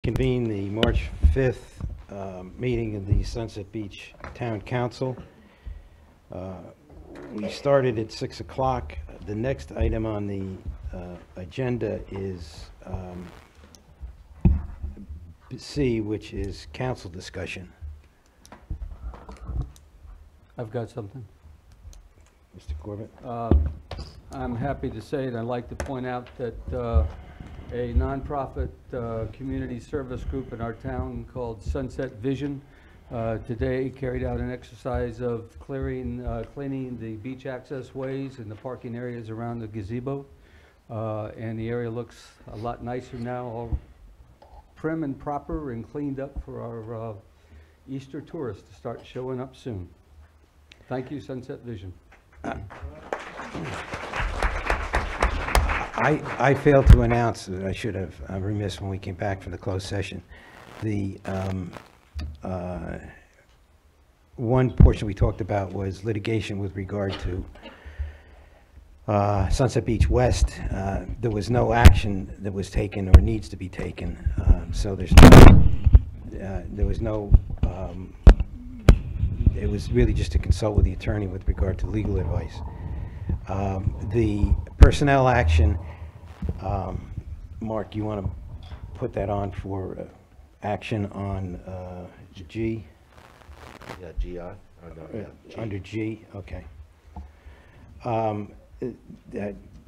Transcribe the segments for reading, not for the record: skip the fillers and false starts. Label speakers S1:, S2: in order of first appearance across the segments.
S1: Convene the March 5th meeting of the Sunset Beach Town Council. We started at 6 o'clock. The next item on the agenda is C, which is council discussion.
S2: I've got something.
S1: Mr. Corbett?
S2: I'm happy to say, and I'd like to point out that a nonprofit community service group in our town called Sunset Vision today carried out an exercise of cleaning the beach access ways and the parking areas around the gazebo. And the area looks a lot nicer now, all prim and proper and cleaned up for our Easter tourists to start showing up soon. Thank you, Sunset Vision.
S1: I failed to announce that I should have. I'm remiss when we came back from the closed session. The one portion we talked about was litigation with regard to Sunset Beach West. There was no action that was taken or needs to be taken, so there was no. It was really just to consult with the attorney with regard to legal advice. The personnel action, Mark, you want to put that on for action on G?
S3: Yeah, GI. Oh, no, yeah, G.
S1: Under G, okay.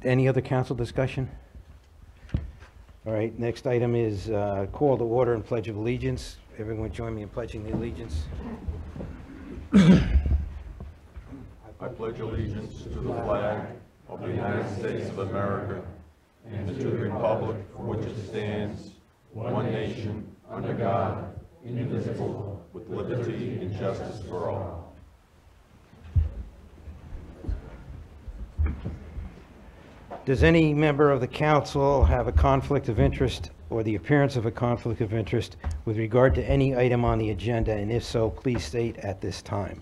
S1: Any other council discussion? All right, next item is call to order and pledge of allegiance. Everyone join me in pledging the allegiance.
S4: I pledge allegiance to the flag of the United States of America and to the republic for which it stands, one nation, under God, indivisible, with liberty and justice for all.
S1: Does any member of the council have a conflict of interest or the appearance of a conflict of interest with regard to any item on the agenda? And if so, please state at this time.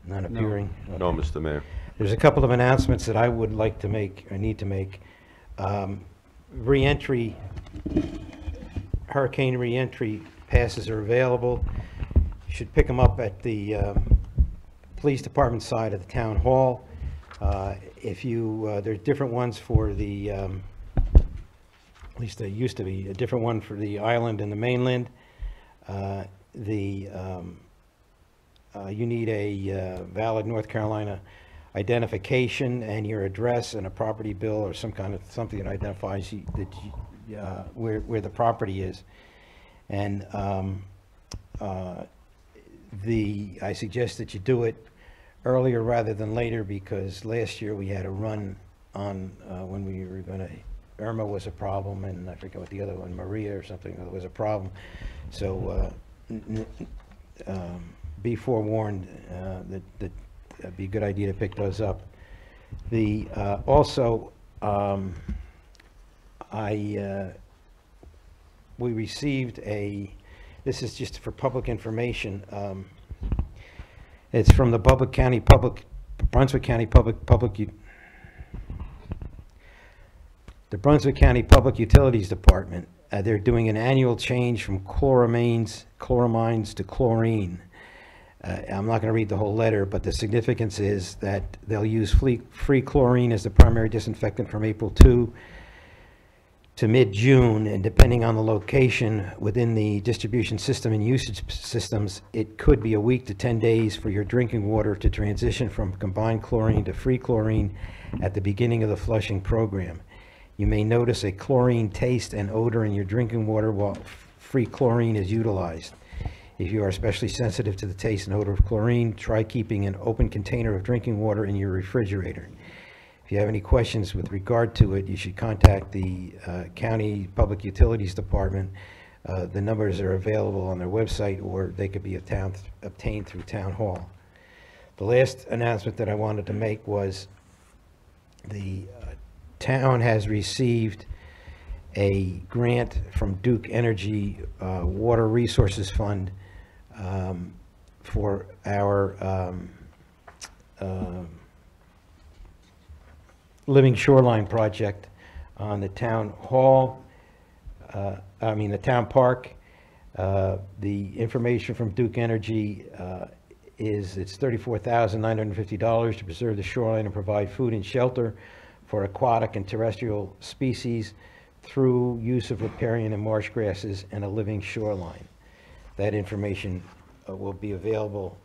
S1: None appearing?
S4: No, Mr. Mayor.
S1: There's a couple of announcements that I would like to make, or need to make. Re-entry, hurricane re-entry passes are available. You should pick them up at the police department side of the town hall. There's different ones for the, at least there used to be, a different one for the island and the mainland. You need a valid North Carolina identification and your address and a property bill or something that identifies where the property is. And I suggest that you do it earlier rather than later, because last year we had a run on when we were going to, Irma was a problem, and I forget what the other one, Maria or something, was a problem. So be forewarned that it'd be a good idea to pick those up. Also, we received this is just for public information. It's from the Brunswick County Public Utilities Department. They're doing an annual change from chloramines to chlorine. I'm not going to read the whole letter, but the significance is that they'll use free chlorine as the primary disinfectant from April 2 to mid-June, and depending on the location within the distribution system and usage systems, it could be a week to 10 days for your drinking water to transition from combined chlorine to free chlorine at the beginning of the flushing program. You may notice a chlorine taste and odor in your drinking water while free chlorine is utilized. If you are especially sensitive to the taste and odor of chlorine, try keeping an open container of drinking water in your refrigerator. If you have any questions with regard to it, you should contact the County Public Utilities Department. The numbers are available on their website, or they could be obtained through Town Hall. The last announcement that I wanted to make was the town has received a grant from Duke Energy Water Resources Fund for our Living Shoreline project on the town hall. the town park. The information from Duke Energy is it's $34,950 to preserve the shoreline and provide food and shelter for aquatic and terrestrial species through use of riparian and marsh grasses and a living shoreline. That information will be available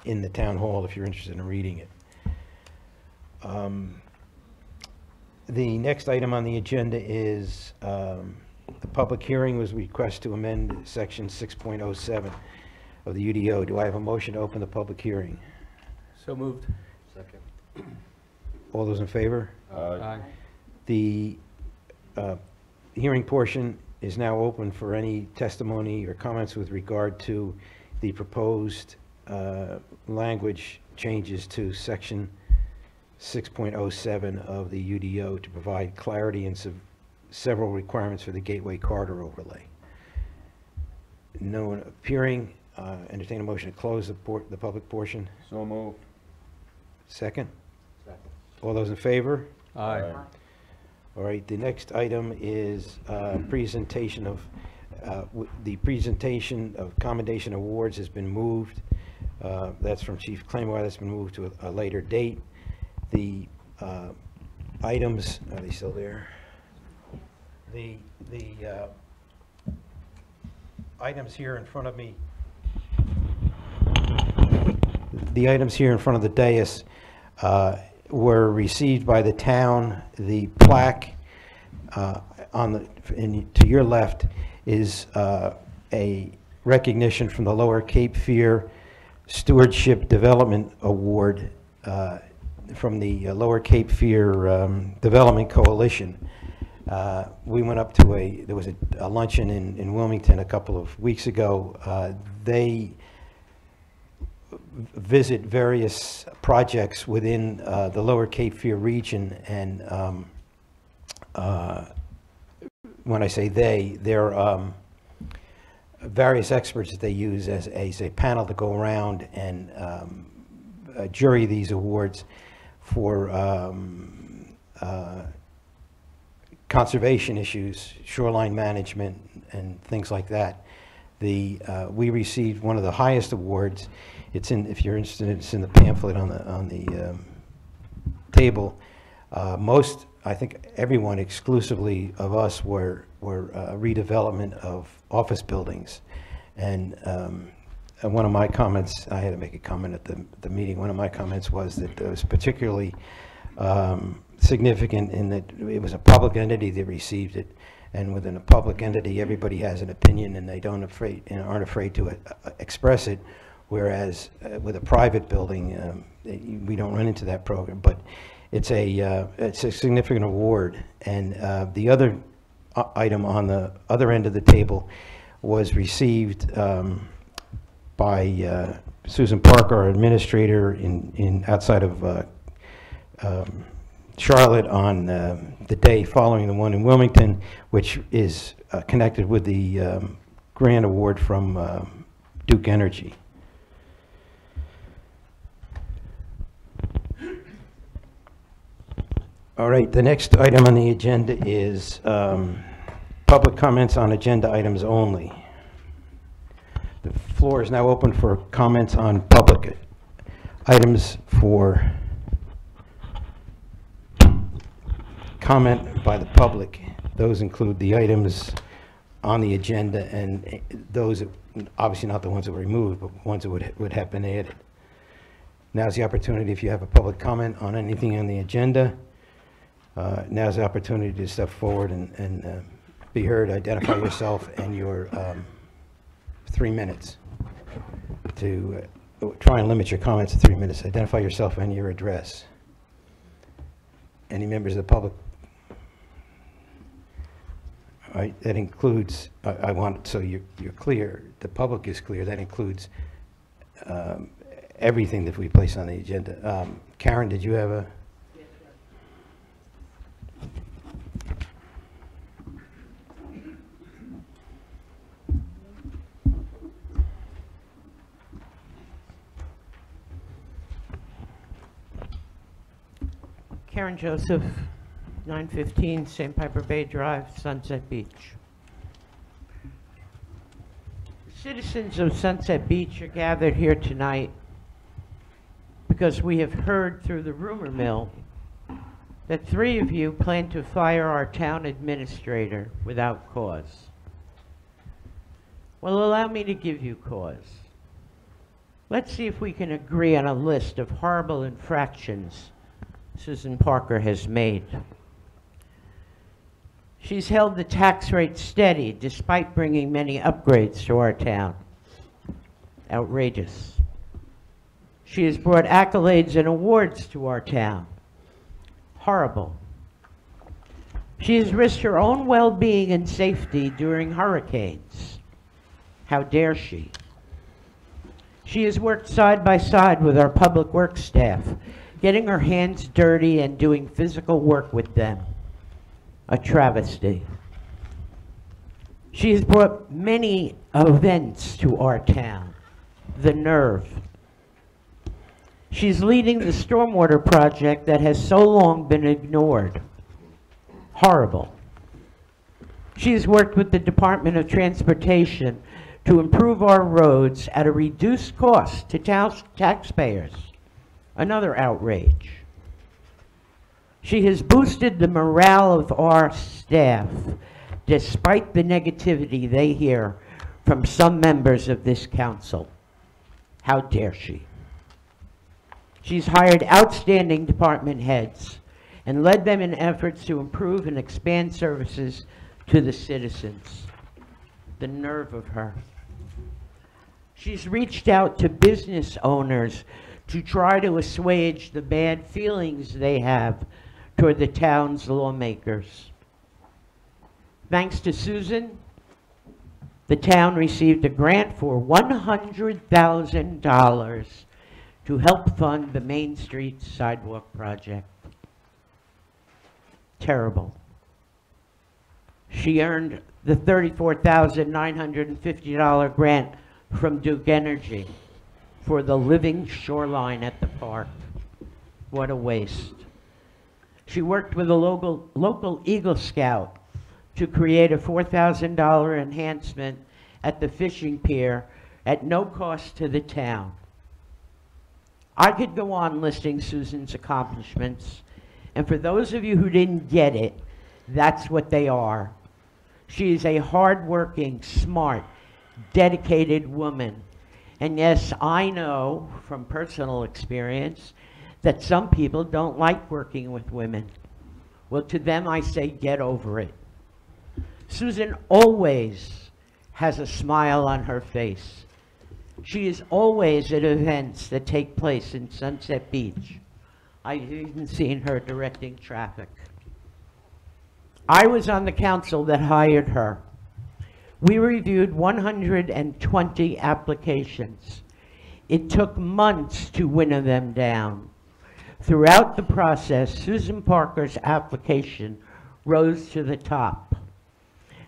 S1: in the town hall if you're interested in reading it. The next item on the agenda is the public hearing was request to amend section 6.07 of the UDO. Do I have a motion to open the public hearing?
S2: So moved.
S3: Second.
S1: All those in favor?
S2: Aye.
S1: The hearing portion is now open for any testimony or comments with regard to the proposed language changes to section 6.07 of the UDO to provide clarity and several requirements for the Gateway Corridor overlay. No one appearing. Entertain a motion to close the public portion.
S4: So moved.
S1: Second.
S3: Second.
S1: All those in favor?
S2: Aye.
S1: All right, the next item is presentation of, the presentation of commendation awards has been moved. That's from Chief Claymore. That's been moved to a later date. The items, are they still there? The items here in front of me, the items here in front of the dais were received by the town. The plaque to your left is a recognition from the Lower Cape Fear Stewardship Development Award from the Lower Cape Fear Development Coalition. We went up to there was a luncheon in Wilmington a couple of weeks ago. They visit various projects within the Lower Cape Fear region, and when I say they're various experts that they use as a panel to go around and jury these awards for conservation issues, shoreline management, and things like that. We received one of the highest awards. It's in, if you're interested, it's in the pamphlet on the table. Most, I think, everyone exclusively of us were redevelopment of office buildings, and one of my comments, I had to make a comment at the meeting. One of my comments was that it was particularly significant in that it was a public entity that received it, and within a public entity, everybody has an opinion, and they aren't afraid to express it. Whereas with a private building, we don't run into that program. But it's a significant award. And the other item on the other end of the table was received by Susan Parker, our administrator in outside of Charlotte, on the day following the one in Wilmington, which is connected with the grant award from Duke Energy. All right, the next item on the agenda is public comments on agenda items only. The floor is now open for comments on public items. For comment by the public, those include the items on the agenda and those that, obviously not the ones that were removed, but ones that would have been added. Now's the opportunity if you have a public comment on anything on the agenda. Now's the opportunity to step forward and be heard. Identify yourself and your 3 minutes. To try and limit your comments to 3 minutes. Identify yourself and your address. Any members of the public? All right, that includes, I want, so you're clear, the public is clear, that includes everything that we place on the agenda. Karen, did you have a?
S5: Karen Joseph, 915 St. Piper Bay Drive, Sunset Beach. Citizens of Sunset Beach are gathered here tonight because we have heard through the rumor mill that 3 of you plan to fire our town administrator without cause. Well, allow me to give you cause. Let's see if we can agree on a list of horrible infractions Susan Parker has made. She's held the tax rate steady despite bringing many upgrades to our town. Outrageous. She has brought accolades and awards to our town. Horrible. She has risked her own well-being and safety during hurricanes. How dare she? She has worked side by side with our public works staff, getting her hands dirty and doing physical work with them. A travesty. She has brought many events to our town. The nerve. She's leading the stormwater project that has so long been ignored. Horrible. She has worked with the Department of Transportation to improve our roads at a reduced cost to taxpayers. Another outrage. She has boosted the morale of our staff despite the negativity they hear from some members of this council. How dare she? She's hired outstanding department heads and led them in efforts to improve and expand services to the citizens. The nerve of her. She's reached out to business owners to try to assuage the bad feelings they have toward the town's lawmakers. Thanks to Susan, the town received a grant for $100,000 to help fund the Main Street Sidewalk project. Terrible. She earned the $34,950 grant from Duke Energy for the living shoreline at the park. What a waste. She worked with a local Eagle Scout to create a $4,000 enhancement at the fishing pier at no cost to the town. I could go on listing Susan's accomplishments, and for those of you who didn't get it, that's what they are. She is a hardworking, smart, dedicated woman. And yes, I know from personal experience that some people don't like working with women. Well, to them I say, get over it. Susan always has a smile on her face. She is always at events that take place in Sunset Beach. I've even seen her directing traffic. I was on the council that hired her. We reviewed 120 applications. It took months to winnow them down. Throughout the process, Susan Parker's application rose to the top.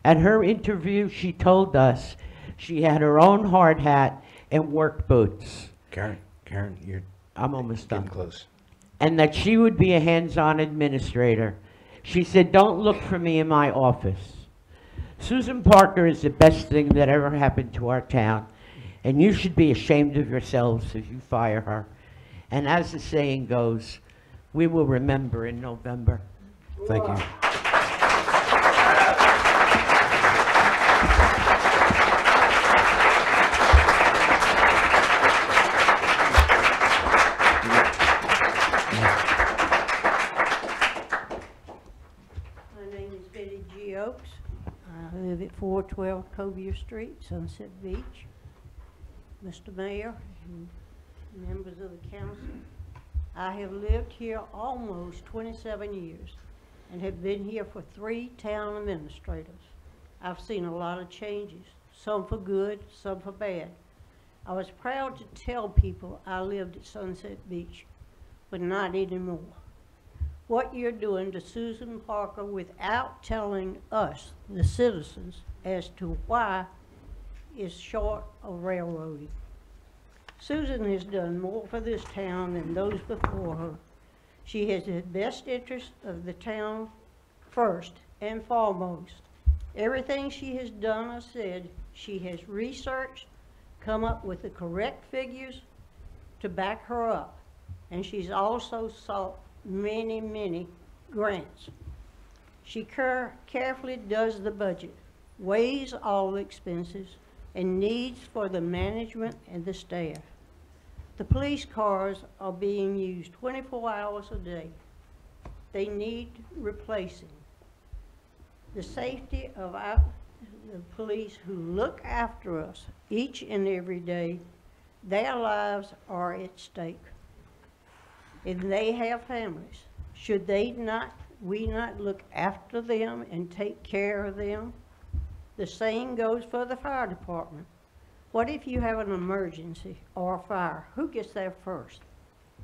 S5: At her interview, she told us she had her own hard hat and work boots.
S1: Karen,
S5: I'm almost done.
S1: getting close.
S5: And that she would be a hands-on administrator. She said, don't look for me in my office. Susan Parker is the best thing that ever happened to our town, and you should be ashamed of yourselves if you fire her. And as the saying goes, we will remember in November.
S1: Thank you.
S6: My name is Betty G. Oaks. I live at 412 Covier Street, Sunset Beach. Mr. Mayor and members of the council, I have lived here almost 27 years and have been here for 3 town administrators. I've seen a lot of changes, some for good, some for bad. I was proud to tell people I lived at Sunset Beach, but not anymore. What you're doing to Susan Parker without telling us, the citizens, as to why is short of railroading. Susan has done more for this town than those before her. She has the best interest of the town first and foremost. Everything she has done or said, she has researched, come up with the correct figures to back her up. And she's also sought many, many grants. She carefully does the budget, weighs all the expenses and needs for the management and the staff. The police cars are being used 24 hours a day. They need replacing. The safety of the police who look after us each and every day, their lives are at stake. And they have families. Should we not look after them and take care of them? The same goes for the fire department. What if you have an emergency or a fire? Who gets there first?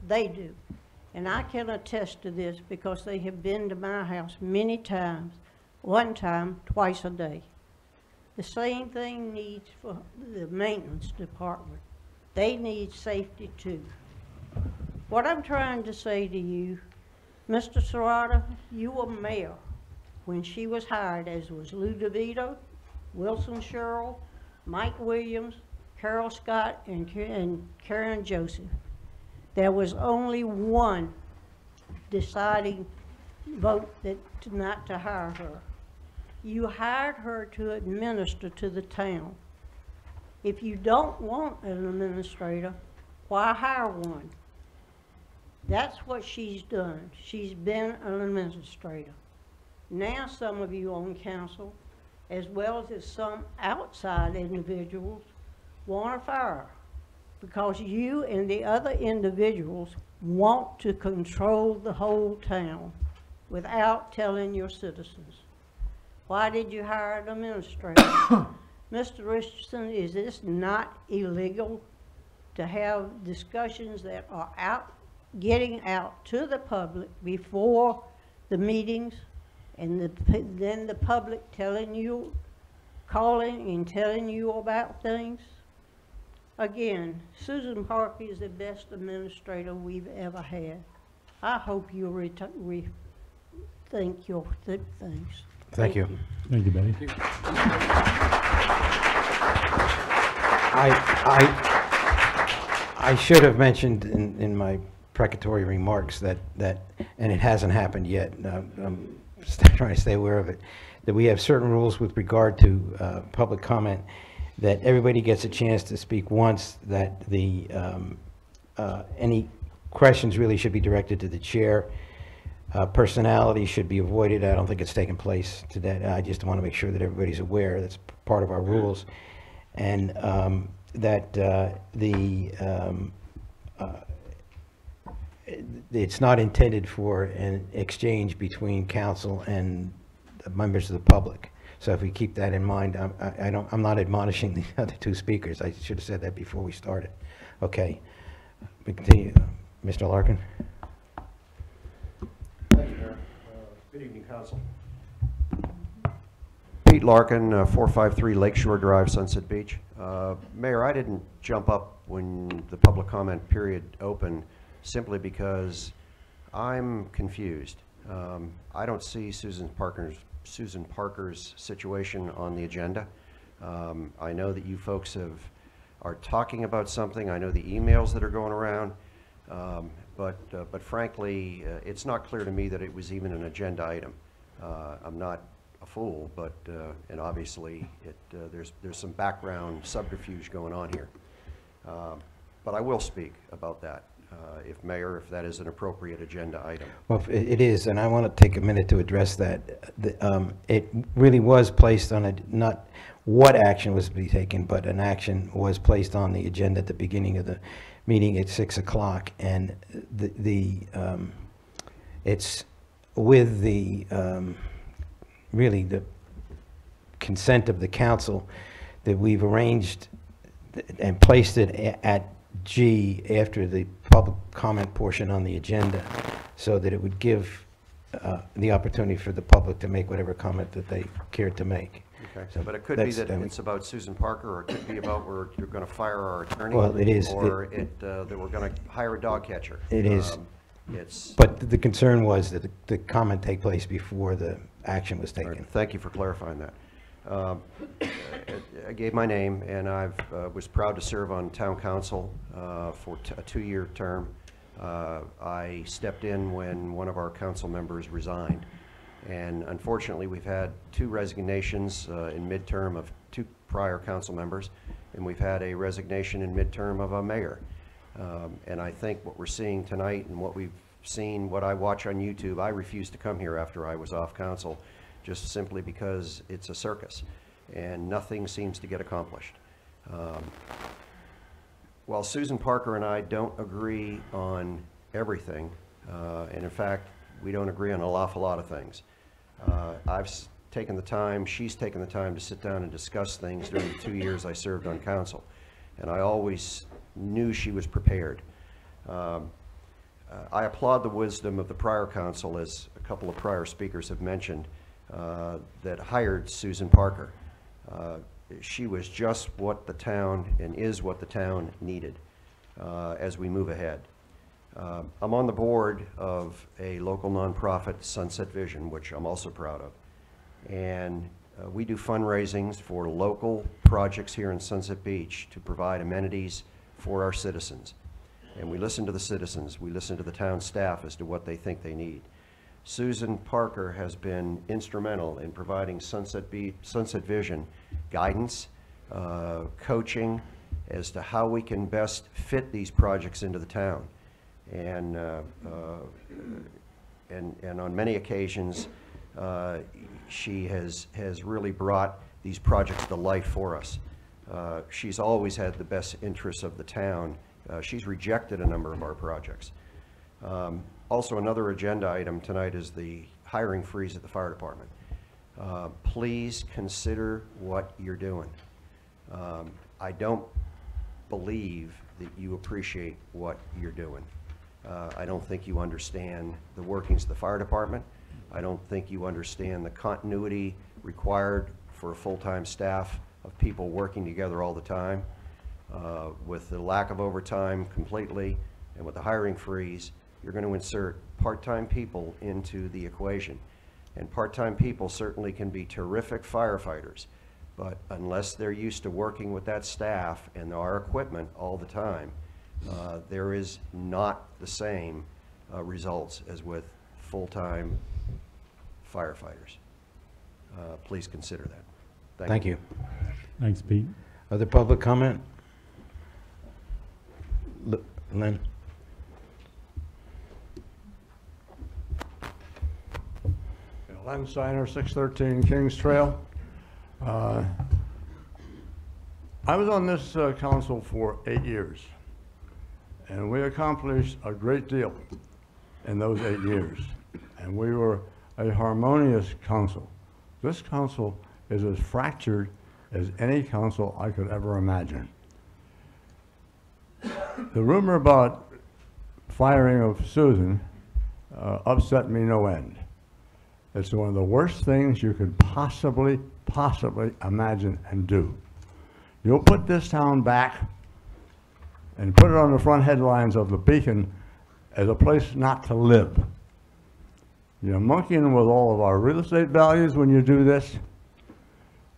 S6: They do. And I can attest to this because they have been to my house many times, one time, twice a day. The same thing needs for the maintenance department. They need safety too. What I'm trying to say to you, Mr. Serrata, you were mayor when she was hired, as was Lou DeVito, Wilson Sherrill, Mike Williams, Carol Scott, and Karen Joseph. There was only one deciding vote not to hire her. You hired her to administer to the town. If you don't want an administrator, why hire one? That's what she's done. She's been an administrator. Now some of you on council, as well as some outside individuals, want to fire her because you and the other individuals want to control the whole town without telling your citizens. Why did you hire an administrator? Mr. Richardson, is this not illegal to have discussions that are getting out to the public before the meetings, and then the public calling and telling you about things? Again, Susan Parker is the best administrator we've ever had. I hope you'll rethink your things.
S1: Thank you.
S7: Thank you, Betty.
S1: I should have mentioned in my precatory remarks that, and it hasn't happened yet, I'm trying to stay aware of it, that we have certain rules with regard to public comment, that everybody gets a chance to speak once, that any questions really should be directed to the chair. Personality should be avoided. I don't think it's taken place today. I just want to make sure that everybody's aware. That's part of our rules. And that it's not intended for an exchange between council and the members of the public. So if we keep that in mind, I'm not admonishing the other two speakers. I should have said that before we started. Okay, we continue. Mr. Larkin.
S8: Thank you, Mayor. Good evening, Council. Pete Larkin, 453 Lakeshore Drive, Sunset Beach. Mayor, I didn't jump up when the public comment period opened simply because I'm confused. I don't see Susan Parker's situation on the agenda. I know that you folks are talking about something. I know the emails that are going around. But frankly, it's not clear to me that it was even an agenda item. I'm not a fool, but and obviously there's some background subterfuge going on here. But I will speak about that, if that is an appropriate agenda item.
S1: Well, it is, and I want to take a minute to address that. It really was placed on not what action was to be taken, but an action was placed on the agenda at the beginning of the meeting at 6 o'clock, and it's with the really the consent of the council that we've arranged and placed it at G after the public comment portion on the agenda, so that it would give the opportunity for the public to make whatever comment that they cared to make.
S8: Okay, so, but it could be that it's about Susan Parker, or it could be about where you're going to fire our attorney.
S1: Well, it is.
S8: Or that we're going to hire a dog catcher.
S1: It is.
S8: It's.
S1: But the concern was that the comment take place before the action was
S8: All right,
S1: taken.
S8: thank you for clarifying that. I gave my name, and I was proud to serve on town council for a 2-year term. I stepped in when one of our council members resigned, and unfortunately we've had 2 resignations in midterm of 2 prior council members, and we've had a resignation in midterm of a mayor. And I think what we're seeing tonight and what we've seen, what I watch on YouTube, I refused to come here after I was off council, just simply because it's a circus and nothing seems to get accomplished. While Susan Parker and I don't agree on everything, and in fact, we don't agree on an awful lot of things, I've taken the time, she's taken the time to sit down and discuss things during the 2 years I served on council, and I always knew she was prepared. I applaud the wisdom of the prior council, as a couple of prior speakers have mentioned, that hired Susan Parker. She was just what the town, and is what the town needed as we move ahead. I'm on the board of a local nonprofit, Sunset Vision, which I'm also proud of. And we do fundraisings for local projects here in Sunset Beach to provide amenities for our citizens. And we listen to the citizens, we listen to the town staff as to what they think they need. Susan Parker has been instrumental in providing Sunset Vision guidance, coaching as to how we can best fit these projects into the town. And on many occasions, she has really brought these projects to life for us. She's always had the best interests of the town. She's rejected a number of our projects. Also, another agenda item tonight is the hiring freeze at the fire department. Please consider what you're doing. I don't believe that you appreciate what you're doing. I don't think you understand the workings of the fire department. I don't think you understand the continuity required for a full-time staff of people working together all the time. With the lack of overtime completely, and with the hiring freeze, you're going to insert part-time people into the equation. And part-time people certainly can be terrific firefighters, but unless they're used to working with that staff and our equipment all the time, there is not the same results as with full-time firefighters. Please consider that.
S1: Thank you.
S7: Thanks, Pete.
S1: Other public comment? Len?
S9: Len Steiner, 613 Kings Trail. I was on this council for 8 years, and we accomplished a great deal in those 8 years, and we were a harmonious council. This council is as fractured as any council I could ever imagine. The rumor about firing of Susan upset me no end. It's one of the worst things you could possibly imagine and do. You'll put this town back and put it on the front headlines of the Beacon as a place not to live. You're monkeying with all of our real estate values when you do this.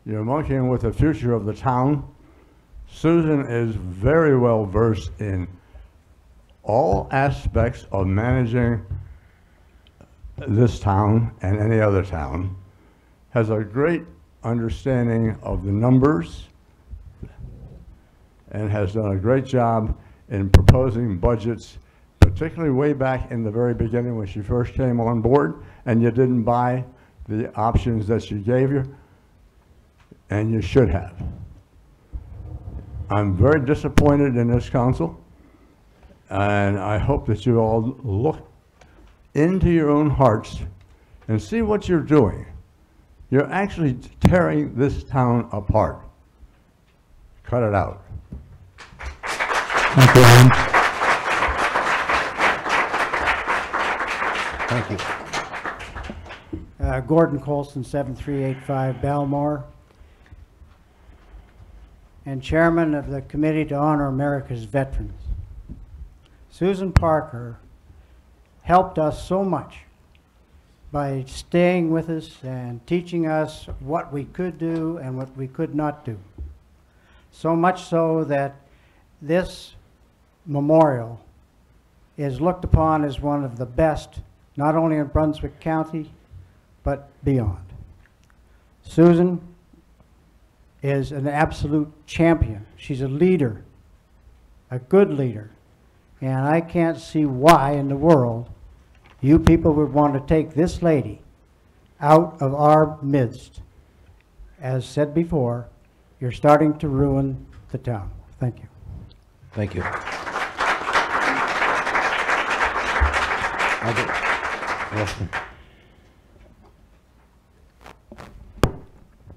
S9: You're monkeying with the future of the town. Susan is very well versed in all aspects of managing this town and any other town, has a great understanding of the numbers, and has done a great job in proposing budgets, particularly way back in the very beginning when she first came on board and you didn't buy the options that she gave you, and you should have. I'm very disappointed in this council, and I hope that you all look into your own hearts and see what you're doing. You're actually tearing this town apart. Cut it out.
S7: Thank you, Len.
S1: Thank you.
S10: Gordon Colson, 7385 Belmore, and Chairman of the Committee to Honor America's Veterans. Susan Parker helped us so much by staying with us and teaching us what we could do and what we could not do. So much so that this memorial is looked upon as one of the best, not only in Brunswick County, but beyond. Susan is an absolute champion. She's a leader, a good leader, and I can't see why in the world you people would want to take this lady out of our midst. As said before, you're starting to ruin the town. Thank you.
S1: Thank you. Wilson.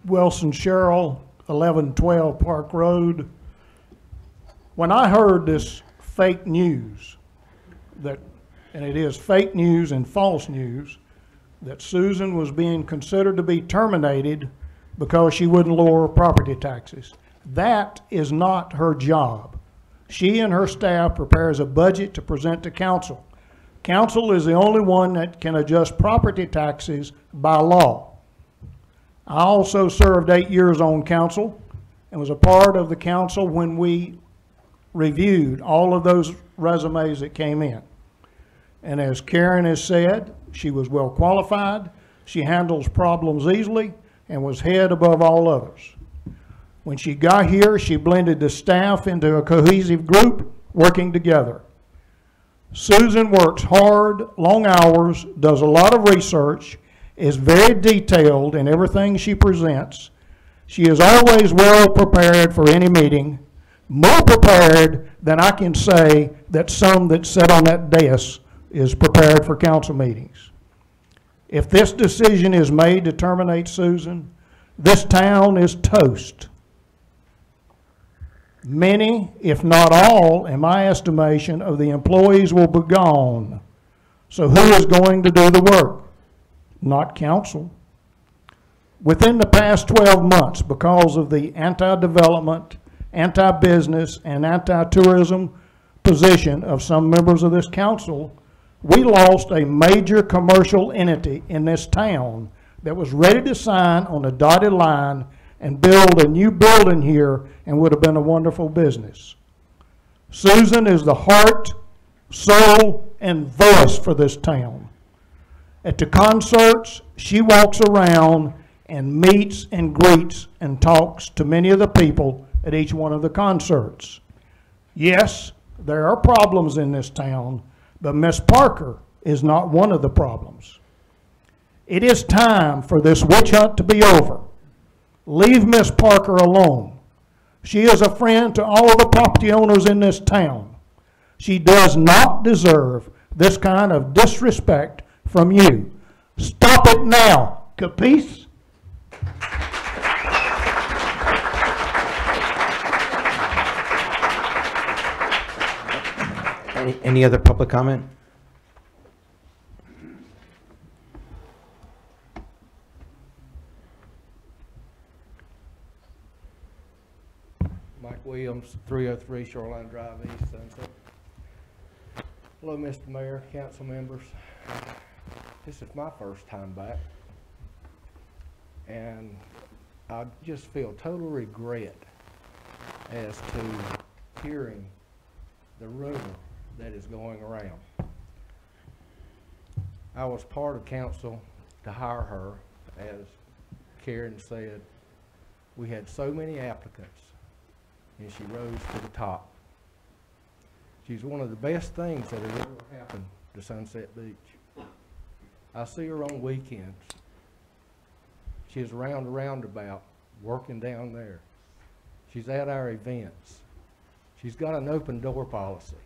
S7: Wilson Sherrill, 1112 Park Road. When I heard this fake news, and it is fake news and false news, that Susan was being considered to be terminated because she wouldn't lower property taxes. That is not her job. She and her staff prepares a budget to present to council. Council is the only one that can adjust property taxes by law. I also served 8 years on council and was a part of the council when we reviewed all of those resumes that came in. And as Karen has said, she was well qualified, she handles problems easily, and was head above all others. When she got here, she blended the staff into a cohesive group working together. Susan works hard, long hours, does a lot of research, is very detailed in everything she presents. She is always well prepared for any meeting, more prepared than I can say that some that sit on that dais is prepared for council meetings. If this decision is made to terminate Susan, this town is toast. Many, if not all, in my estimation, of the employees will be gone. So who is going to do the work? Not council. Within the past 12 months, because of the anti-development, anti-business, and anti-tourism position of some members of this council, we lost a major commercial entity in this town that was ready to sign on a dotted line and build a new building here and would have been a wonderful business. Susan is the heart, soul, and voice for this town. At the concerts, she walks around and meets and greets and talks to many of the people at each one of the concerts. Yes, there are problems in this town, but Miss Parker is not one of the problems. It is time for this witch hunt to be over. Leave Miss Parker alone. She is a friend to all the property owners in this town. She does not deserve this kind of disrespect from you. Stop it now, capiche?
S1: Any other public comment?
S11: Mike Williams, 303 Shoreline Drive, East Sunset. Hello, Mr. Mayor, council members. This is my first time back, and I just feel total regret as to hearing the rumor that is going around. I was part of council to hire her. As Karen said, we had so many applicants, and she rose to the top. She's one of the best things that has ever happened to Sunset Beach. I see her on weekends. She's around the roundabout, working down there. She's at our events. She's got an open door policy,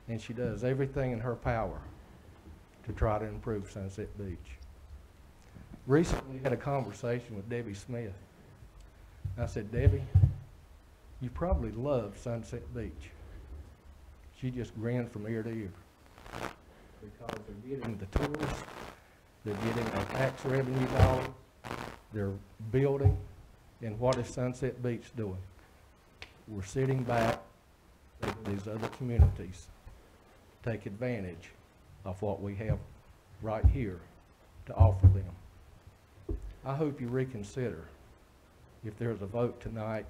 S11: and she does everything in her power to try to improve Sunset Beach. Recently, I had a conversation with Debbie Smith. I said, Debbie, you probably love Sunset Beach. She just grinned from ear to ear because they're getting the tourists, they're getting our tax revenue dollars, they're building, and what is Sunset Beach doing? We're sitting back, letting these other communities take advantage of what we have right here to offer them. I hope you reconsider if there's a vote tonight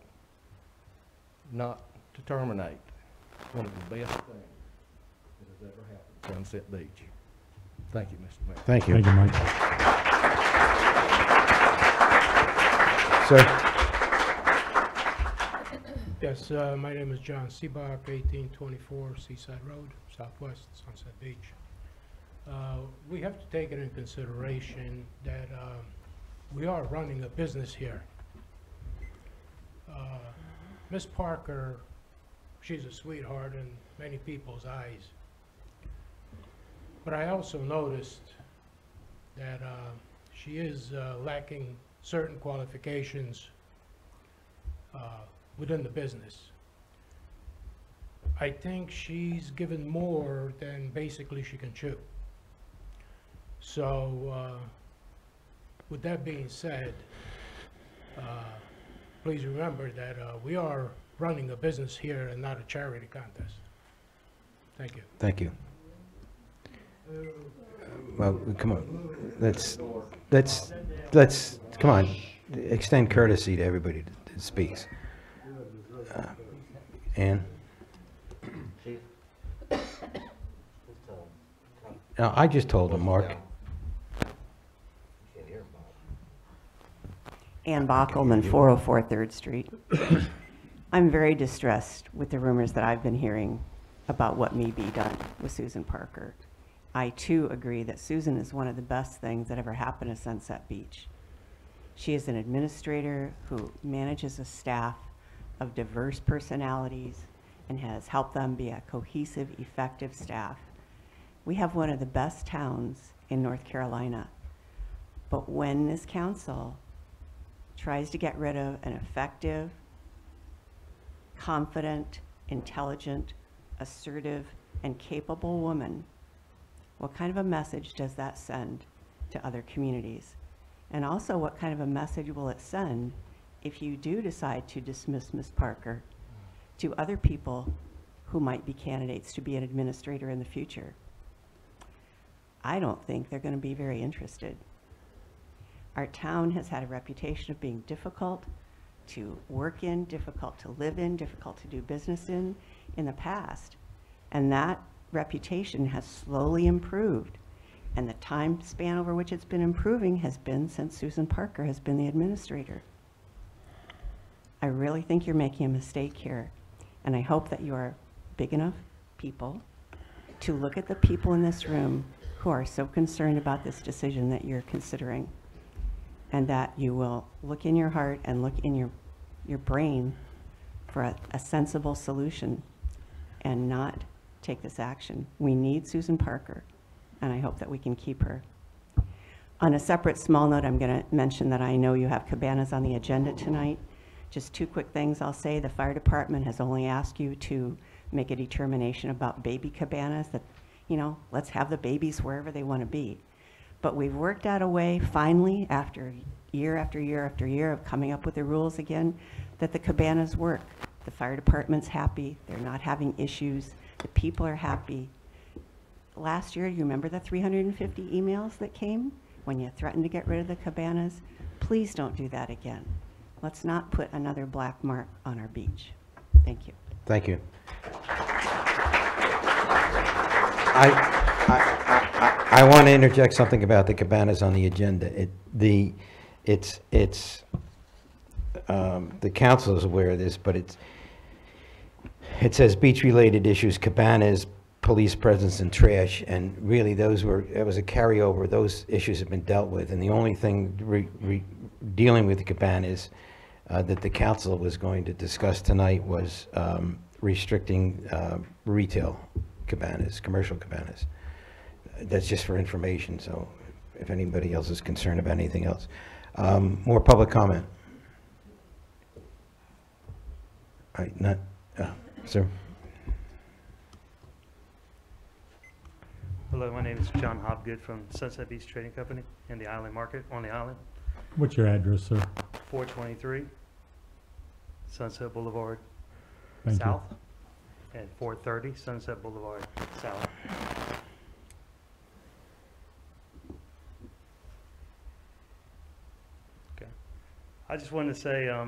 S11: not to terminate one of the best things that has ever happened at Sunset Beach. Thank you, Mr. Mayor.
S1: Thank you.
S9: Thank you, Mike.
S1: Sir?
S12: Yes, my name is John Seabach, 1824 Seaside Road, Southwest Sunset Beach. We have to take it in consideration that we are running a business here. Miss Parker, she's a sweetheart in many people's eyes. But I also noticed that she is lacking certain qualifications within the business. I think she's given more than basically she can chew. So, with that being said, please remember that we are running a business here and not a charity contest. Thank you.
S1: Thank you. Well, come on, let's, come on, extend courtesy to everybody that speaks. Ann?
S3: Chief?
S1: No, I just told him, Mark.
S3: Can't hear him, Bob.
S13: Ann Bockelman, 404 3rd Street. I'm very distressed with the rumors that I've been hearing about what may be done with Susan Parker. I too agree that Susan is one of the best things that ever happened to Sunset Beach. She is an administrator who manages a staff of diverse personalities and has helped them be a cohesive, effective staff. We have one of the best towns in North Carolina. But when this council tries to get rid of an effective, confident, intelligent, assertive, and capable woman, what kind of a message does that send to other communities? And also, what kind of a message will it send if you do decide to dismiss Ms. Parker to other people who might be candidates to be an administrator in the future? I don't think they're going to be very interested. Our town has had a reputation of being difficult to work in, difficult to live in, difficult to do business in the past. And that reputation has slowly improved. And the time span over which it's been improving has been since Susan Parker has been the administrator. I really think you're making a mistake here. And I hope that you are big enough people to look at the people in this room who are so concerned about this decision that you're considering, and that you will look in your heart and look in your brain for a sensible solution and not take this action. We need Susan Parker, and I hope that we can keep her. On a separate small note, I'm going to mention that I know you have Cabanas on the agenda tonight. Just two quick things I'll say. The fire department has only asked you to make a determination about baby cabanas, that, you know, let's have the babies wherever they want to be. But we've worked out a way, finally, after year after year after year of coming up with the rules again, that the cabanas work. The fire department's happy. They're not having issues. The people are happy. Last year, you remember the 350 emails that came when you threatened to get rid of the cabanas? Please don't do that again. Let's not put another black mark on our beach. Thank you.
S1: Thank you. I want to interject something about the cabanas on the agenda. The council is aware of this, but it says beach-related issues, cabanas, police presence, and trash, and really that was a carryover. Those issues have been dealt with, and the only thing dealing with the cabanas that the council was going to discuss tonight was restricting retail cabanas, commercial cabanas. That's just for information, so if anybody else is concerned about anything else. More public comment? All right, sir.
S14: Hello, my name is John Hobgood from Sunset Beach Trading Company in the Island Market on the island.
S9: What's your address, sir?
S14: 423 Sunset Boulevard
S9: Thank you.
S14: South and 430 Sunset Boulevard South. I just wanted to say, I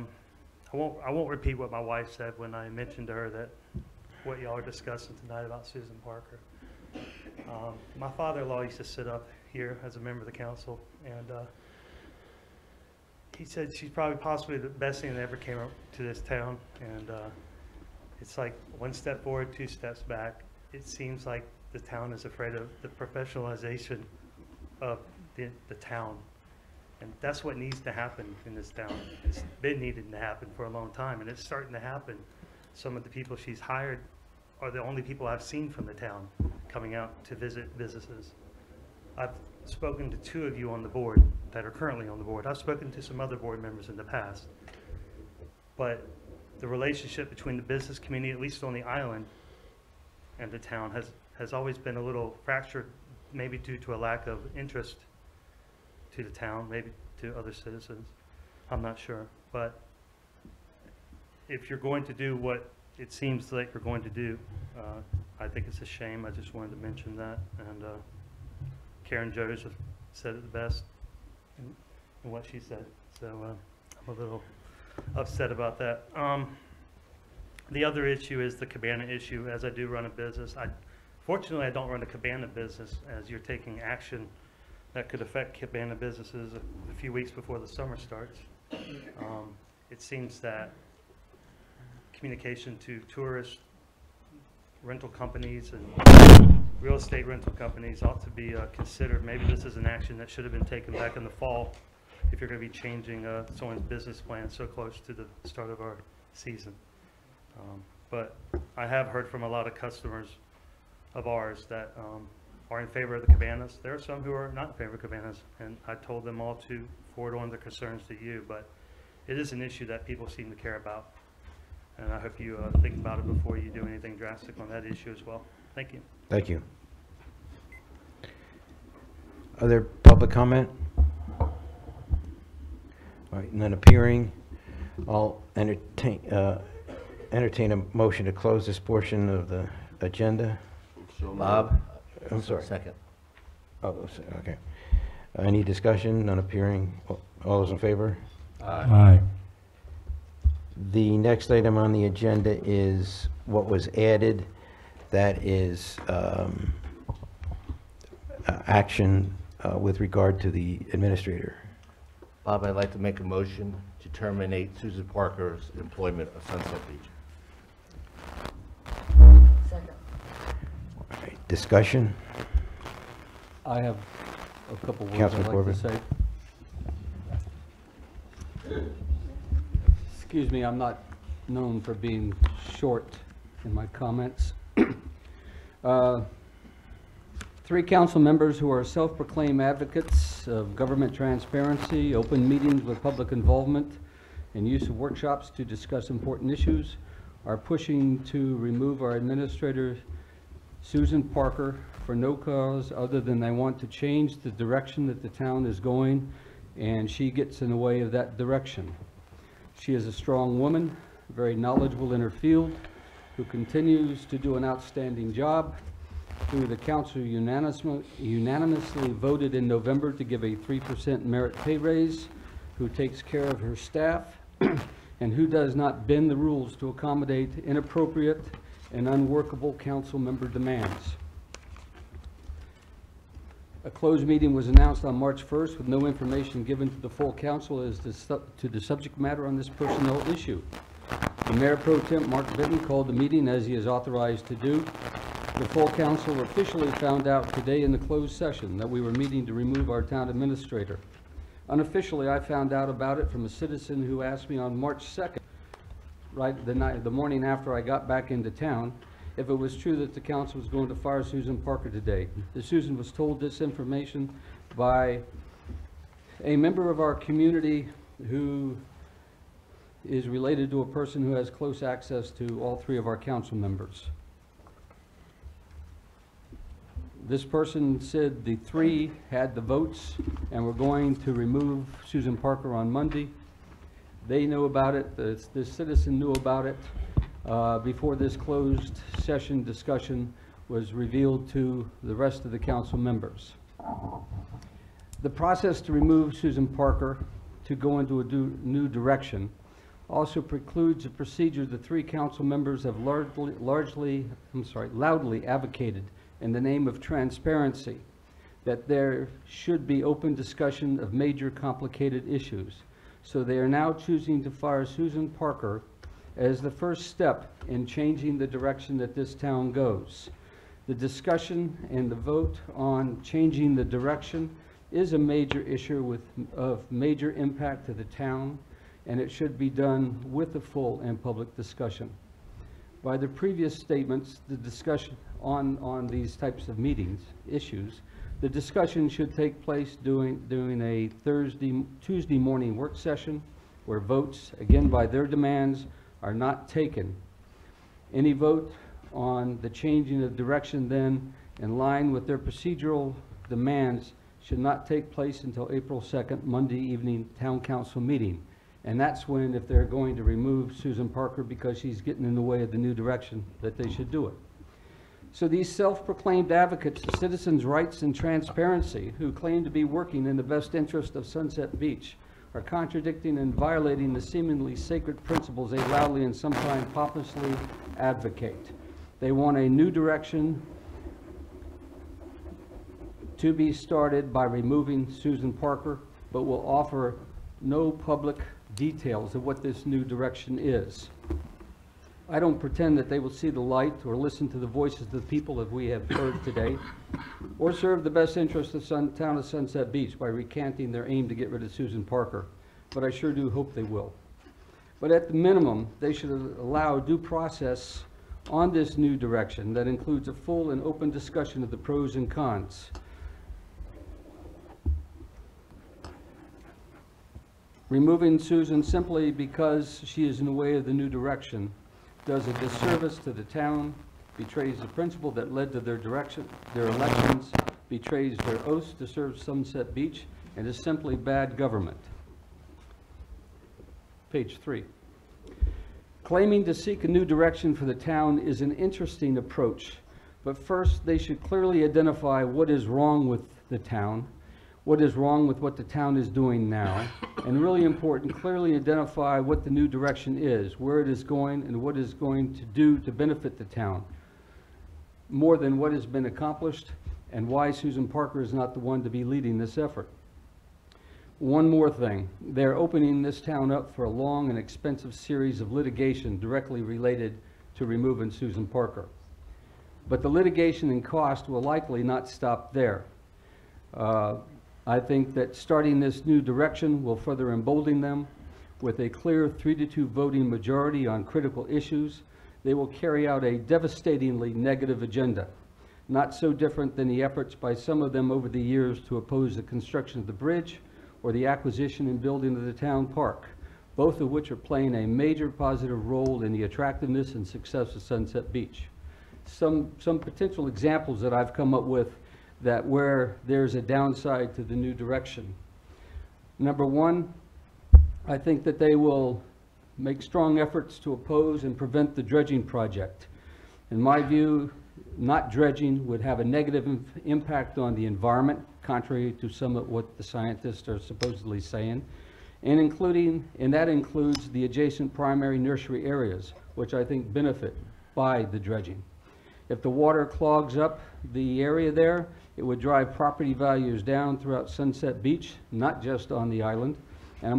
S14: won't repeat what my wife said when I mentioned to her that what y'all are discussing tonight about Susan Parker. My father-in-law used to sit up here as a member of the council, and he said she's probably possibly the best thing that ever came up to this town, and it's like one step forward, two steps back. It seems like the town is afraid of the professionalization of the town, and that's what needs to happen in this town. It's been needing to happen for a long time, and it's starting to happen. Some of the people she's hired are the only people I've seen from the town coming out to visit businesses. I've spoken to 2 of you on the board that are currently on the board. I've spoken to some other board members in the past. But the relationship between the business community, at least on the island, and the town has always been a little fractured, maybe due to a lack of interest to the town, maybe to other citizens. I'm not sure. But if you're going to do what it seems like you're going to do, I think it's a shame. I just wanted to mention that. And Karen Joseph said it the best in what she said. So I'm a little upset about that. The other issue is the Cabana issue. As I do run a business, fortunately I don't run a Cabana business, as you're taking action that could affect Cabana businesses a few weeks before the summer starts. It seems that communication to tourists, rental companies, and real estate rental companies ought to be considered. Maybe this is an action that should have been taken back in the fall if you're going to be changing someone's business plan so close to the start of our season. But I have heard from a lot of customers of ours that are in favor of the cabanas. There are some who are not in favor of cabanas, and I told them all to forward on their concerns to you, but it is an issue that people seem to care about. And I hope you think about it before you do anything drastic on that issue as well. Thank you.
S1: Thank you. Other public comment? All right, none appearing. I'll entertain a motion to close this portion of the agenda.
S3: Bob?
S1: I'm sorry.
S3: Second.
S1: Oh, okay. Any discussion? None appearing. All those in favor?
S9: Aye.
S1: The next item on the agenda is what was added. That is action with regard to the administrator.
S3: Bob, I'd like to make a motion to terminate Susan Parker's employment of Sunset Beach.
S6: Second.
S1: All right, discussion?
S2: I have a couple words
S1: Councilman
S2: I'd like
S1: Corbett.
S2: to say. Excuse me, I'm not known for being short in my comments. 3 council members who are self-proclaimed advocates of government transparency, open meetings with public involvement, and use of workshops to discuss important issues are pushing to remove our administrator, Susan Parker, for no cause other than they want to change the direction that the town is going, and she gets in the way of that direction. She is a strong woman, very knowledgeable in her field, who continues to do an outstanding job, who the council unanimously voted in November to give a 3% merit pay raise, who takes care of her staff, and who does not bend the rules to accommodate inappropriate and unworkable council member demands. A closed meeting was announced on March 1st with no information given to the full council as to the subject matter on this personnel issue. The Mayor Pro Tem, Mark Vinton, called the meeting as he is authorized to do. The full council officially found out today in the closed session that we were meeting to remove our town administrator. Unofficially, I found out about it from a citizen who asked me on March 2nd, the morning after I got back into town, if it was true that the council was going to fire Susan Parker today. Susan was told this information by a member of our community who is related to a person who has close access to all 3 of our council members. This person said the 3 had the votes and were going to remove Susan Parker on Monday. They knew about it, this citizen knew about it before this closed session discussion was revealed to the rest of the council members. The process to remove Susan Parker to go into a new direction also precludes a procedure the three council members have loudly advocated in the name of transparency, that there should be open discussion of major complicated issues. So they are now choosing to fire Susan Parker as the first step in changing the direction that this town goes. The discussion and the vote on changing the direction is a major issue of major impact to the town, and it should be done with a full and public discussion. By the previous statements, the discussion on these types of issues, the discussion should take place during a Tuesday morning work session where votes, again by their demands, are not taken. Any vote on the changing of direction then, in line with their procedural demands, should not take place until April 2nd, Monday evening town council meeting. And that's when, if they're going to remove Susan Parker because she's getting in the way of the new direction, that they should do it. So these self-proclaimed advocates of citizens' rights and transparency, who claim to be working in the best interest of Sunset Beach, are contradicting and violating the seemingly sacred principles they loudly and sometimes pompously advocate. They want a new direction to be started by removing Susan Parker, but will offer no public details of what this new direction is. I don't pretend that they will see the light or listen to the voices of the people that we have heard today, or serve the best interest of the town of Sunset Beach by recanting their aim to get rid of Susan Parker, but I sure do hope they will. But at the minimum, they should allow due process on this new direction that includes a full and open discussion of the pros and cons. Removing Susan simply because she is in the way of the new direction does a disservice to the town, betrays the principle that led to their elections, betrays their oaths to serve Sunset Beach, and is simply bad government. Page 3. Claiming to seek a new direction for the town is an interesting approach, but first they should clearly identify what is wrong with the town, what is wrong with what the town is doing now, and really important, clearly identify what the new direction is, where it is going, and what it is going to do to benefit the town, more than what has been accomplished, and why Susan Parker is not the one to be leading this effort. One more thing, they're opening this town up for a long and expensive series of litigation directly related to removing Susan Parker. But the litigation and cost will likely not stop there. I think that starting this new direction will further embolden them. With a clear 3-2 voting majority on critical issues, they will carry out a devastatingly negative agenda, not so different than the efforts by some of them over the years to oppose the construction of the bridge or the acquisition and building of the town park, both of which are playing a major positive role in the attractiveness and success of Sunset Beach. Some potential examples that I've come up with that where there's a downside to the new direction. Number one, I think that they will make strong efforts to oppose and prevent the dredging project. In my view, not dredging would have a negative impact on the environment, contrary to some of what the scientists are supposedly saying, and that includes the adjacent primary nursery areas, which I think benefit by the dredging. If the water clogs up the area there, it would drive property values down throughout Sunset Beach, not just on the island, and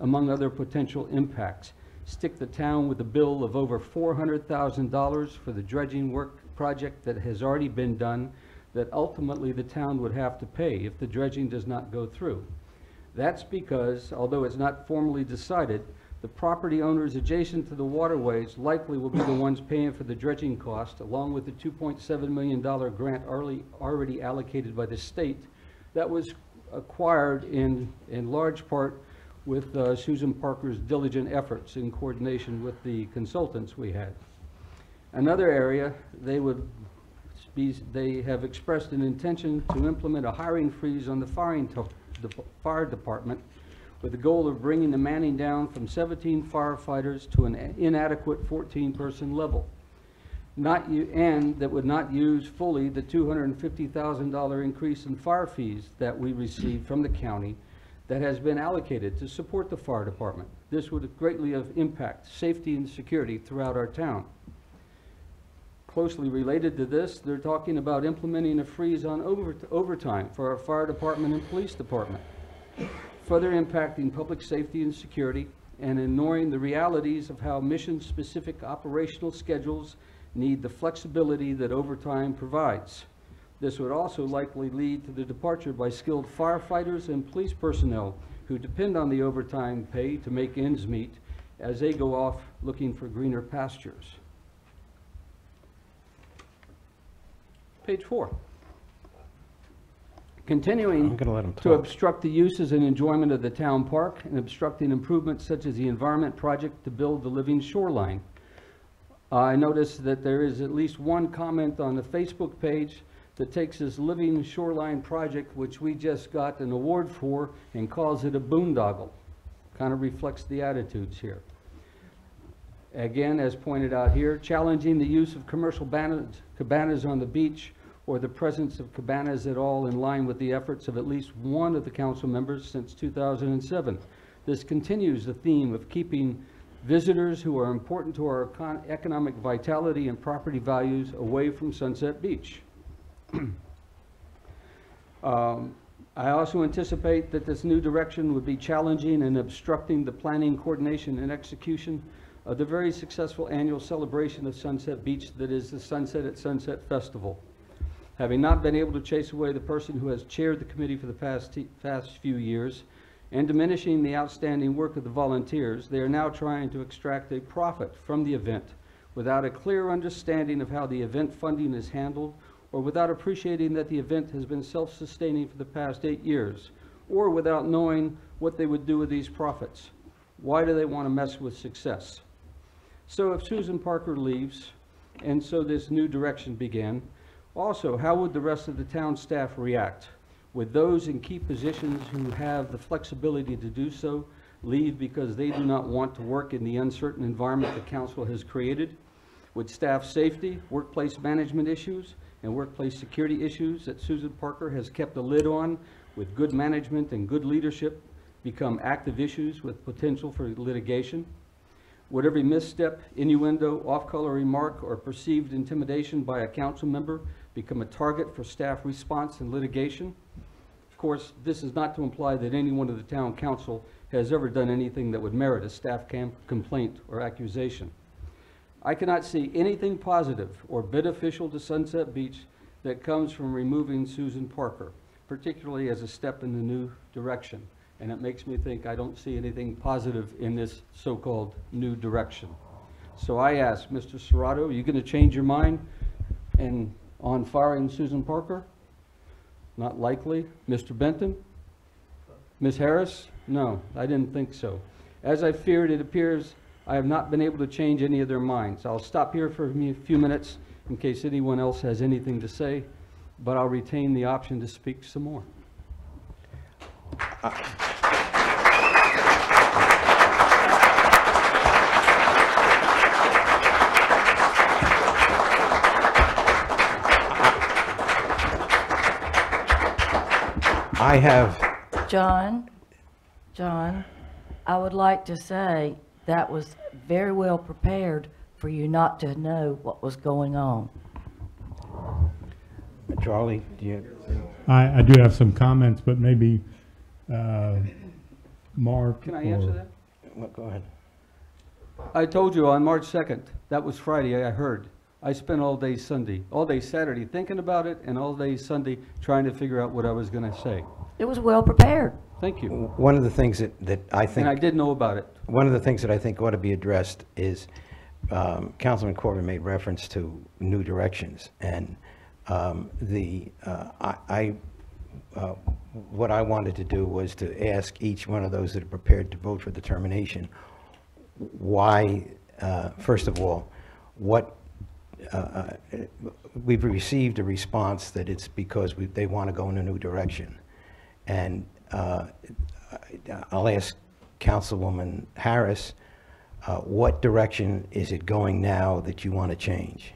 S2: among other potential impacts. Stick the town with a bill of over $400,000 for the dredging work project that has already been done, that ultimately the town would have to pay if the dredging does not go through. That's because, although it's not formally decided, the property owners adjacent to the waterways likely will be the ones paying for the dredging cost, along with the $2.7 million grant already allocated by the state that was acquired in large part with Susan Parker's diligent efforts in coordination with the consultants we had. Another area, they have expressed an intention to implement a hiring freeze on the fire department, with the goal of bringing the manning down from 17 firefighters to an inadequate 14-person level, and that would not use fully the $250,000 increase in fire fees that we received from the county that has been allocated to support the fire department. This would greatly have impact safety and security throughout our town. Closely related to this, they're talking about implementing a freeze on overtime for our fire department and police department, further impacting public safety and security and ignoring the realities of how mission-specific operational schedules need the flexibility that overtime provides. This would also likely lead to the departure by skilled firefighters and police personnel who depend on the overtime pay to make ends meet as they go off looking for greener pastures. Page 4. Continuing to obstruct the uses and enjoyment of the town park and obstructing improvements such as the environment project to build the living shoreline. I noticed that there is at least one comment on the Facebook page that takes this living shoreline project, which we just got an award for, and calls it a boondoggle. Kind of reflects the attitudes here. Again, as pointed out here, challenging the use of commercial cabanas on the beach or the presence of cabanas at all in line with the efforts of at least one of the council members since 2007. This continues the theme of keeping visitors who are important to our economic vitality and property values away from Sunset Beach. I also anticipate that this new direction would be challenging and obstructing the planning, coordination, and execution of the very successful annual celebration of Sunset Beach that is the Sunset at Sunset Festival. Having not been able to chase away the person who has chaired the committee for the past few years and diminishing the outstanding work of the volunteers, they are now trying to extract a profit from the event without a clear understanding of how the event funding is handled, or without appreciating that the event has been self-sustaining for the past 8 years, or without knowing what they would do with these profits. Why do they want to mess with success? So if Susan Parker leaves, and so this new direction began, also, how would the rest of the town staff react? Would those in key positions who have the flexibility to do so leave because they do not want to work in the uncertain environment the council has created? Would staff safety, workplace management issues, and workplace security issues that Susan Parker has kept a lid on with good management and good leadership become active issues with potential for litigation? Would every misstep, innuendo, off-color remark, or perceived intimidation by a council member become a target for staff response and litigation? Of course, this is not to imply that anyone of the town council has ever done anything that would merit a staff complaint or accusation. I cannot see anything positive or beneficial to Sunset Beach that comes from removing Susan Parker, particularly as a step in the new direction. And it makes me think I don't see anything positive in this so-called new direction. So I ask, Mr. Serrato, are you going to change your mind and on firing Susan Parker? Not likely. Mr. Benton? Ms. Harris? No, I didn't think so. As I feared, it appears I have not been able to change any of their minds. I'll stop here for a few minutes in case anyone else has anything to say, but I'll retain the option to speak some more.
S1: I have...
S15: John, I would like to say that was very well prepared for you not to know what was going on.
S1: Charlie, do you...
S16: I do have some comments, but maybe Mark.
S2: Can I answer that?
S1: Well, go ahead.
S2: I told you on March 2nd, that was Friday, I heard. I spent all day Sunday, all day Saturday thinking about it, and all day Sunday trying to figure out what I was going to say.
S15: It was well prepared.
S2: Thank you.
S1: One of the things that I think...
S2: And I did know about it.
S1: One of the things that I think ought to be addressed is Councilman Corbin made reference to new directions, and what I wanted to do was to ask each one of those that are prepared to vote for the termination why, first of all, what we've received a response that it's because they want to go in a new direction. And I'll ask Councilwoman Harris, what direction is it going now that you want to change?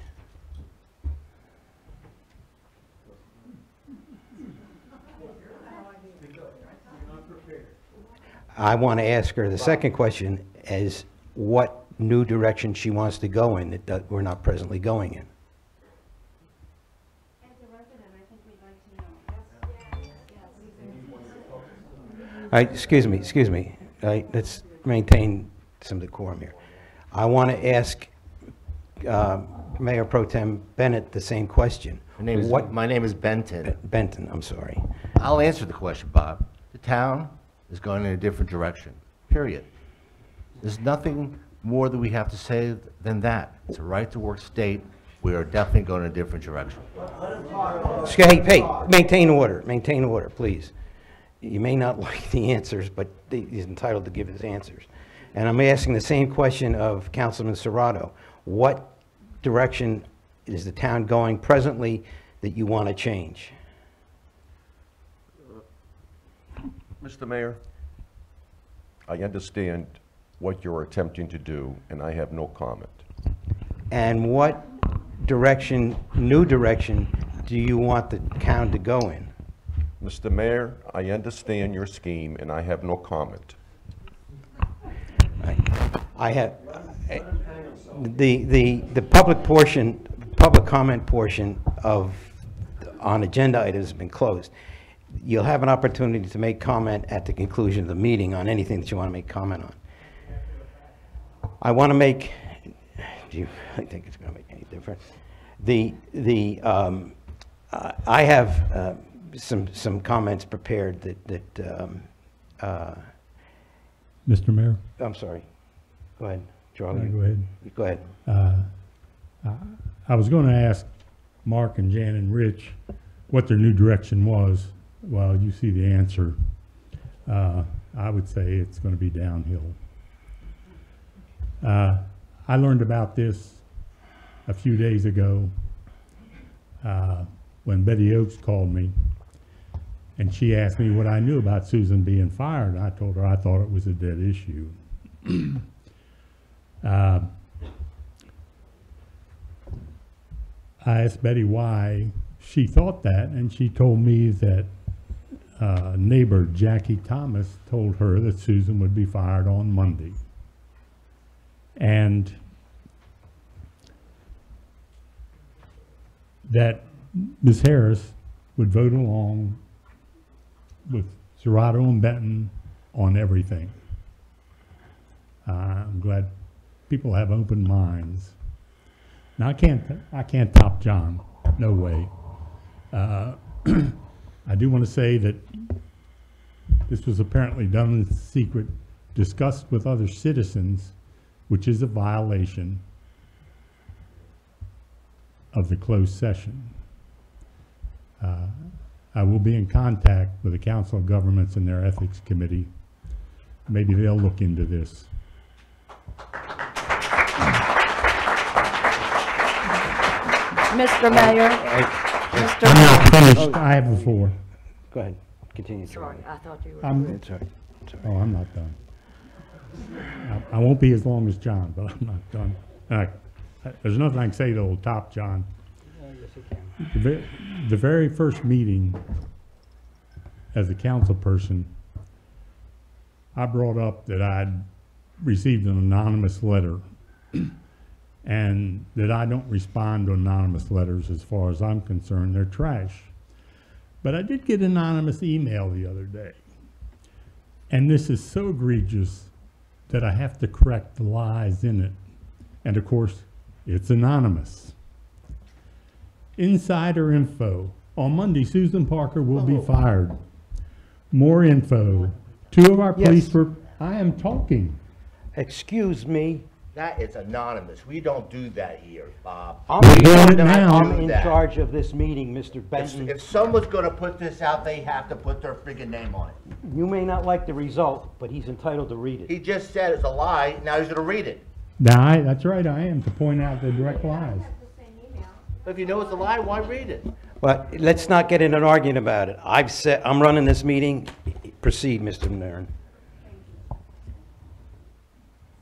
S1: I want to ask her, the second question is what new direction she wants to go in that we're not presently going in. All right, excuse me. All right, let's maintain some decorum here. I want to ask Mayor Pro Tem Bennett the same question.
S3: My name is Benton.
S1: Benton, I'm sorry.
S3: I'll answer the question, Bob. The town is going in a different direction, period. There's nothing more that we have to say than that. It's a right-to-work state. We are definitely going in a different direction.
S1: Hey, maintain order, please. You may not like the answers, but he's entitled to give his answers. And I'm asking the same question of Councilman Serrato. What direction is the town going presently that you want to change?
S17: Mr. Mayor, I understand what you're attempting to do, and I have no comment.
S1: And what direction, new direction, do you want the town to go in?
S17: Mr. Mayor, I understand your scheme, and I have no comment.
S1: I have, the public comment portion on agenda items has been closed. You'll have an opportunity to make comment at the conclusion of the meeting on anything that you want to make comment on. I want to make, do you really think it's going to make any difference? I have some comments prepared that
S16: Mr. Mayor?
S1: I'm sorry. Go ahead, Charlie.
S16: Go ahead.
S1: Go ahead.
S16: I was going to ask Mark and Jan and Rich what their new direction was. Well, you see the answer. I would say it's going to be downhill. I learned about this a few days ago when Betty Oakes called me, and she asked me what I knew about Susan being fired. I told her I thought it was a dead issue. I asked Betty why she thought that, and she told me that neighbor Jackie Thomas told her that Susan would be fired on Monday. And that Ms. Harris would vote along with Serrato and Benton on everything. I'm glad people have open minds. Now I can't top John, no way. I do want to say that this was apparently done in secret, discussed with other citizens, which is a violation of the closed session. I will be in contact with the Council of Governments and their Ethics Committee. Maybe they'll look into this.
S15: Mr. Mayor.
S16: I'm not finished. I have the floor.
S1: Go ahead. Continue.
S15: Sorry, I thought you were.
S1: Sorry.
S16: Oh, I'm not done. I won't be as long as John, but I'm not done. There's nothing I can say that will top John.
S1: Yes, you can.
S16: The very first meeting as a council person, I brought up that I'd received an anonymous letter and that I don't respond to anonymous letters as far as I'm concerned. They're trash. But I did get an anonymous email the other day. And this is so egregious that I have to correct the lies in it. And of course, it's anonymous. Insider info. On Monday, Susan Parker will be fired. More info. 2 of our police were... I am talking.
S1: Excuse me.
S3: That is anonymous. We don't do that here, Bob.
S1: I'm in charge of this meeting, Mr. Benton.
S3: If someone's going to put this out, they have to put their friggin' name on it.
S1: You may not like the result, but he's entitled to read it.
S3: He just said it's a lie. Now he's going to read it.
S16: Now, that's right, I am, to point out the direct lies.
S3: If you know it's a lie, why read it?
S1: Well, let's not get in an argument about it. I've said, I'm running this meeting. Proceed, Mr. Mayor.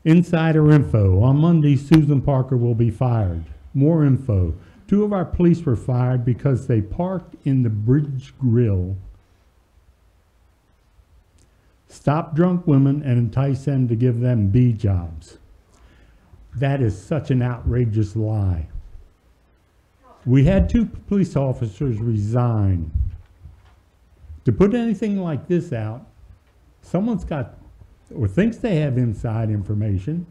S16: Insider info. On Monday, Susan Parker will be fired. More info. 2 of our police were fired because they parked in the Bridge Grill stop drunk women and entice them to give them B jobs. That is such an outrageous lie. We had 2 police officers resign. To put anything like this out, someone's got or thinks they have inside information.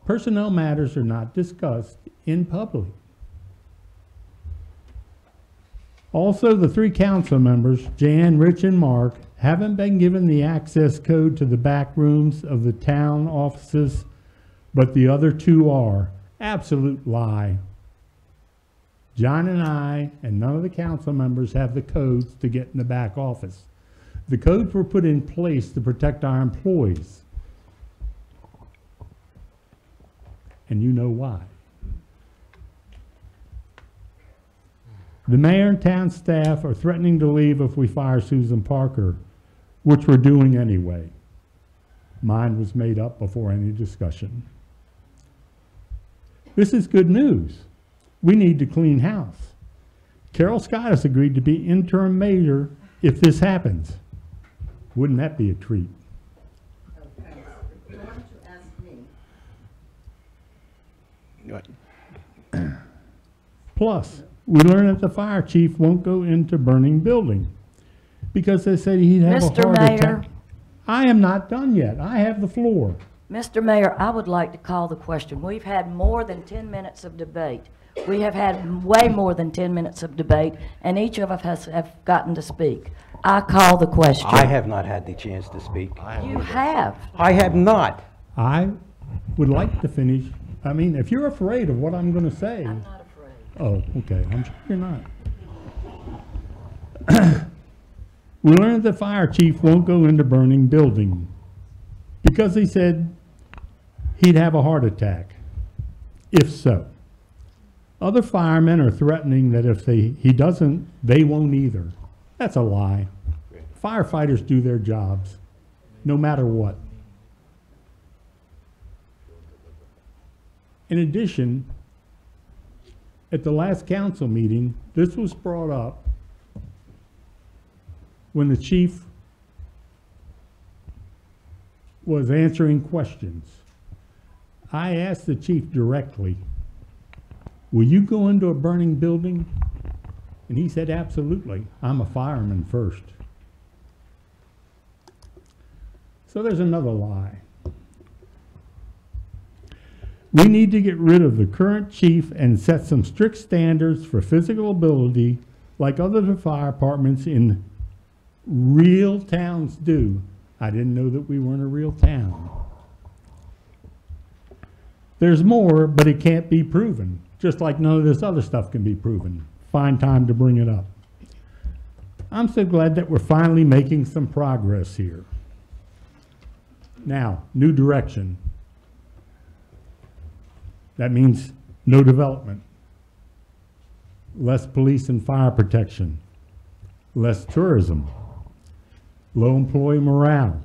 S16: Personnel matters are not discussed in public. Also, the 3 council members, Jan, Rich, and Mark, haven't been given the access code to the back rooms of the town offices, but the other 2 are. Absolute lie. John and I, and none of the council members, have the codes to get in the back office. The codes were put in place to protect our employees. And you know why. The mayor and town staff are threatening to leave if we fire Susan Parker, which we're doing anyway. Mine was made up before any discussion. This is good news. We need to clean house. Carol Scott has agreed to be interim mayor if this happens. Wouldn't that be a treat?
S18: Okay, why don't you ask me?
S16: Plus, we learned that the fire chief won't go into burning building because they said he'd have
S15: Mr.
S16: a heart
S15: Mayor.
S16: attack. I am not done yet. I have the floor.
S15: Mr. Mayor, I would like to call the question. We've had more than 10 minutes of debate. We have had way more than 10 minutes of debate, and each of us have gotten to speak. I call the question.
S1: I have not had the chance to speak.
S15: You have.
S1: I have not.
S16: I would like to finish. I mean, if you're afraid of what I'm going to say.
S15: I'm not afraid.
S16: Oh, okay. I'm sure you're not. We learned the fire chief won't go into burning building because he said he'd have a heart attack. If so. Other firemen are threatening that if he doesn't, they won't either. That's a lie. Firefighters do their jobs, no matter what. In addition, at the last council meeting, this was brought up when the chief was answering questions. I asked the chief directly, will you go into a burning building? And he said, absolutely. I'm a fireman first. So there's another lie. We need to get rid of the current chief and set some strict standards for physical ability like other fire departments in real towns do. I didn't know that we were in a real town. There's more, but it can't be proven, just like none of this other stuff can be proven. Find time to bring it up. I'm so glad that we're finally making some progress here. Now, new direction. That means no development, less police and fire protection, less tourism, low employee morale.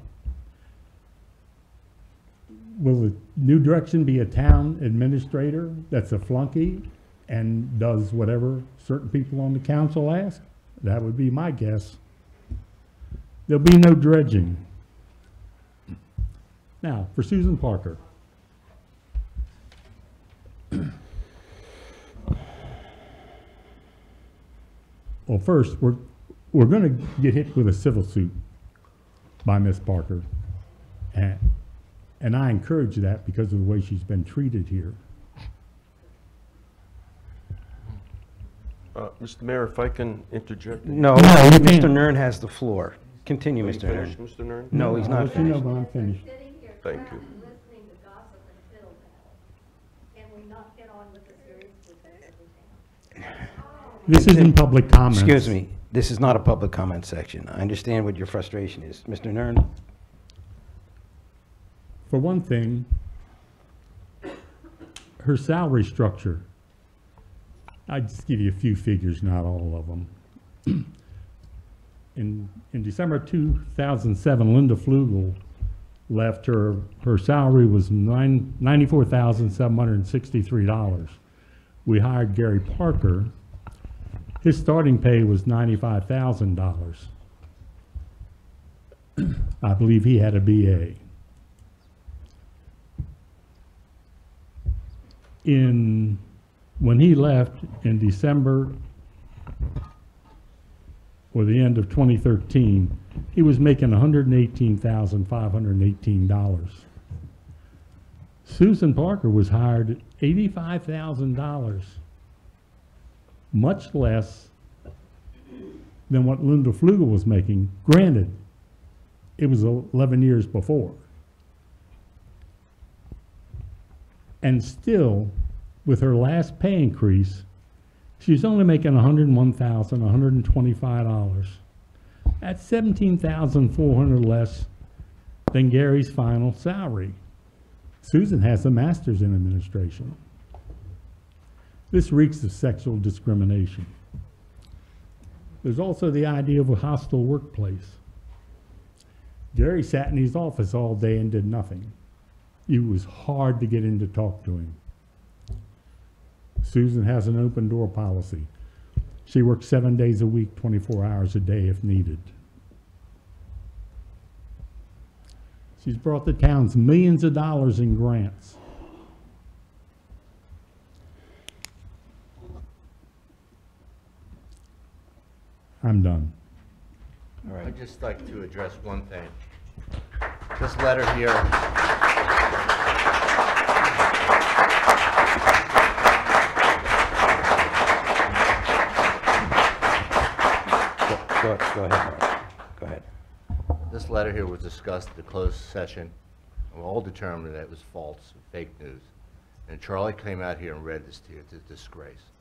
S16: Will the new direction be a town administrator that's a flunky and does whatever certain people on the council ask? That would be my guess. There'll be no dredging. Now, for Susan Parker. Well, first, we're going to get hit with a civil suit by Ms. Parker. And I encourage that because of the way she's been treated here.
S17: Mr. Mayor, if I can interject.
S1: No,
S16: you
S1: Mr.
S16: can't.
S1: Nern has the floor. Continue,
S17: Are you
S1: Mr. Nern.
S17: finished, Mr. Nern?
S1: No, he's
S16: I'll
S1: not
S16: let you know
S1: finished.
S16: when I'm finished.
S17: Thank you.
S16: This isn't public comments.
S1: Excuse me, this is not a public comment section. I understand what your frustration is. Mr. Nern?
S16: For one thing, her salary structure. I just give you a few figures, not all of them. In December 2007, Linda Flugel left. Her salary was $94,763. We hired Gary Parker. His starting pay was $95,000. I believe he had a BA. When he left in December or the end of 2013, he was making $118,518. Susan Parker was hired at $85,000, much less than what Linda Flugel was making. Granted, it was 11 years before. And still, with her last pay increase, she's only making $101,125. That's $17,400 less than Gary's final salary. Susan has a master's in administration. This reeks of sexual discrimination. There's also the idea of a hostile workplace. Gary sat in his office all day and did nothing. It was hard to get in to talk to him. Susan has an open door policy. She works 7 days a week, 24 hours a day if needed. She's brought the towns millions of dollars in grants. I'm done.
S3: All right. I'd just like to address one thing. This letter here.
S1: Go ahead. Go ahead.
S3: This letter here was discussed at the closed session. We all determined that it was false, fake news. And Charlie came out here and read this to you. It's a disgrace.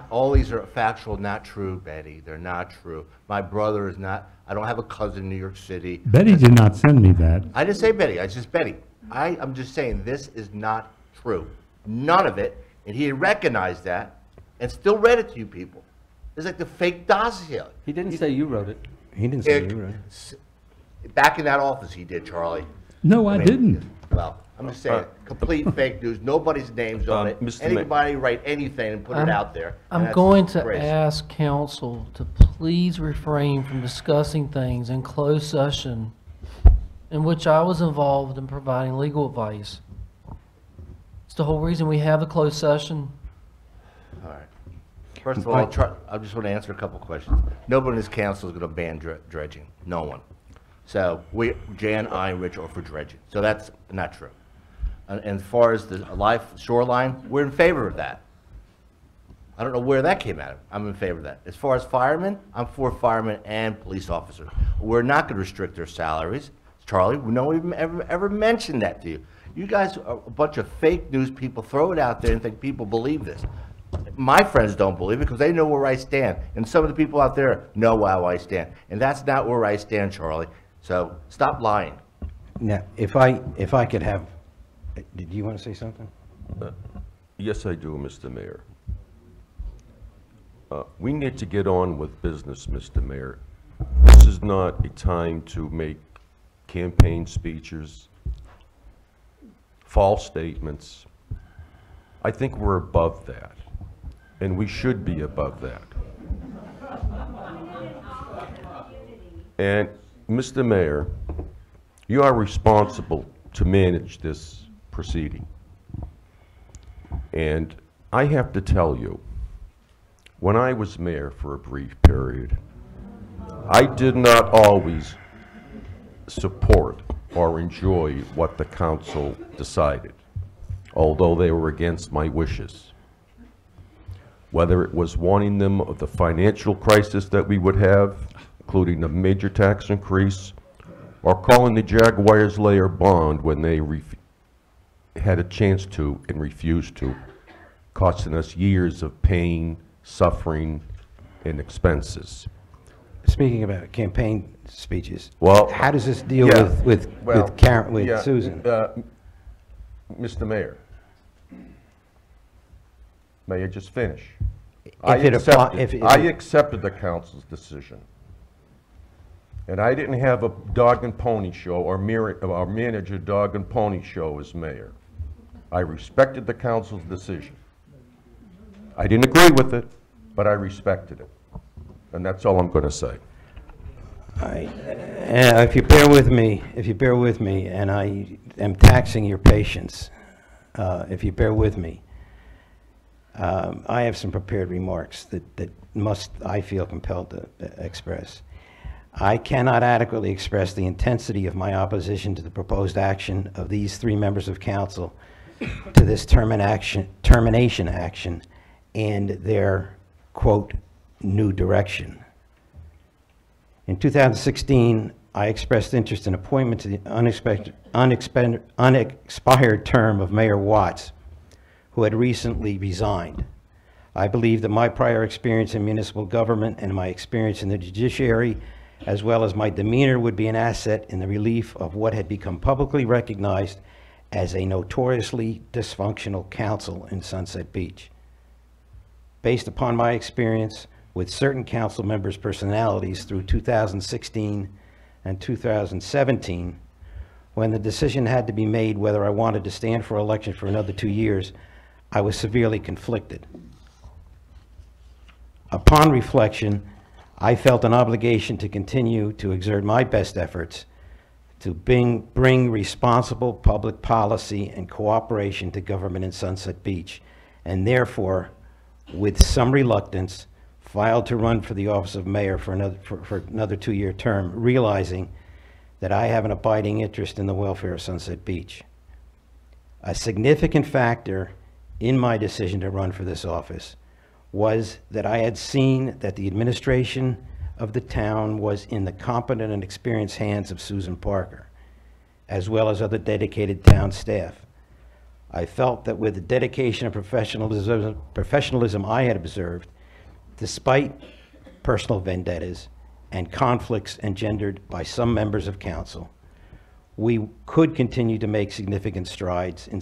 S3: All these are factual, not true, Betty. They're not true. My brother is not, I don't have a cousin in New York City.
S16: Betty did not send me that.
S3: I didn't say Betty, I just Betty. I'm just saying this is not true. None of it. And he recognized that and still read it to you people. It's like the fake dossier.
S2: He didn't say you wrote it.
S1: He didn't say you wrote it.
S3: Back in that office he did, Charlie.
S16: No, I didn't.
S3: Well, I'm just saying, complete fake news. Nobody's name's on it.
S17: Mr.
S3: Anybody write anything and put it out there. and
S19: I'm
S3: that's
S19: going to
S3: disgrace.
S19: ask council to please refrain from discussing things in closed session in which I was involved in providing legal advice. It's the whole reason we have a closed session.
S3: All right. First of all, I just want to answer a couple questions. Nobody in this council is going to ban dredging. No one. So Jan, I, and Rich are for dredging. So that's not true. And as far as the life shoreline, we're in favor of that. I don't know where that came out of. I'm in favor of that. As far as firemen, I'm for firemen and police officers. We're not going to restrict their salaries. Charlie, no one ever mentioned that to you. You guys are a bunch of fake news people. Throw it out there and think people believe this. My friends don't believe it because they know where I stand. And some of the people out there know how I stand. And that's not where I stand, Charlie. So stop lying.
S1: Now, if I could have, did you want to say something?
S17: Yes, I do, Mr. Mayor. We need to get on with business, Mr. Mayor. This is not a time to make campaign speeches, false statements. I think we're above that, and we should be above that. And, Mr. Mayor, you are responsible to manage this proceeding. And I have to tell you, when I was mayor for a brief period, I did not always support or enjoy what the council decided, although they were against my wishes. Whether it was warning them of the financial crisis that we would have, including the major tax increase, or calling the Jaguars layer bond when they had a chance to and refused to, costing us years of pain, suffering, and expenses.
S1: Speaking about campaign speeches,
S17: well,
S1: how does this deal with Susan?
S17: Mr. Mayor, may I just finish?
S1: I
S17: accepted the council's decision. And I didn't have a dog and pony show or manage a dog and pony show as mayor. I respected the council's decision. I didn't agree with it, but I respected it. And that's all I'm going to say.
S1: If you bear with me, and I am taxing your patience, if you bear with me, I have some prepared remarks that I feel compelled to express. I cannot adequately express the intensity of my opposition to the proposed action of these 3 members of council to this termination action and their, quote, new direction. In 2016, I expressed interest in appointment to the unexpired term of Mayor Watts, who had recently resigned. I believe that my prior experience in municipal government and my experience in the judiciary, as well as my demeanor, would be an asset in the relief of what had become publicly recognized as a notoriously dysfunctional council in Sunset Beach. Based upon my experience with certain council members' personalities through 2016 and 2017, when the decision had to be made whether I wanted to stand for election for another 2 years, I was severely conflicted. Upon reflection, I felt an obligation to continue to exert my best efforts to bring responsible public policy and cooperation to government in Sunset Beach, and therefore, with some reluctance, filed to run for the office of mayor for another 2-year term, realizing that I have an abiding interest in the welfare of Sunset Beach. A significant factor in my decision to run for this office was that I had seen that the administration of the town was in the competent and experienced hands of Susan Parker, as well as other dedicated town staff. I felt that with the dedication and professionalism I had observed, despite personal vendettas and conflicts engendered by some members of council, we could continue to make significant strides in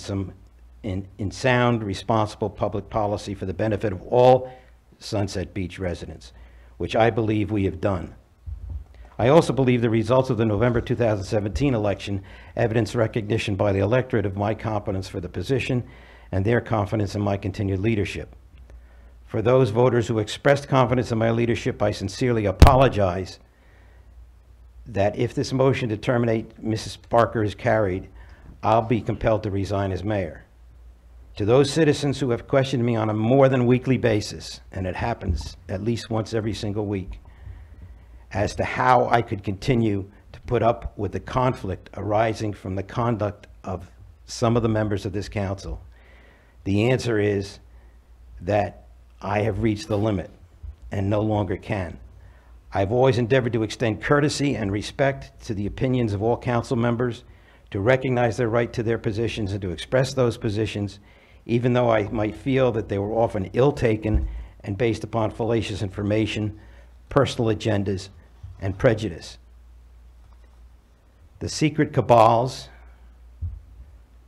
S1: sound, responsible public policy for the benefit of all Sunset Beach residents, which I believe we have done. I also believe the results of the November 2017 election evidence recognition by the electorate of my competence for the position and their confidence in my continued leadership. For those voters who expressed confidence in my leadership, I sincerely apologize that if this motion to terminate Mrs. Parker is carried, I'll be compelled to resign as mayor. To those citizens who have questioned me on a more than weekly basis, and it happens at least once every single week, as to how I could continue to put up with the conflict arising from the conduct of some of the members of this council, the answer is that I have reached the limit and no longer can. I've always endeavored to extend courtesy and respect to the opinions of all council members, to recognize their right to their positions and to express those positions, even though I might feel that they were often ill-taken and based upon fallacious information, personal agendas, and prejudice. The secret cabals,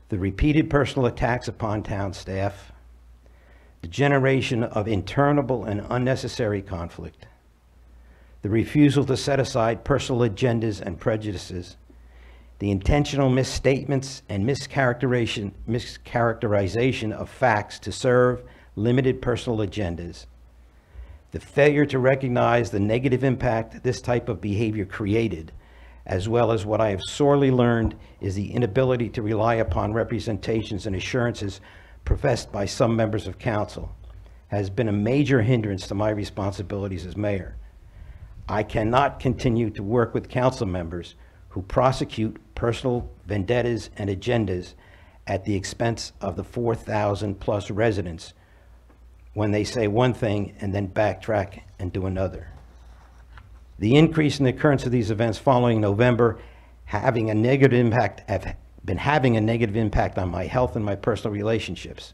S1: the repeated personal attacks upon town staff, the generation of interminable and unnecessary conflict, the refusal to set aside personal agendas and prejudices, the intentional misstatements and mischaracterization of facts to serve limited personal agendas, the failure to recognize the negative impact this type of behavior created, as well as what I have sorely learned is the inability to rely upon representations and assurances professed by some members of council, has been a major hindrance to my responsibilities as mayor. I cannot continue to work with council members who prosecute personal vendettas and agendas at the expense of the 4,000 plus residents when they say one thing and then backtrack and do another. The increase in the occurrence of these events following November have been having a negative impact on my health and my personal relationships.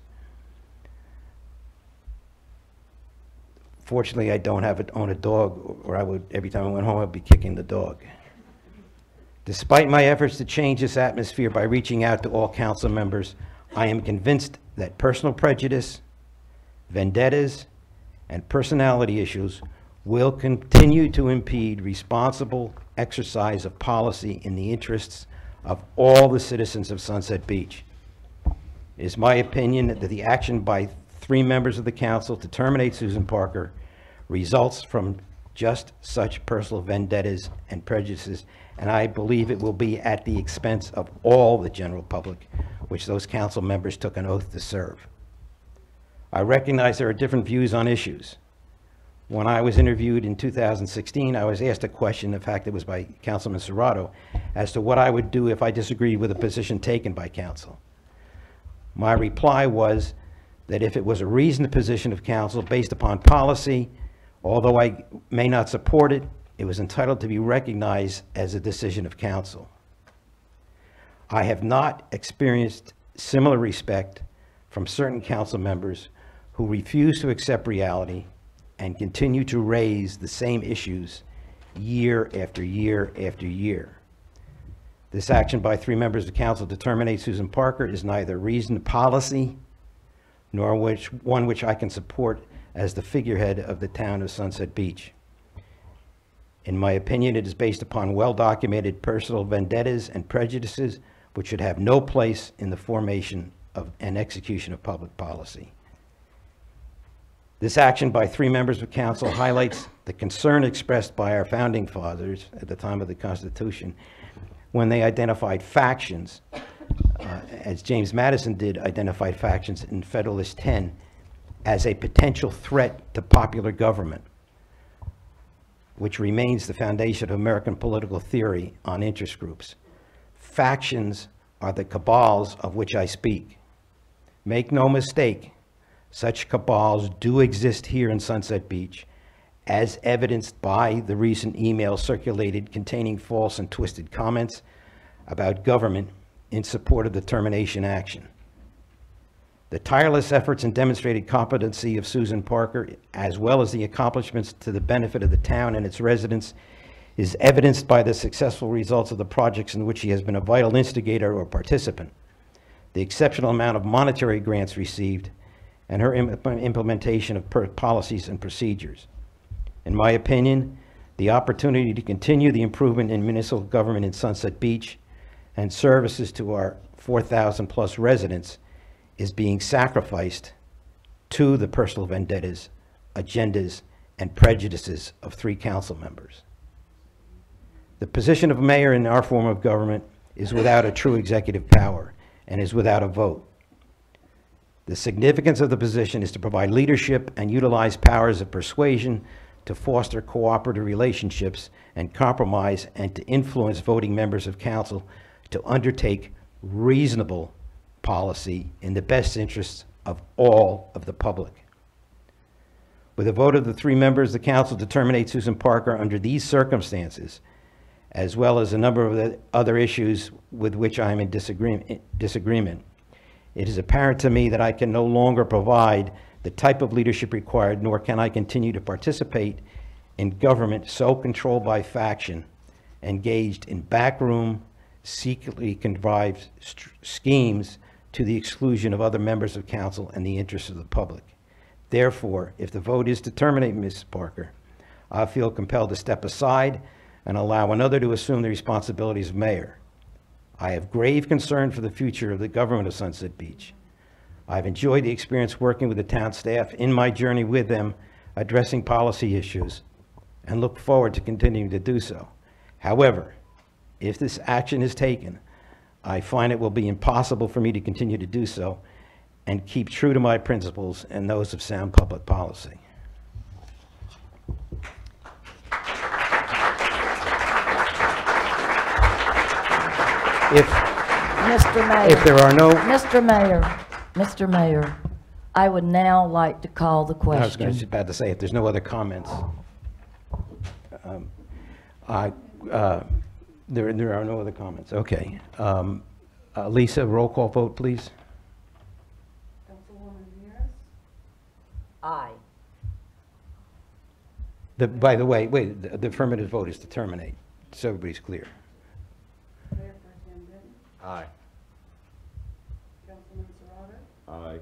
S1: Fortunately, I don't own a dog, or I would, every time I went home, I'd be kicking the dog. Despite my efforts to change this atmosphere by reaching out to all council members, I am convinced that personal prejudice, vendettas, and personality issues will continue to impede responsible exercise of policy in the interests of all the citizens of Sunset Beach. It is my opinion that the action by 3 members of the council to terminate Susan Parker results from just such personal vendettas and prejudices, and I believe it will be at the expense of all the general public, which those council members took an oath to serve. I recognize there are different views on issues. When I was interviewed in 2016, I was asked a question, in fact it was by Councilman Serrato, as to what I would do if I disagreed with a position taken by council. My reply was that if it was a reasoned position of council based upon policy, although I may not support it, it was entitled to be recognized as a decision of council. I have not experienced similar respect from certain council members who refuse to accept reality and continue to raise the same issues year after year after year. This action by 3 members of council to terminate Susan Parker is neither reasoned policy nor one which I can support as the figurehead of the town of Sunset Beach. In my opinion, it is based upon well-documented personal vendettas and prejudices which should have no place in the formation of and execution of public policy. This action by 3 members of council highlights the concern expressed by our founding fathers at the time of the Constitution when they identified factions, as James Madison did identify factions in Federalist 10, as a potential threat to popular government, which remains the foundation of American political theory on interest groups. Factions are the cabals of which I speak. Make no mistake, such cabals do exist here in Sunset Beach, as evidenced by the recent email circulated containing false and twisted comments about government in support of the termination action. The tireless efforts and demonstrated competency of Susan Parker, as well as the accomplishments to the benefit of the town and its residents, is evidenced by the successful results of the projects in which she has been a vital instigator or participant, the exceptional amount of monetary grants received, and her implementation of policies and procedures. In my opinion, the opportunity to continue the improvement in municipal government in Sunset Beach and services to our 4,000 plus residents is being sacrificed to the personal vendettas, agendas, and prejudices of 3 council members. The position of mayor in our form of government is without a true executive power and is without a vote. The significance of the position is to provide leadership and utilize powers of persuasion to foster cooperative relationships and compromise and to influence voting members of council to undertake reasonable policy in the best interests of all of the public. With a vote of the 3 members of the council to terminate Susan Parker under these circumstances, as well as a number of the other issues with which I am in disagreement, it is apparent to me that I can no longer provide the type of leadership required, nor can I continue to participate in government so controlled by faction, engaged in backroom, secretly contrived schemes to the exclusion of other members of council and the interests of the public. Therefore, if the vote is to terminate Ms. Parker, I feel compelled to step aside and allow another to assume the responsibilities of mayor. I have grave concern for the future of the government of Sunset Beach. I've enjoyed the experience working with the town staff in my journey with them, addressing policy issues, and look forward to continuing to do so. However, if this action is taken, I find it will be impossible for me to continue to do so and keep true to my principles and those of sound public policy.
S15: Mr. Mayor.
S1: If there are no...
S15: Mr. Mayor, I would now like to call the question.
S1: I was just about to say, if there's no other comments, there are no other comments. Okay. Lisa, roll call vote, please.
S15: Councilwoman Harris? Aye.
S1: By the way, wait, the affirmative vote is to terminate, so everybody's clear.
S15: Mayor Pro Tem Benton?
S3: Aye.
S15: Councilman Serrato?
S17: Aye.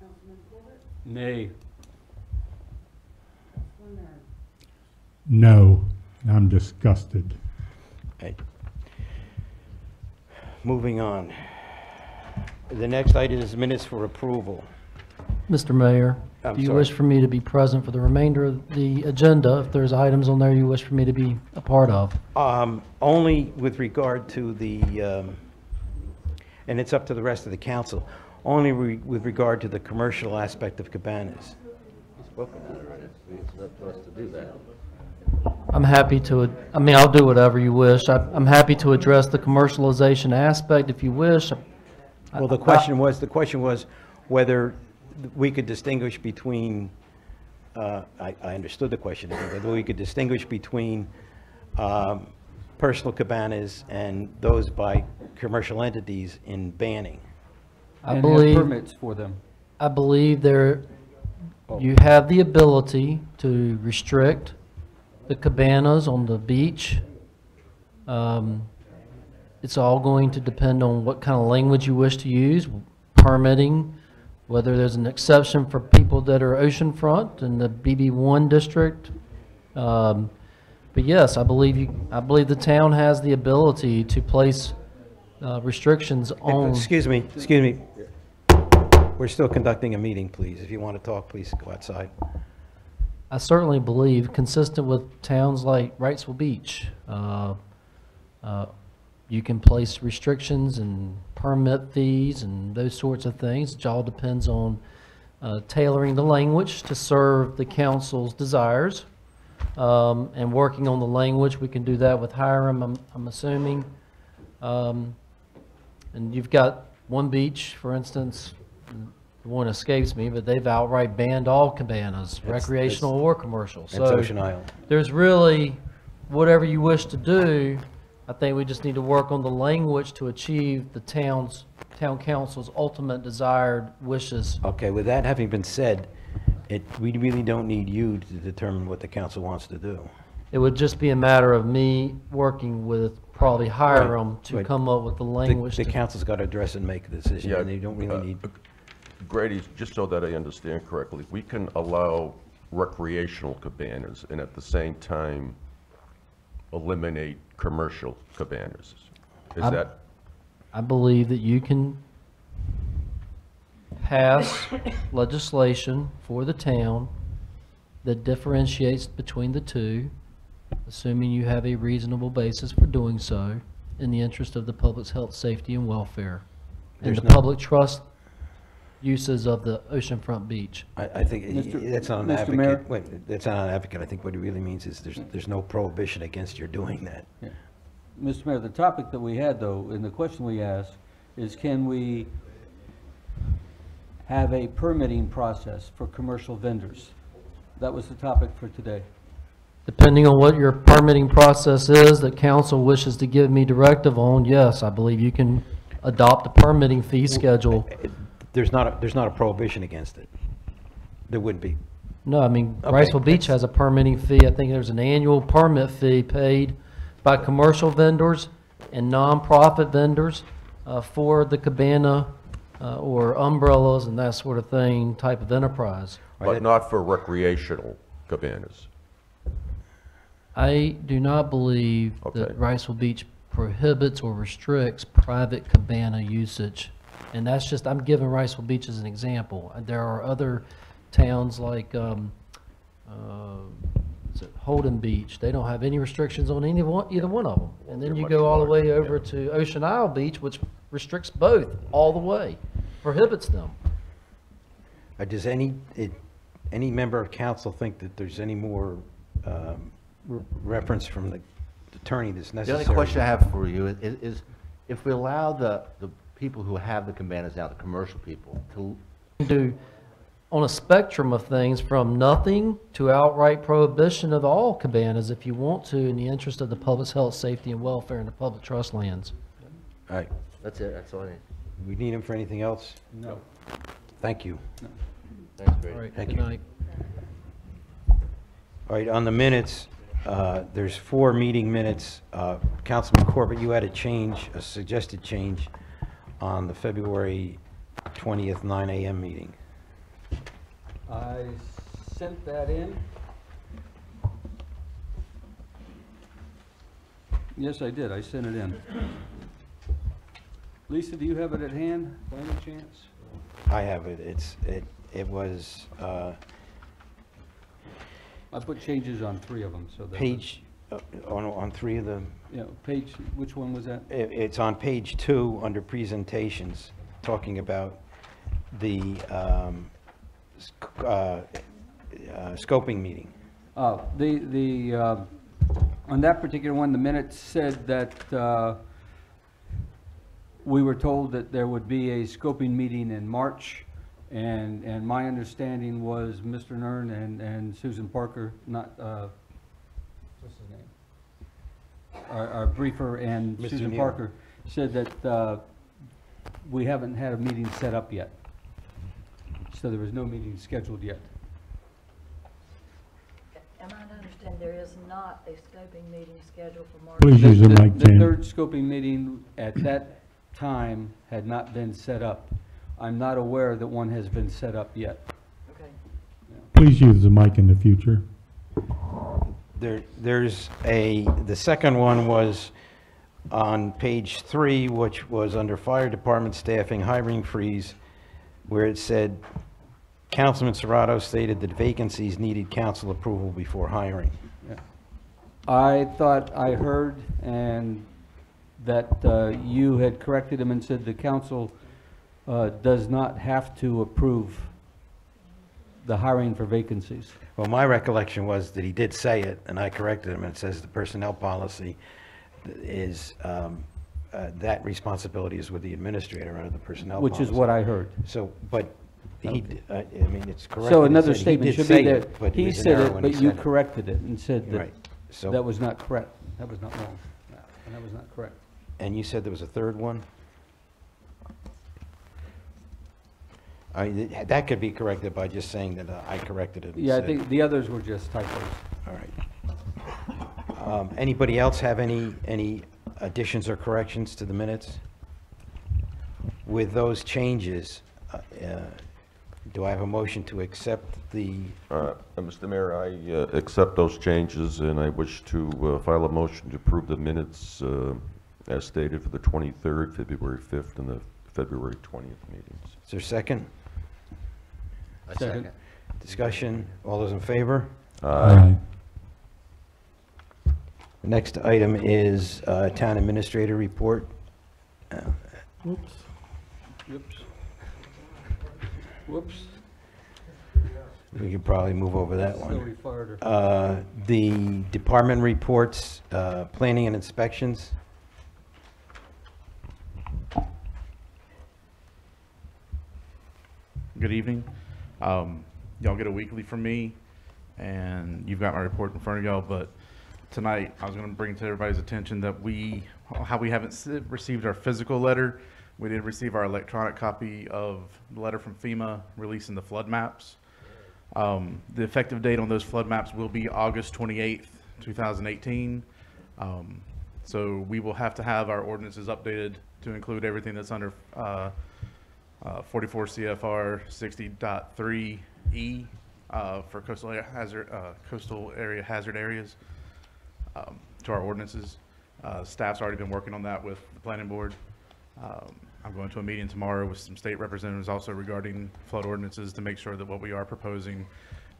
S15: Councilman Corbett?
S2: Nay.
S15: Councilman Ernst?
S16: No, I'm disgusted.
S1: Okay. Moving on. The next item is minutes for approval.
S19: Mr. Mayor,
S1: I'm
S19: do you
S1: sorry.
S19: wish for me to be present for the remainder of the agenda if there's items on there you wish for me to be a part of?
S1: Only with regard to the, and it's up to the rest of the council, only with regard to the commercial aspect of Cabanas.
S3: It's up to us to do that.
S19: I'm happy to, I mean, I'll do whatever you wish. I'm happy to address the commercialization aspect if you wish.
S1: Well, the question was whether we could distinguish between, I understood the question, whether we could distinguish between personal cabanas and those by commercial entities in banning.
S2: And have permits for them.
S19: I believe you have the ability to restrict the cabanas on the beach. It's all going to depend on what kind of language you wish to use, permitting, whether there's an exception for people that are oceanfront in the BB1 district. But yes, I believe the town has the ability to place restrictions on.
S1: Excuse me. We're still conducting a meeting, please. If you want to talk, please go outside.
S19: I certainly believe, consistent with towns like Wrightsville Beach, you can place restrictions and permit fees and those sorts of things. It all depends on tailoring the language to serve the council's desires, and working on the language. We can do that with Hiram, I'm assuming. And you've got one beach, for instance, the one escapes me, but they've outright banned all cabanas, recreational or commercial.
S1: That's
S19: So
S1: Ocean Island.
S19: there's really, whatever you wish to do, I think we just need to work on the language to achieve the town council's ultimate desired wishes.
S1: Okay, with that having been said, we really don't need you to determine what the council wants to do.
S19: It would just be a matter of me working with probably Hiram to
S1: Right.
S19: come up with the language.
S1: The council's got to address and make a decision, and they don't really need.
S17: Grady, just so that I understand correctly, we can allow recreational cabanas and at the same time eliminate commercial cabanas.
S19: I believe that you can pass legislation for the town that differentiates between the two, assuming you have a reasonable basis for doing so, in the interest of the public's health, safety, and welfare, and the public trust uses of the oceanfront beach.
S1: I think that's not an
S2: Mr.
S1: advocate.
S2: Mayor?
S1: Wait, that's not an advocate. I think what it really means is there's no prohibition against your doing that.
S2: Yeah. Mr. Mayor, the topic that we had, though, and the question we asked is, can we have a permitting process for commercial vendors? That was the topic for today.
S19: Depending on what your permitting process is that council wishes to give me directive on, yes, I believe you can adopt a permitting fee schedule.
S1: There's not a prohibition against it. There wouldn't be.
S19: No, I mean,
S1: Okay,
S19: Wrightsville Beach has a permitting fee. I think there's an annual permit fee paid by commercial vendors and nonprofit vendors for the cabana or umbrellas and that sort of thing type of enterprise.
S17: But not for recreational cabanas.
S19: I do not believe
S17: Okay.
S19: that Wrightsville Beach prohibits or restricts private cabana usage. And that's just, I'm giving Wrightsville Beach as an example. There are other towns like is it Holden Beach. They don't have any restrictions on either one of them. And then you go all the way over to Ocean Isle Beach, which restricts both all the way, prohibits them.
S1: Does any member of council think that there's any more reference from the attorney that's
S3: The
S1: necessary?
S3: only question I have for you is if we allow the people who have the cabanas now, the commercial people, to
S19: do on a spectrum of things from nothing to outright prohibition of all cabanas if you want to, in the interest of the public's health, safety, and welfare in the public trust lands.
S1: All right.
S3: That's it, that's all I need.
S1: We need him for anything else?
S2: No.
S1: Thank you.
S2: No.
S3: Thanks, Grady.
S19: All right,
S1: Thank
S19: good
S1: you.
S19: night.
S1: All right, on the minutes, there's 4 meeting minutes. Councilman Corbett, you had a suggested change on the February 20th, 9 a.m. meeting.
S2: I sent that in. Yes, I did. I sent it in. Lisa, do you have it at hand by any chance?
S1: I have it. It was,
S2: I put changes on 3 of them, so that.
S1: page, on 3 of them.
S2: Yeah, page, which one was that?
S1: It's on page 2 under presentations, talking about the scoping meeting.
S2: On that particular one, the minutes said that we were told that there would be a scoping meeting in March, and my understanding was Mr. Nern and Susan Parker, not, what's his name? Our briefer and
S1: Mr.
S2: Susan
S1: Neal.
S2: Parker said that we haven't had a meeting set up yet. So there was no meeting scheduled yet.
S15: Am I to understand there is not a scoping meeting scheduled for March?
S16: Please use the mic,
S2: The
S16: Jan.
S2: third scoping meeting at that time had not been set up. I'm not aware that one has been set up yet.
S15: Okay.
S16: Please use the mic in the future.
S1: The second one was on page 3, which was under fire department staffing hiring freeze, where it said, Councilman Serrato stated that vacancies needed council approval before hiring.
S2: Yeah. I thought I heard and that you had corrected him and said the council does not have to approve the hiring for vacancies.
S1: Well, my recollection was that he did say it, and I corrected him, and it says the personnel policy is, that responsibility is with the administrator under the personnel policy.
S2: Which is what I heard.
S1: So, but he, I mean, it's correct.
S2: So
S1: that he
S2: another
S1: said-
S2: statement
S1: he did
S2: should be
S1: say
S2: that
S1: it, but
S2: he
S1: was in
S2: said
S1: error
S2: it,
S1: when he
S2: but you
S1: said it.
S2: corrected it and said that
S1: Right. So-
S2: that was not correct. That was not wrong. And that was not correct.
S1: And you said there was a third one? That could be corrected by just saying that I corrected it. and
S2: Yeah, I
S1: said-
S2: think the others were just typos.
S1: All right. Anybody else have any additions or corrections to the minutes? With those changes, do I have a motion to accept the,
S17: Mr. Mayor, I accept those changes, and I wish to file a motion to approve the minutes as stated for the 23rd, February 5th, and the February 20th meetings.
S1: is there a second?
S2: Second.
S1: Discussion, all those in favor?
S16: Aye.
S1: The next item is Town Administrator Report.
S2: Whoops. Whoops. Whoops.
S1: We could probably move over that
S2: So
S1: one.
S2: we fired her.
S1: The department reports, planning and inspections.
S20: Good evening. Y'all get a weekly from me, and you've got my report in front of y'all, but tonight I was going to bring to everybody's attention that how we haven't received our physical letter. We did receive our electronic copy of the letter from FEMA releasing the flood maps. The effective date on those flood maps will be August 28th, 2018. So we will have to have our ordinances updated to include everything that's under 44 CFR 60.3E for coastal area hazard areas to our ordinances. Staff's already been working on that with the planning board. I'm going to a meeting tomorrow with some state representatives also regarding flood ordinances to make sure that what we are proposing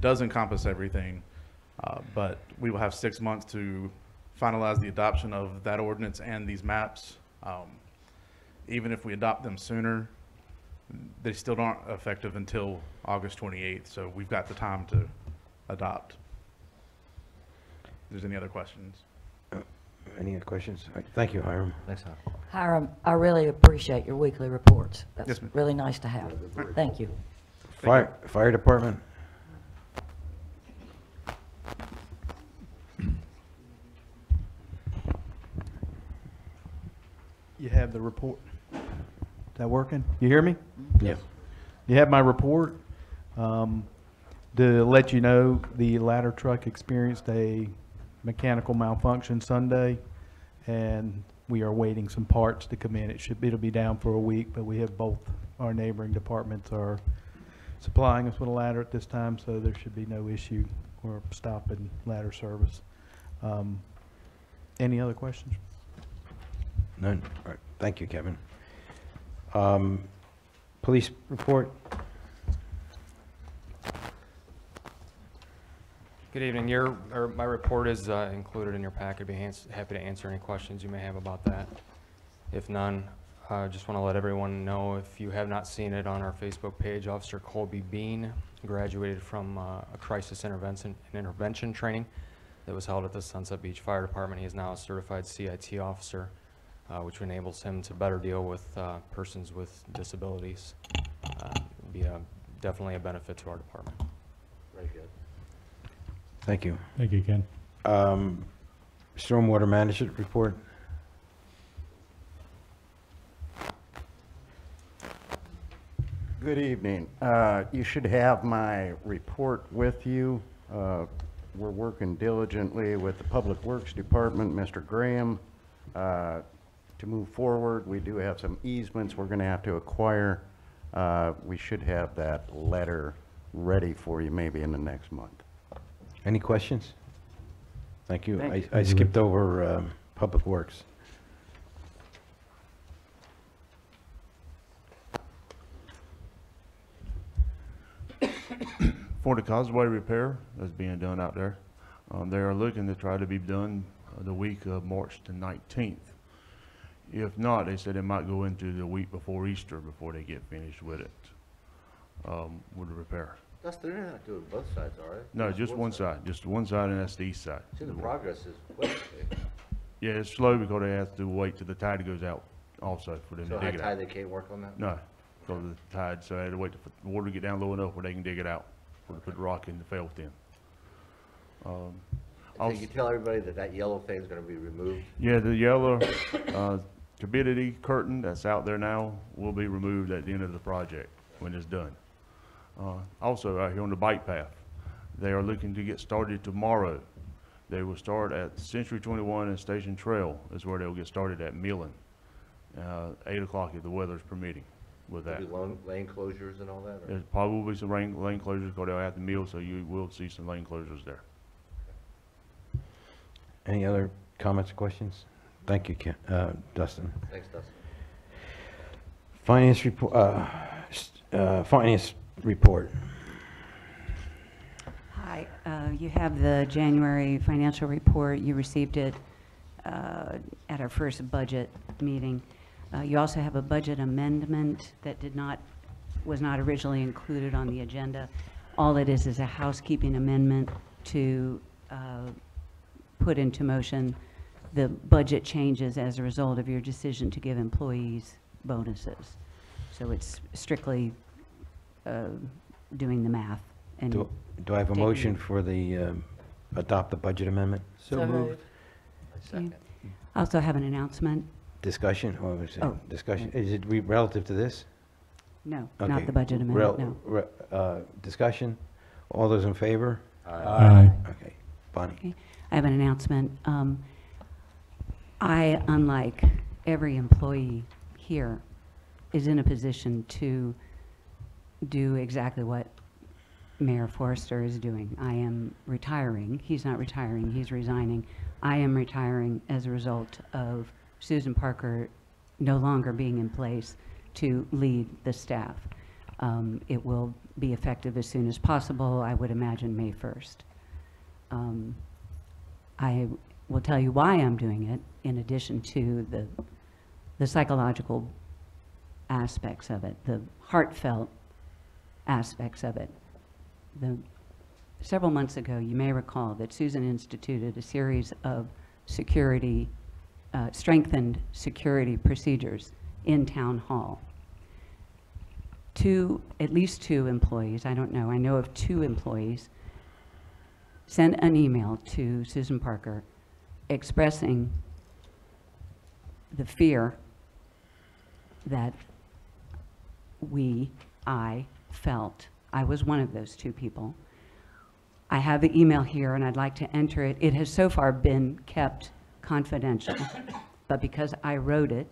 S20: does encompass everything. But we will have 6 months to finalize the adoption of that ordinance and these maps. Even if we adopt them sooner, they still aren't effective until August 28th, so we've got the time to adopt. If there's any other questions?
S1: Any other questions? All right, thank you, Hiram.
S3: Thanks, Al.
S15: Hiram, I really appreciate your weekly reports. That's
S20: Yes, ma'am.
S15: really nice to have. Thank you.
S1: Fire Department?
S21: You have the report. Is that working? You hear me?
S1: Yeah.
S21: You have my report. To let you know, the ladder truck experienced a mechanical malfunction Sunday, and we are waiting some parts to come in. It'll be down for a week, but we have both our neighboring departments are supplying us with a ladder at this time, so there should be no issue or stop in ladder service. Any other questions?
S1: None. All right, thank you, Kevin. Police report.
S4: Good evening. My report is included in your packet. Be happy to answer any questions you may have about that. If none, I just want to let everyone know, if you have not seen it, on our Facebook page, Officer Colby Bean graduated from a crisis intervention training that was held at the Sunset Beach Fire Department. He is now a certified CIT officer, which enables him to better deal with persons with disabilities. Be definitely a benefit to our department.
S3: Very good.
S1: Thank you.
S16: Thank you, Ken.
S1: Stormwater management report.
S22: Good evening. You should have my report with you. We're working diligently with the Public Works Department, Mr. Graham, to move forward. We do have some easements we're going to have to acquire. We should have that letter ready for you maybe in the next month.
S1: Any questions? Thank you.
S22: Thank you.
S1: I skipped over Public Works.
S23: For the causeway repair that's being done out there, they are looking to try to be done the week of March the 19th. If not, they said it might go into the week before Easter before they get finished with it, with the repair.
S3: Dustin, they're not doing both sides, are they?
S23: No, just one side. Just one side, and that's the east side.
S3: See, the progress is quick.
S23: Yeah, it's slow because they have to wait till the tide goes out also for them
S3: So
S23: to
S3: high
S23: dig it
S3: tide,
S23: out.
S3: they can't work on that?
S23: No, because of the tide, so they had to wait for the water to get down low enough where they can dig it out, or to put rock in the felt in.
S3: So you tell everybody that that yellow thing is going to be removed?
S23: Yeah, the yellow turbidity curtain that's out there now will be removed at the end of the project when it's done. Also, out here on the bike path, they are looking to get started tomorrow. They will start at Century 21 and Station Trail is where they'll get started at Millen, 8 o'clock if the weather's permitting with that.
S3: There'll be lane closures and all that? Or?
S23: There's probably some lane closures because they'll have to mill, so you will see some lane closures there.
S1: Any other comments or questions? Thank you, Ken, Dustin.
S3: Thanks, Dustin.
S1: Finance report. Finance report.
S24: Hi, you have the January financial report. You received it at our first budget meeting. You also have a budget amendment that was not originally included on the agenda. All it is a housekeeping amendment to put into motion the budget changes as a result of your decision to give employees bonuses. So it's strictly doing the math. And
S1: Do I have a motion for the adopt the budget amendment?
S2: So moved.
S3: Second.
S24: I also have an announcement.
S1: Discussion? Or was it
S24: Oh.
S1: discussion? Is it relative to this?
S24: No,
S1: Okay.
S24: not the budget amendment, no.
S1: Discussion? All those in favor?
S16: Aye.
S1: Okay. Bonnie?
S24: Okay. I have an announcement. I, unlike every employee here, is in a position to do exactly what Mayor Forrester is doing. I am retiring. He's not retiring, he's resigning. I am retiring as a result of Susan Parker no longer being in place to lead the staff. It will be effective as soon as possible, I would imagine May 1st. I will tell you why I'm doing it, in addition to the psychological aspects of it, the heartfelt aspects of it. Several months ago, you may recall that Susan instituted a series of strengthened security procedures in Town Hall. At least two employees, I don't know, I know of 2 employees, sent an email to Susan Parker expressing the fear that I felt. I was one of those 2 people. I have the email here and I'd like to enter it. It has so far been kept confidential, but because I wrote it,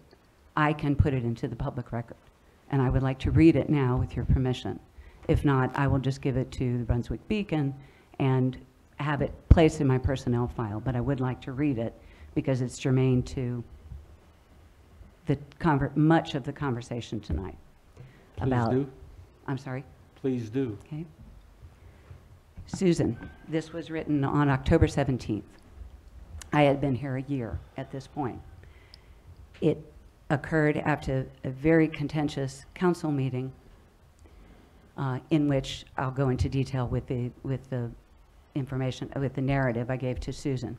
S24: I can put it into the public record. And I would like to read it now with your permission. If not, I will just give it to the Brunswick Beacon and have it placed in my personnel file, but I would like to read it because it's germane to much of the conversation tonight.
S2: Please do.
S24: I'm sorry?
S2: Please do.
S24: Okay. Susan, this was written on October 17th. I had been here a year at this point. It occurred after a very contentious council meeting in which I'll go into detail with the information, with the narrative I gave to Susan.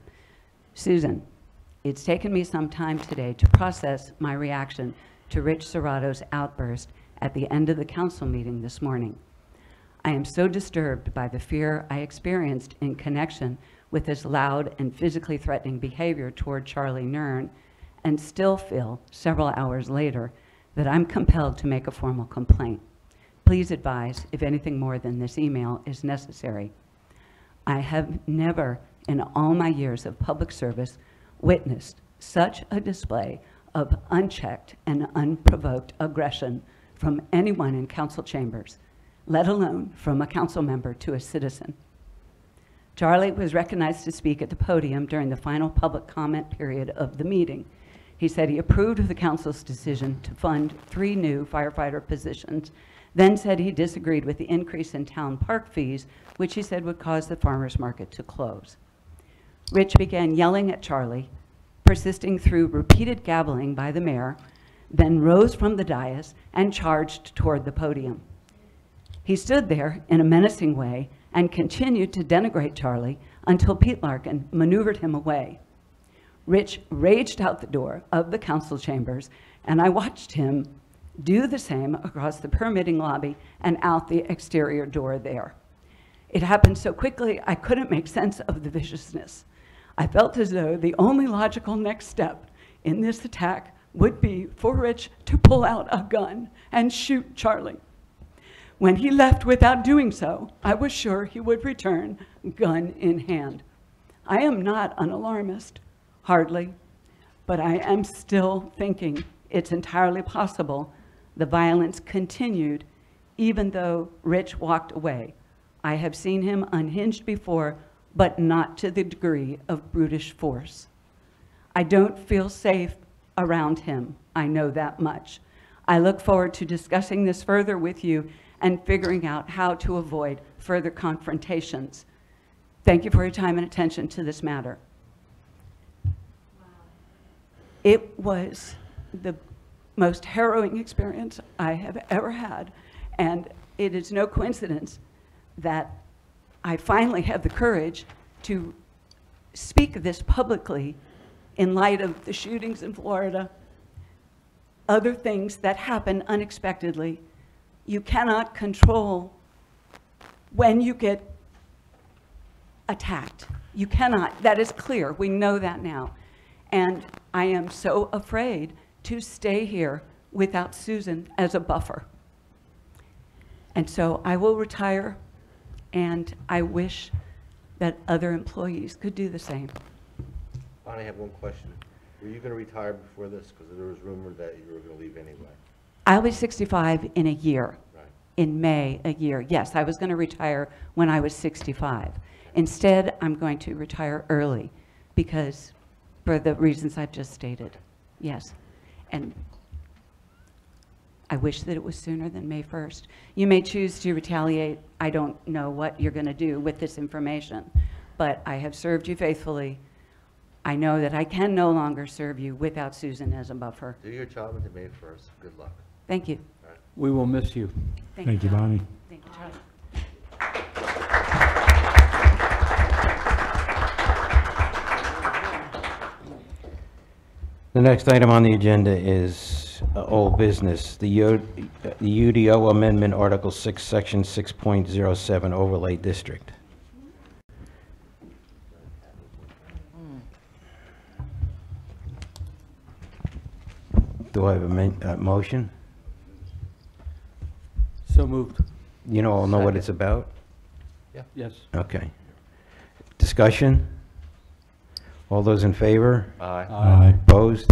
S24: Susan, it's taken me some time today to process my reaction to Rich Serrato's outburst at the end of the council meeting this morning. I am so disturbed by the fear I experienced in connection with his loud and physically threatening behavior toward Charlie Nern, and still feel, several hours later, that I'm compelled to make a formal complaint. Please advise if anything more than this email is necessary. I have never, in all my years of public service, witnessed such a display of unchecked and unprovoked aggression from anyone in council chambers, let alone from a council member to a citizen. Charlie was recognized to speak at the podium during the final public comment period of the meeting. He said he approved of the council's decision to fund 3 new firefighter positions, then said he disagreed with the increase in town park fees, which he said would cause the farmers market to close. Rich began yelling at Charlie, persisting through repeated gabbling by the mayor, then rose from the dais and charged toward the podium. He stood there in a menacing way and continued to denigrate Charlie until Pete Larkin maneuvered him away. Rich raged out the door of the council chambers, and I watched him do the same across the permitting lobby and out the exterior door there. It happened so quickly, I couldn't make sense of the viciousness. I felt as though the only logical next step in this attack would be for Rich to pull out a gun and shoot Charlie. When he left without doing so, I was sure he would return, gun in hand. I am not an alarmist, hardly, but I am still thinking it's entirely possible the violence continued even though Rich walked away. I have seen him unhinged before, but not to the degree of brutish force. I don't feel safe around him, I know that much. I look forward to discussing this further with you and figuring out how to avoid further confrontations. Thank you for your time and attention to this matter. It was the most harrowing experience I have ever had, and it is no coincidence that I finally have the courage to speak of this publicly in light of the shootings in Florida, other things that happen unexpectedly. You cannot control when you get attacked. You cannot. That is clear. We know that now. And I am so afraid to stay here without Susan as a buffer. And so I will retire, and I wish that other employees could do the same.
S3: Bonnie, I have one question. Were you going to retire before this? Because there was rumor that you were going to leave anyway.
S24: I'll be 65 in a year.
S3: Right.
S24: In May, a year. Yes, I was going to retire when I was 65. Instead, I'm going to retire early because, for the reasons I've just stated. Yes. And I wish that it was sooner than May 1st. You may choose to retaliate. I don't know what you're going to do with this information, but I have served you faithfully. I know that I can no longer serve you without Susan as a buffer.
S3: Do your job until May 1st. Good luck.
S24: Thank you.
S3: Right.
S2: We will miss you.
S16: Thank you, Bonnie.
S24: Thank you, Charlie.
S1: The next item on the agenda is old business, the UDO Amendment, Article 6, Section 6.07 Overlay District. Do I have a motion?
S2: So moved.
S1: You all know what it's about?
S3: Yeah.
S2: Yes.
S1: Okay. Discussion? All those in favor?
S3: Aye.
S16: Aye.
S1: Opposed?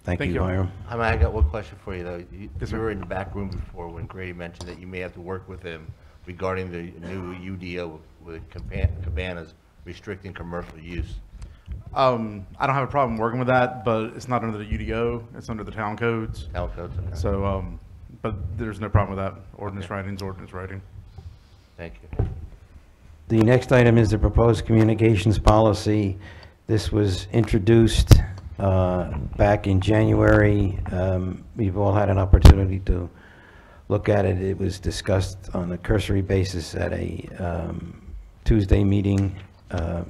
S1: Thank
S20: Thank
S1: you,
S20: you.
S1: Hiram.
S3: I got one question for you, though. You
S20: Yes, sir.
S3: were in the back room before when Grady mentioned that you may have to work with him regarding the new UDO with Cabanas restricting commercial use.
S20: I don't have a problem working with that, but it's not under the UDO. It's under the town codes.
S3: Town codes, okay.
S20: So, but there's no problem with that. Ordinance writing's ordinance writing.
S3: Thank you.
S1: The next item is the proposed communications policy. This was introduced back in January. We've all had an opportunity to look at it. It was discussed on a cursory basis at a Tuesday meeting.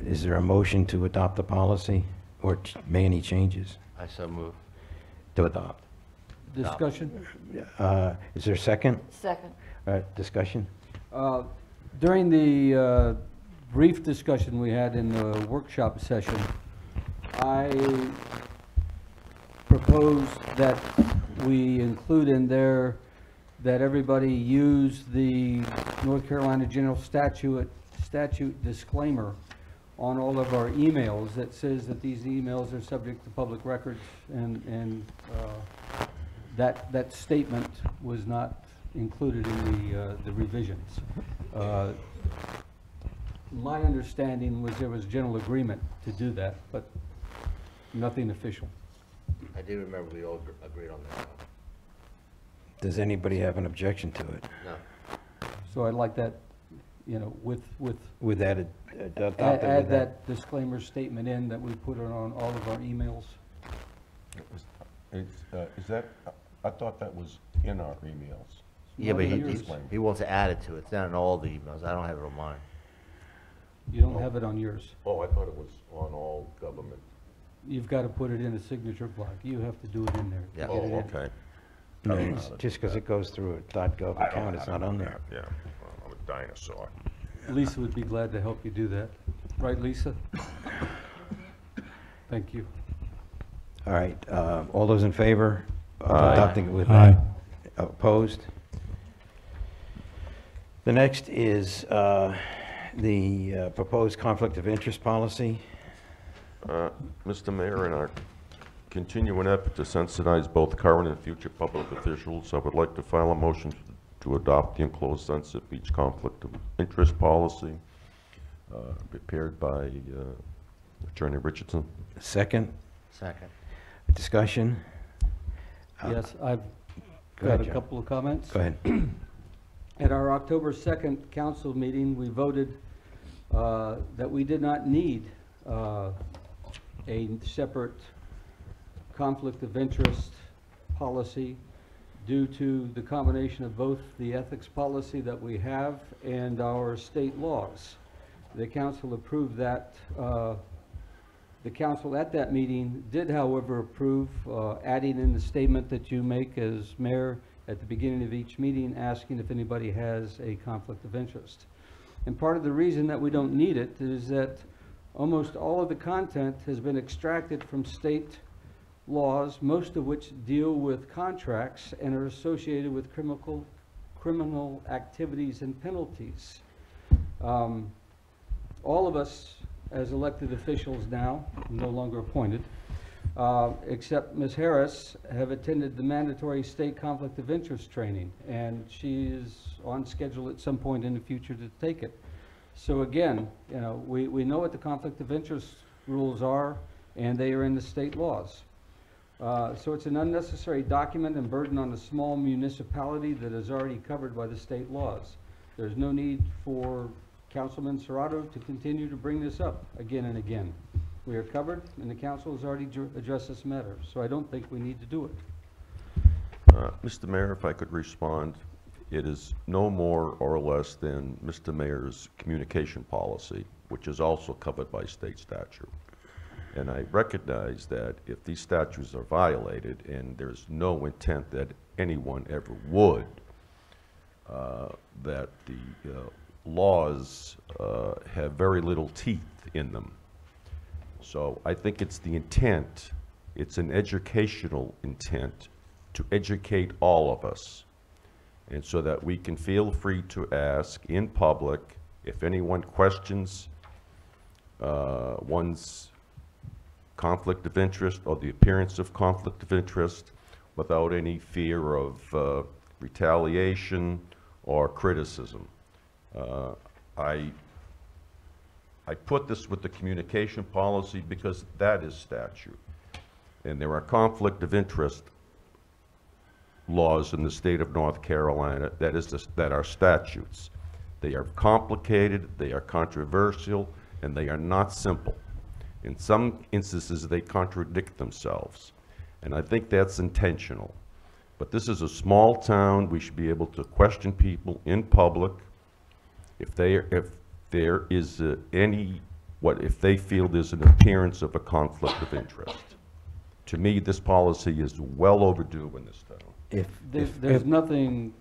S1: Is there a motion to adopt the policy or make any changes?
S3: I so move.
S1: To adopt.
S2: Discussion?
S1: Is there a second?
S15: Second.
S1: Discussion?
S2: During the brief discussion we had in the workshop session, I proposed that we include in there that everybody use the North Carolina General Statute disclaimer on all of our emails that says that these emails are subject to public records, and that statement was not included in the revisions. My understanding was there was general agreement to do that, but nothing official.
S3: I do remember we all agreed on that.
S1: Does anybody have an objection to it?
S3: No.
S2: So I'd like that, you know, with
S1: that adopted
S2: add
S1: with
S2: that disclaimer statement in, that we put it on all of our emails.
S17: Is that, I thought that was in our emails.
S3: Yeah, but
S2: Yours.
S3: he wants to add it to it. It's not in all the emails. I don't have it on mine.
S2: You don't have it on yours.
S17: Oh, I thought it was on all government.
S2: You've got to put it in a signature block. You have to do it in there. to
S3: Yeah.
S2: get it in.
S17: Okay.
S1: No, it's just because it goes through a .gov account, it's not on there.
S17: Yeah, I'm a dinosaur.
S2: Lisa would be glad to help you do that. Right, Lisa? Thank you.
S1: All right, all those in favor of
S17: Aye.
S1: adopting it with
S16: Aye.
S1: that? Opposed? The next is the proposed conflict of interest policy.
S17: Mr. Mayor, in our continuing effort to sensitize both current and future public officials, I would like to file a motion to adopt the enclosed Sunset Beach conflict of interest policy prepared by Attorney Richardson.
S1: Second?
S3: Second.
S1: Discussion?
S2: Yes, I've
S1: Go
S2: got
S1: ahead,
S2: a
S1: John.
S2: couple of comments.
S1: Go ahead.
S2: At our October 2nd council meeting, we voted that we did not need a separate conflict of interest policy due to the combination of both the ethics policy that we have and our state laws. The council approved that. The council at that meeting did, however, approve adding in the statement that you make as mayor at the beginning of each meeting, asking if anybody has a conflict of interest. And part of the reason that we don't need it is that almost all of the content has been extracted from state laws, most of which deal with contracts and are associated with criminal activities and penalties. All of us, as elected officials now, no longer appointed, except Ms. Harris, have attended the mandatory state conflict of interest training, and she is on schedule at some point in the future to take it. So again, you know, we know what the conflict of interest rules are, and they are in the state laws. So it's an unnecessary document and burden on a small municipality that is already covered by the state laws. There's no need for Councilman Serrato to continue to bring this up again and again. We are covered, and the council has already addressed this matter, so I don't think we need to do it.
S17: Mr. Mayor, if I could respond, it is no more or less than Mr. Mayor's communication policy, which is also covered by state statute. And I recognize that if these statutes are violated, and there's no intent that anyone ever would, that the laws have very little teeth in them. So I think it's the intent, it's an educational intent to educate all of us. And so that we can feel free to ask in public if anyone questions one's conflict of interest or the appearance of conflict of interest without any fear of retaliation or criticism. I I put this with the communication policy because that is statute. And there are conflict of interest laws in the state of North Carolina that are statutes. They are complicated, they are controversial, and they are not simple. In some instances, they contradict themselves. And I think that's intentional. But this is a small town. We should be able to question people in public if there is if they feel there's an appearance of a conflict of interest. To me, this policy is well overdue in this town.
S2: There's nothing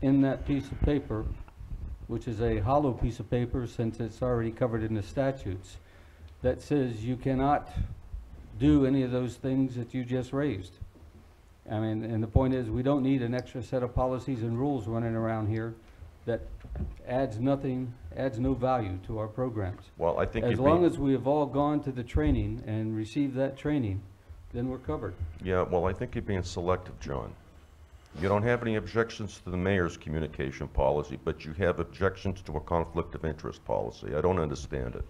S2: in that piece of paper, which is a hollow piece of paper since it's already covered in the statutes, that says you cannot do any of those things that you just raised. I mean, and the point is, we don't need an extra set of policies and rules running around here that adds no value to our programs.
S17: Well, I think
S2: as long as we have all gone to the training and received that training, then we're covered.
S17: Yeah, well, I think you're being selective, John. You don't have any objections to the mayor's communication policy, but you have objections to a conflict of interest policy. I don't understand it.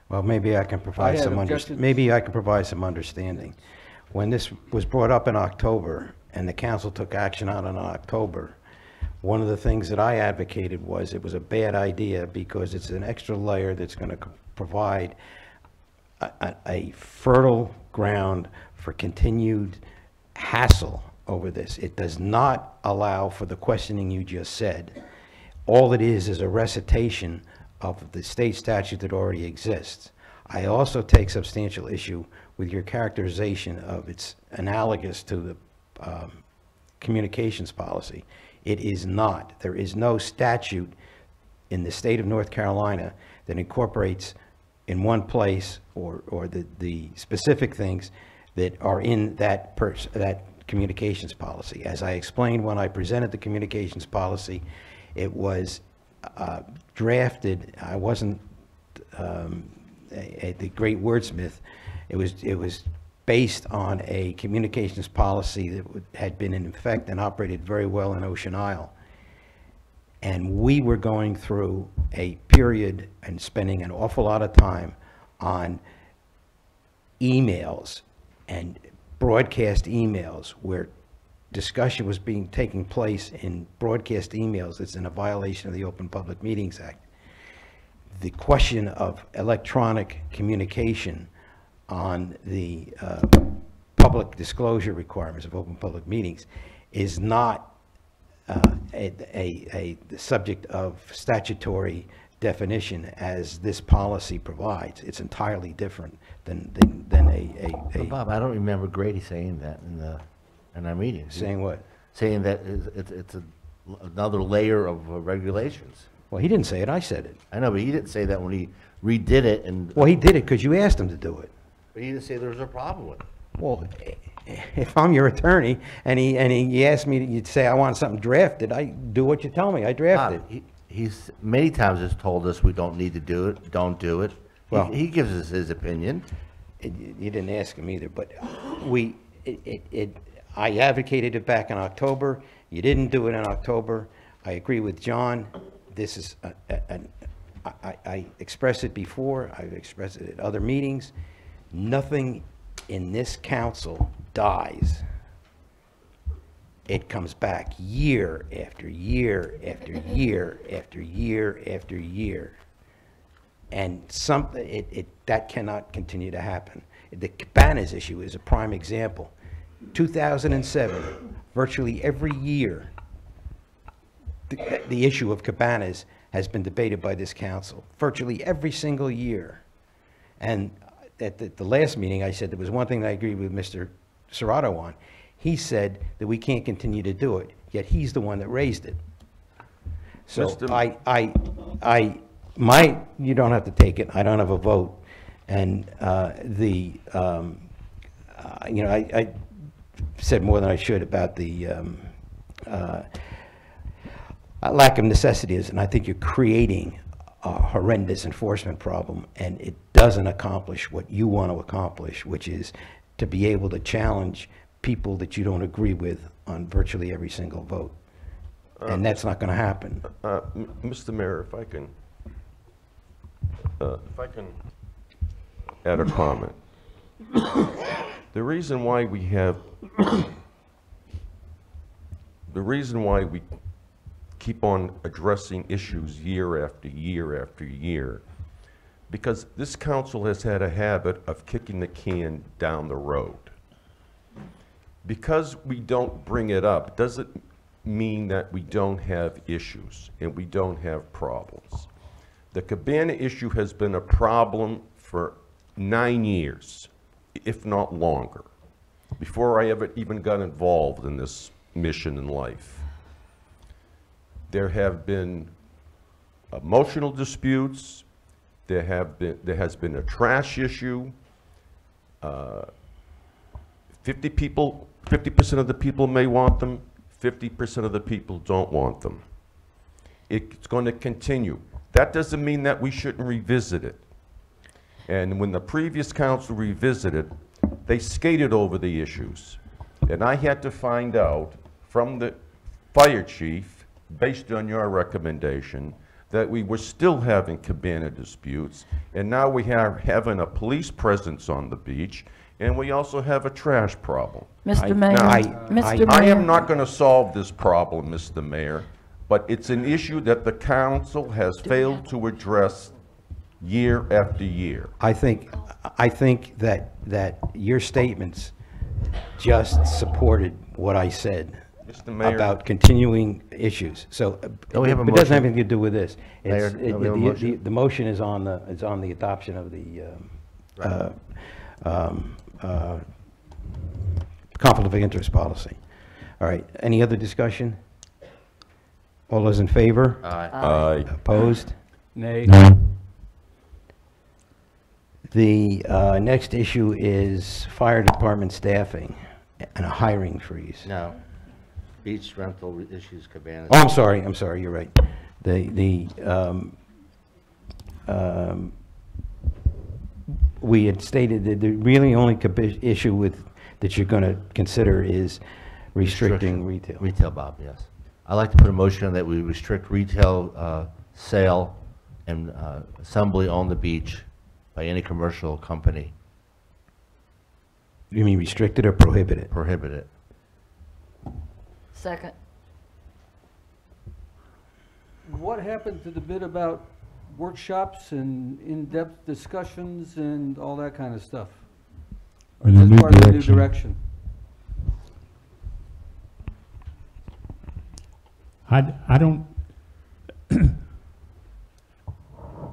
S1: Well, maybe I can provide some understanding. When this was brought up in October and the council took action on it in October, one of the things that I advocated was it was a bad idea because it's an extra layer that's going to provide a fertile ground for continued hassle over this. It does not allow for the questioning you just said. All it is a recitation of the state statute that already exists. I also take substantial issue with your characterization of it's analogous to the communications policy. It is not. There is no statute in the state of North Carolina that incorporates in one place or the specific things that are in that communications policy. As I explained when I presented the communications policy, it was drafted. I wasn't the great wordsmith. It was based on a communications policy that had been in effect and operated very well in Ocean Isle. And we were going through a period and spending an awful lot of time on emails and broadcast emails where discussion was taking place in broadcast emails that's in a violation of the Open Public Meetings Act. The question of electronic communication on the public disclosure requirements of open public meetings is not a subject of statutory definition as this policy provides. It's entirely different than
S3: But Bob, I don't remember Grady saying that in our meetings.
S1: Saying what?
S3: Saying that it's another layer of regulations.
S1: Well, he didn't say it, I said it.
S3: I know, but he didn't say that when he redid it. And
S1: well, he did it because you asked him to do it.
S3: But he didn't say there was a problem with it.
S1: Well, if I'm your attorney and he asked me to say I want something drafted, I do what you tell me. I draft it.
S3: He's many times has told us we don't need to do it, don't do it. Well, he gives us his opinion.
S1: You didn't ask him either, but I advocated it back in October. You didn't do it in October. I agree with John. This is I expressed it before. I've expressed it at other meetings. Nothing in this council dies. It comes back year after year after year after year after year. And that cannot continue to happen. The Cabana's issue is a prime example. 2007, virtually every year, the issue of Cabanas has been debated by this council, virtually every single year. And at the last meeting, I said there was one thing that I agreed with Mr. Serrato on. He said that we can't continue to do it, yet he's the one that raised it. So you don't have to take it. I don't have a vote. And I said more than I should about the lack of necessities, and I think you're creating a horrendous enforcement problem, and it doesn't accomplish what you want to accomplish, which is to be able to challenge people that you don't agree with on virtually every single vote. And that's not going to happen.
S17: Mr. Mayor, if I can If I can add a comment. The reason why we keep on addressing issues year after year after year, because this council has had a habit of kicking the can down the road. Because we don't bring it up doesn't mean that we don't have issues and we don't have problems. The Cabana issue has been a problem for 9 years, if not longer, before I ever even got involved in this mission in life. There have been emotional disputes. There has been a trash issue. 50% of the people may want them. 50% of the people don't want them. It's going to continue. That doesn't mean that we shouldn't revisit it. And when the previous council revisited, they skated over the issues. And I had to find out from the fire chief, based on your recommendation, that we were still having Cabana disputes, and now we are having a police presence on the beach, and we also have a trash problem.
S15: Mr. Mayor,
S17: I am not going to solve this problem, Mr. Mayor, but it's an issue that the council has failed to address year after year.
S1: I think that your statements just supported what I said
S3: Mr. Mayor.
S1: about continuing issues. So
S3: Don't we have a
S1: it doesn't have
S3: motion?
S1: anything to do with this.
S3: Mayor,
S1: It's,
S3: don't we have a motion?
S1: the motion is on the adoption of the conflict of interest policy. All right. Any other discussion? All those in favor?
S3: Aye.
S1: Opposed?
S2: Nay.
S1: The next issue is fire department staffing and a hiring freeze.
S3: No. Beach rental issues, Cabana.
S1: Oh, I'm sorry, you're right. We had stated that the really only issue that you're going to consider is restricting retail.
S3: Retail, Bob, yes. I'd like to put a motion that we restrict retail sale and assembly on the beach by any commercial company.
S1: You mean restricted or prohibited?
S3: Prohibited.
S15: Second.
S2: What happened to the bit about workshops and in-depth discussions and all that kind of stuff?
S16: Or the
S2: As
S16: new
S2: part of the new
S16: direction.
S2: direction?
S16: I don't,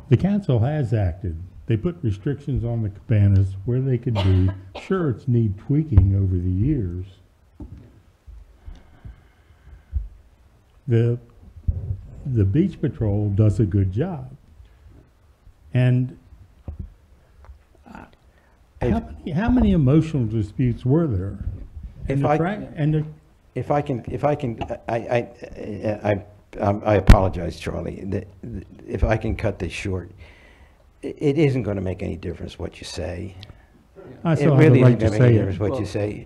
S16: the council has acted. They put restrictions on the cabanas where they could be. Sure, it's need tweaking over the years. The beach patrol does a good job. And how many emotional disputes were there?
S1: If I can, I apologize, Charlie. If I can cut this short, it isn't going to make any difference what you say.
S16: I
S1: It
S16: still have
S1: really
S16: the
S1: isn't
S16: right to
S1: going to make any
S16: say
S1: difference
S16: it.
S1: what you say.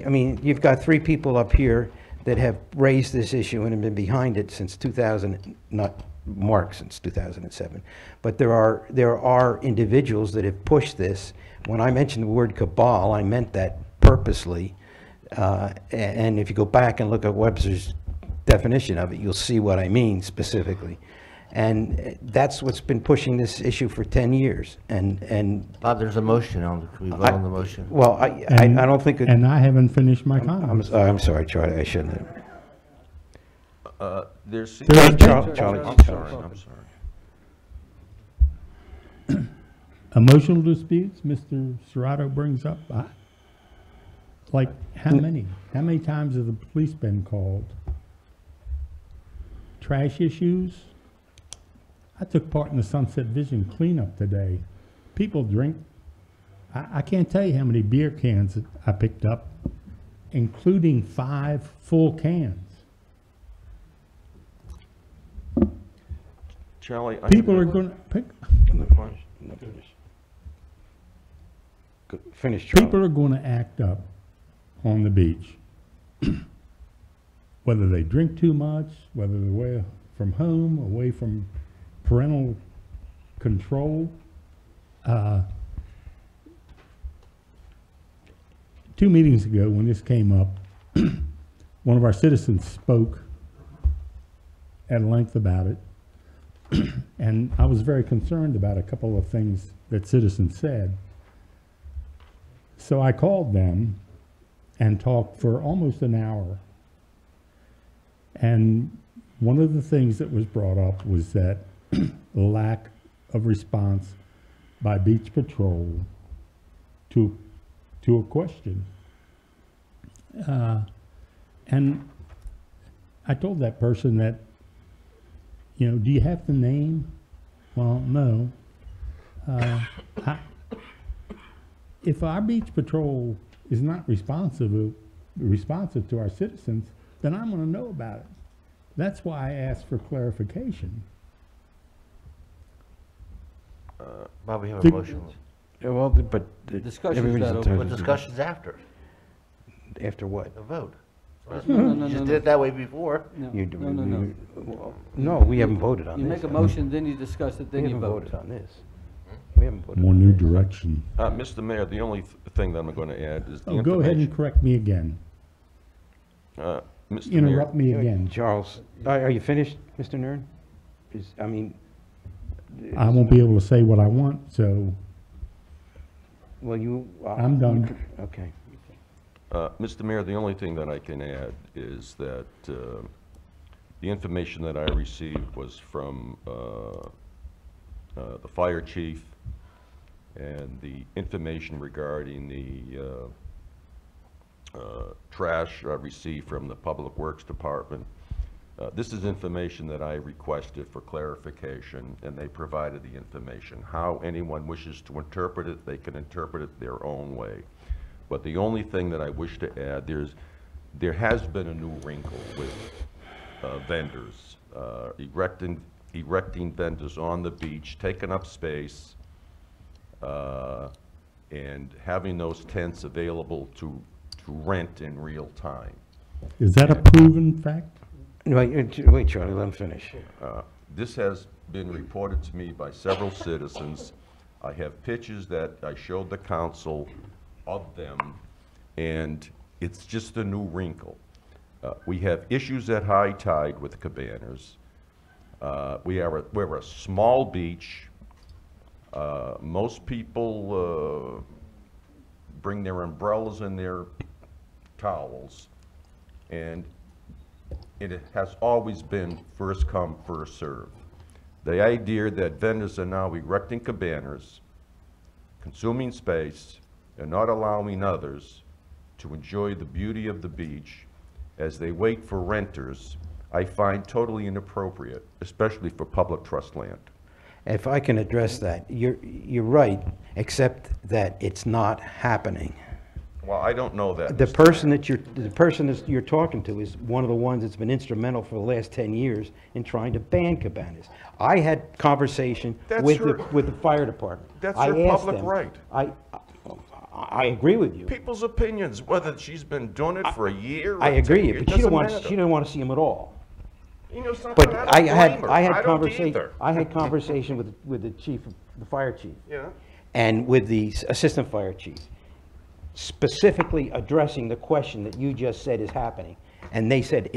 S1: I mean, you've got 3 people up here that have raised this issue and have been behind it since 2000, not Mark since 2007. But there are individuals that have pushed this. When I mentioned the word cabal, I meant that purposely. And if you go back and look at Webster's definition of it, you'll see what I mean specifically. And that's what's been pushing this issue for 10 years. And
S3: Bob, there's a motion on, can we vote on the motion?
S1: well, I don't think it,
S16: And I haven't finished my comments.
S1: I'm sorry, Charlie, I shouldn't have.
S17: There's
S1: Charlie,
S17: I'm sorry.
S16: Emotional disputes, Mr. Serrato brings up. Like, how many? How many times have the police been called? Trash issues? I took part in the Sunset Vision cleanup today. People drink. I can't tell you how many beer cans that I picked up, including 5 full cans.
S17: Charlie,
S16: People are going to pick.
S1: Finish, Charlie.
S16: People are going to act up on the beach. Whether they drink too much, whether they're away from home, away from parental control. 2 meetings ago, when this came up, one of our citizens spoke at length about it, and I was very concerned about a couple of things that citizens said. So I called them and talked for almost an hour. And one of the things that was brought up was that lack of response by Beach Patrol to a question. And I told that person that, you know, do you have the name? Well, no. If our Beach Patrol is not responsive to our citizens, then I'm going to know about it. That's why I asked for clarification.
S3: Bob, we have a motion.
S1: Well, but
S2: Discussion's
S1: everybody's
S2: not
S1: entitled
S3: But
S1: to-
S3: discussion's after
S1: After what?
S3: the vote.
S2: No,
S3: Just did it that way before.
S2: No,
S1: You do-
S2: no, no, no.
S1: No, we haven't voted on
S2: You
S1: this.
S2: make a motion, then you discuss it,
S1: We
S2: then you
S1: haven't
S2: vote.
S1: voted on this. We haven't voted
S16: More
S1: on
S16: new
S1: this.
S16: direction.
S17: Mr. Mayor, the only thing that I'm going to add is the
S16: Oh, go ahead and
S17: information.
S16: correct me again.
S17: Mr. Mayor,
S16: Interrupt me again.
S1: Charles, are you finished, Mr. Nern? I mean...
S16: I won't be able to say what I want, so
S1: Well, you...
S16: I'm done.
S1: Okay.
S17: Mr. Mayor, the only thing that I can add is that the information that I received was from the fire chief, and the information regarding the trash received from the Public Works Department. This is information that I requested for clarification, and they provided the information. How anyone wishes to interpret it, they can interpret it their own way. But the only thing that I wish to add, there has been a new wrinkle with vendors, erecting vendors on the beach, taking up space, and having those tents available to rent in real time.
S16: is that a proven fact?
S1: Wait, Charlie, let him finish.
S17: This has been reported to me by several citizens. I have pictures that I showed the council of them, and it's just a new wrinkle. We have issues at high tide with cabanas. We're a small beach. Most people bring their umbrellas and their towels, and it has always been first come, first serve. The idea that vendors are now erecting cabanas, consuming space, and not allowing others to enjoy the beauty of the beach as they wait for renters, I find totally inappropriate, especially for public trust land.
S1: If I can address that, you're right, except that it's not happening.
S17: Well, I don't know that.
S1: The
S17: Mr.
S1: person that you're talking to is one of the ones that's been instrumental for the last 10 years in trying to ban cabanas. I had conversation with the fire department.
S17: That's
S1: I
S17: her
S1: asked
S17: public
S1: them-
S17: right.
S1: I agree with you.
S17: People's opinions, whether she's been doing it for a year or
S1: I agree,
S17: 10 years,
S1: but she
S17: doesn't
S1: didn't want to see them at all.
S17: You know something,
S1: But
S17: I
S1: I
S17: don't
S1: had
S17: blame her.
S1: I had
S17: don't
S1: conversation
S17: either.
S1: I had conversation with the chief, the fire chief,
S17: Yeah.
S1: and with the assistant fire chief, specifically addressing the question that you just said is happening, and they said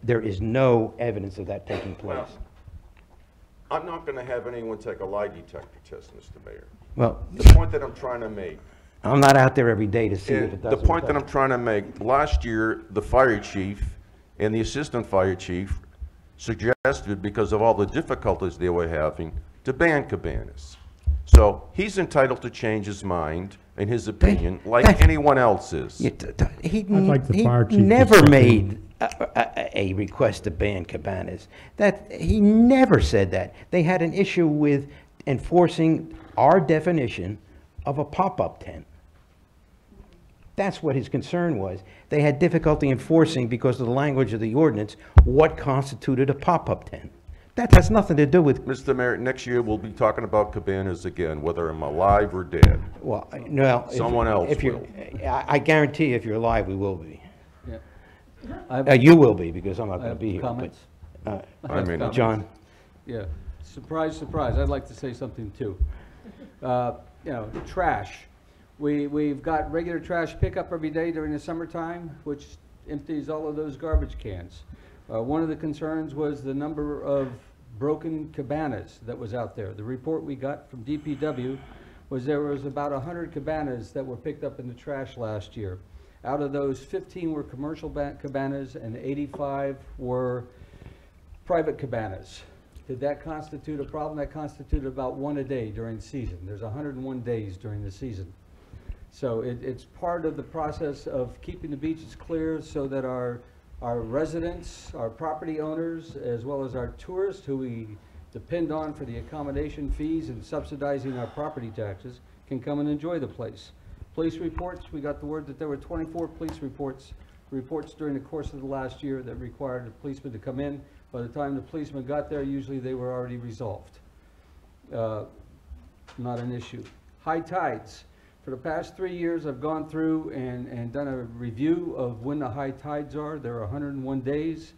S1: there is no evidence of that taking place.
S17: Well, I'm not going to have anyone take a lie detector test, Mr. Mayor.
S1: Well,
S17: The point that I'm trying to make,
S1: I'm not out there every day to see if it
S17: and
S1: does.
S17: the
S1: or it
S17: point that I'm
S1: doesn't.
S17: trying to make, last year, the fire chief and the assistant fire chief suggested, because of all the difficulties they were having, to ban cabanas. So he's entitled to change his mind and his opinion like anyone else is.
S1: He
S16: like the fire chief to
S1: never
S16: step in.
S1: made a request to ban cabanas. He never said that. They had an issue with enforcing our definition of a pop-up tent. That's what his concern was. They had difficulty enforcing, because of the language of the ordinance, what constituted a pop-up tent. That has nothing to do with...
S17: Mr. Mayor, next year we'll be talking about cabanas again, whether I'm alive or dead.
S1: Well, no.
S17: Someone else will.
S1: I guarantee you, if you're alive, we will be.
S2: Yeah.
S1: You will be, because I'm not
S2: I
S1: going to
S2: have
S1: be here.
S2: comments.
S1: But,
S17: I mean,
S1: John?
S2: Yeah. surprise, surprise, I'd like to say something too. You know, trash. We've got regular trash pickup every day during the summertime, which empties all of those garbage cans. One of the concerns was the number of broken cabanas that was out there. The report we got from DPW was there was about 100 cabanas that were picked up in the trash last year. Out of those, 15 were commercial cabanas and 85 were private cabanas. Did that constitute a problem? That constituted about one a day during the season. There's 101 days during the season. So it's part of the process of keeping the beaches clear so that our residents, our property owners, as well as our tourists who we depend on for the accommodation fees and subsidizing our property taxes can come and enjoy the place. Police reports, we got the word that there were 24 police reports during the course of the last year that required a policeman to come in. By the time the policeman got there, usually they were already resolved. Not an issue. High tides. For the past 3 years, I've gone through and done a review of when the high tides are. There are 101 days.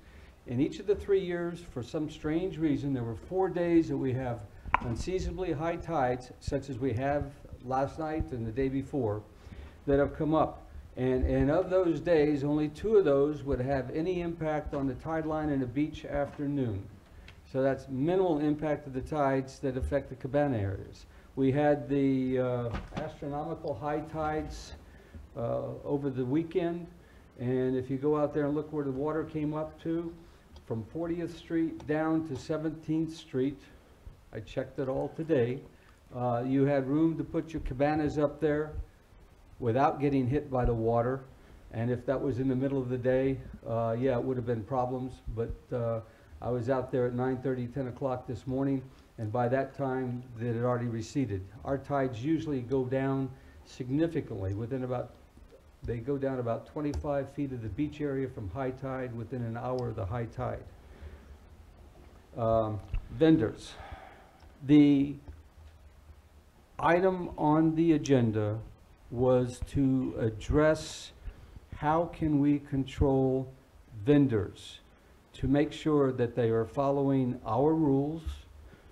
S2: In each of the 3 years, for some strange reason, there were 4 days that we have unseasonably high tides, such as we have last night and the day before, that have come up. And of those days, only 2 of those would have any impact on the tide line and the beach after noon. So that's minimal impact of the tides that affect the cabana areas. We had the astronomical high tides over the weekend, and if you go out there and look where the water came up to, from 40th Street down to 17th Street, I checked it all today, you had room to put your cabanas up there without getting hit by the water. And if that was in the middle of the day, yeah, it would have been problems. But I was out there at 9:30, 10 o'clock this morning, and by that time, it had already receded. Our tides usually go down significantly they go down about 25 feet of the beach area from high tide within an hour of the high tide. Vendors. The item on the agenda was to address how can we control vendors to make sure that they are following our rules,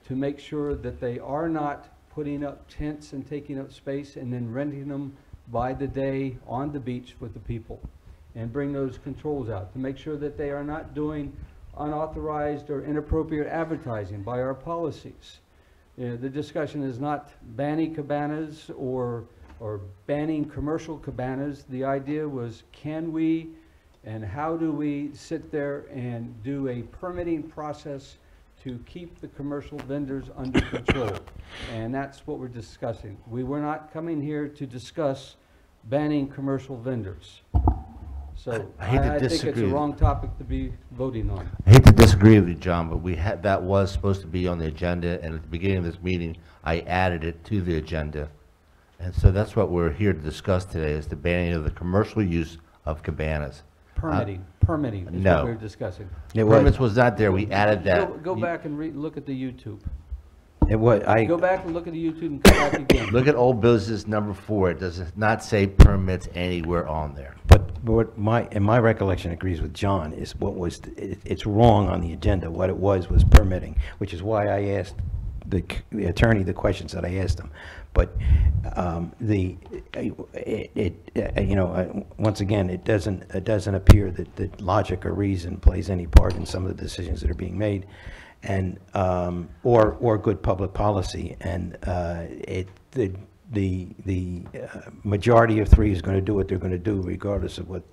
S2: to make sure that they are not putting up tents and taking up space and then renting them by the day on the beach with the people, and bring those controls out, to make sure that they are not doing unauthorized or inappropriate advertising by our policies. You know, the discussion is not banning cabanas or banning commercial cabanas. The idea was, can we and how do we sit there and do a permitting process to keep the commercial vendors under control? And that's what we're discussing. We were not coming here to discuss banning commercial vendors. So I think it's a wrong topic to be voting on.
S3: I hate to disagree with you, John, but that was supposed to be on the agenda, and at the beginning of this meeting, I added it to the agenda. And so that's what we're here to discuss today, is the banning of the commercial use of cabanas.
S2: Permitting is what we're discussing.
S3: Permits was not there, we added that.
S2: Go back and look at the YouTube.
S1: Go
S2: back and look at the YouTube and come back again.
S3: Look at old business number 4, it does not say permits anywhere on there.
S1: But what my recollection agrees with John is it's wrong on the agenda. What it was permitting, which is why I asked the attorney the questions that I asked him. But once again, it doesn't appear that logic or reason plays any part in some of the decisions that are being made, and or good public policy. And the majority of 3 is going to do what they're going to do, regardless of what.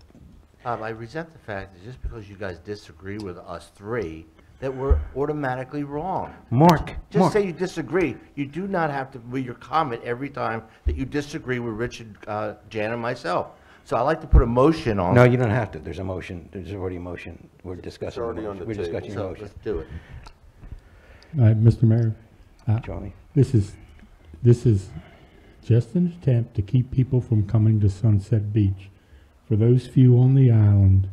S3: I resent the fact that just because you guys disagree with us 3, that we're automatically wrong.
S1: Mark.
S3: Say you disagree. You do not have to read your comment every time that you disagree with Richard, Jan, and myself. So I like to put a motion on.
S1: No, you don't have to. There's a motion. There's already a motion. We're discussing.
S17: It's already on the table.
S1: Discussing
S3: So
S1: a motion.
S3: let's do it.
S16: All right, Mr. Mayor.
S1: Charlie.
S16: This is just an attempt to keep people from coming to Sunset Beach. For those few on the island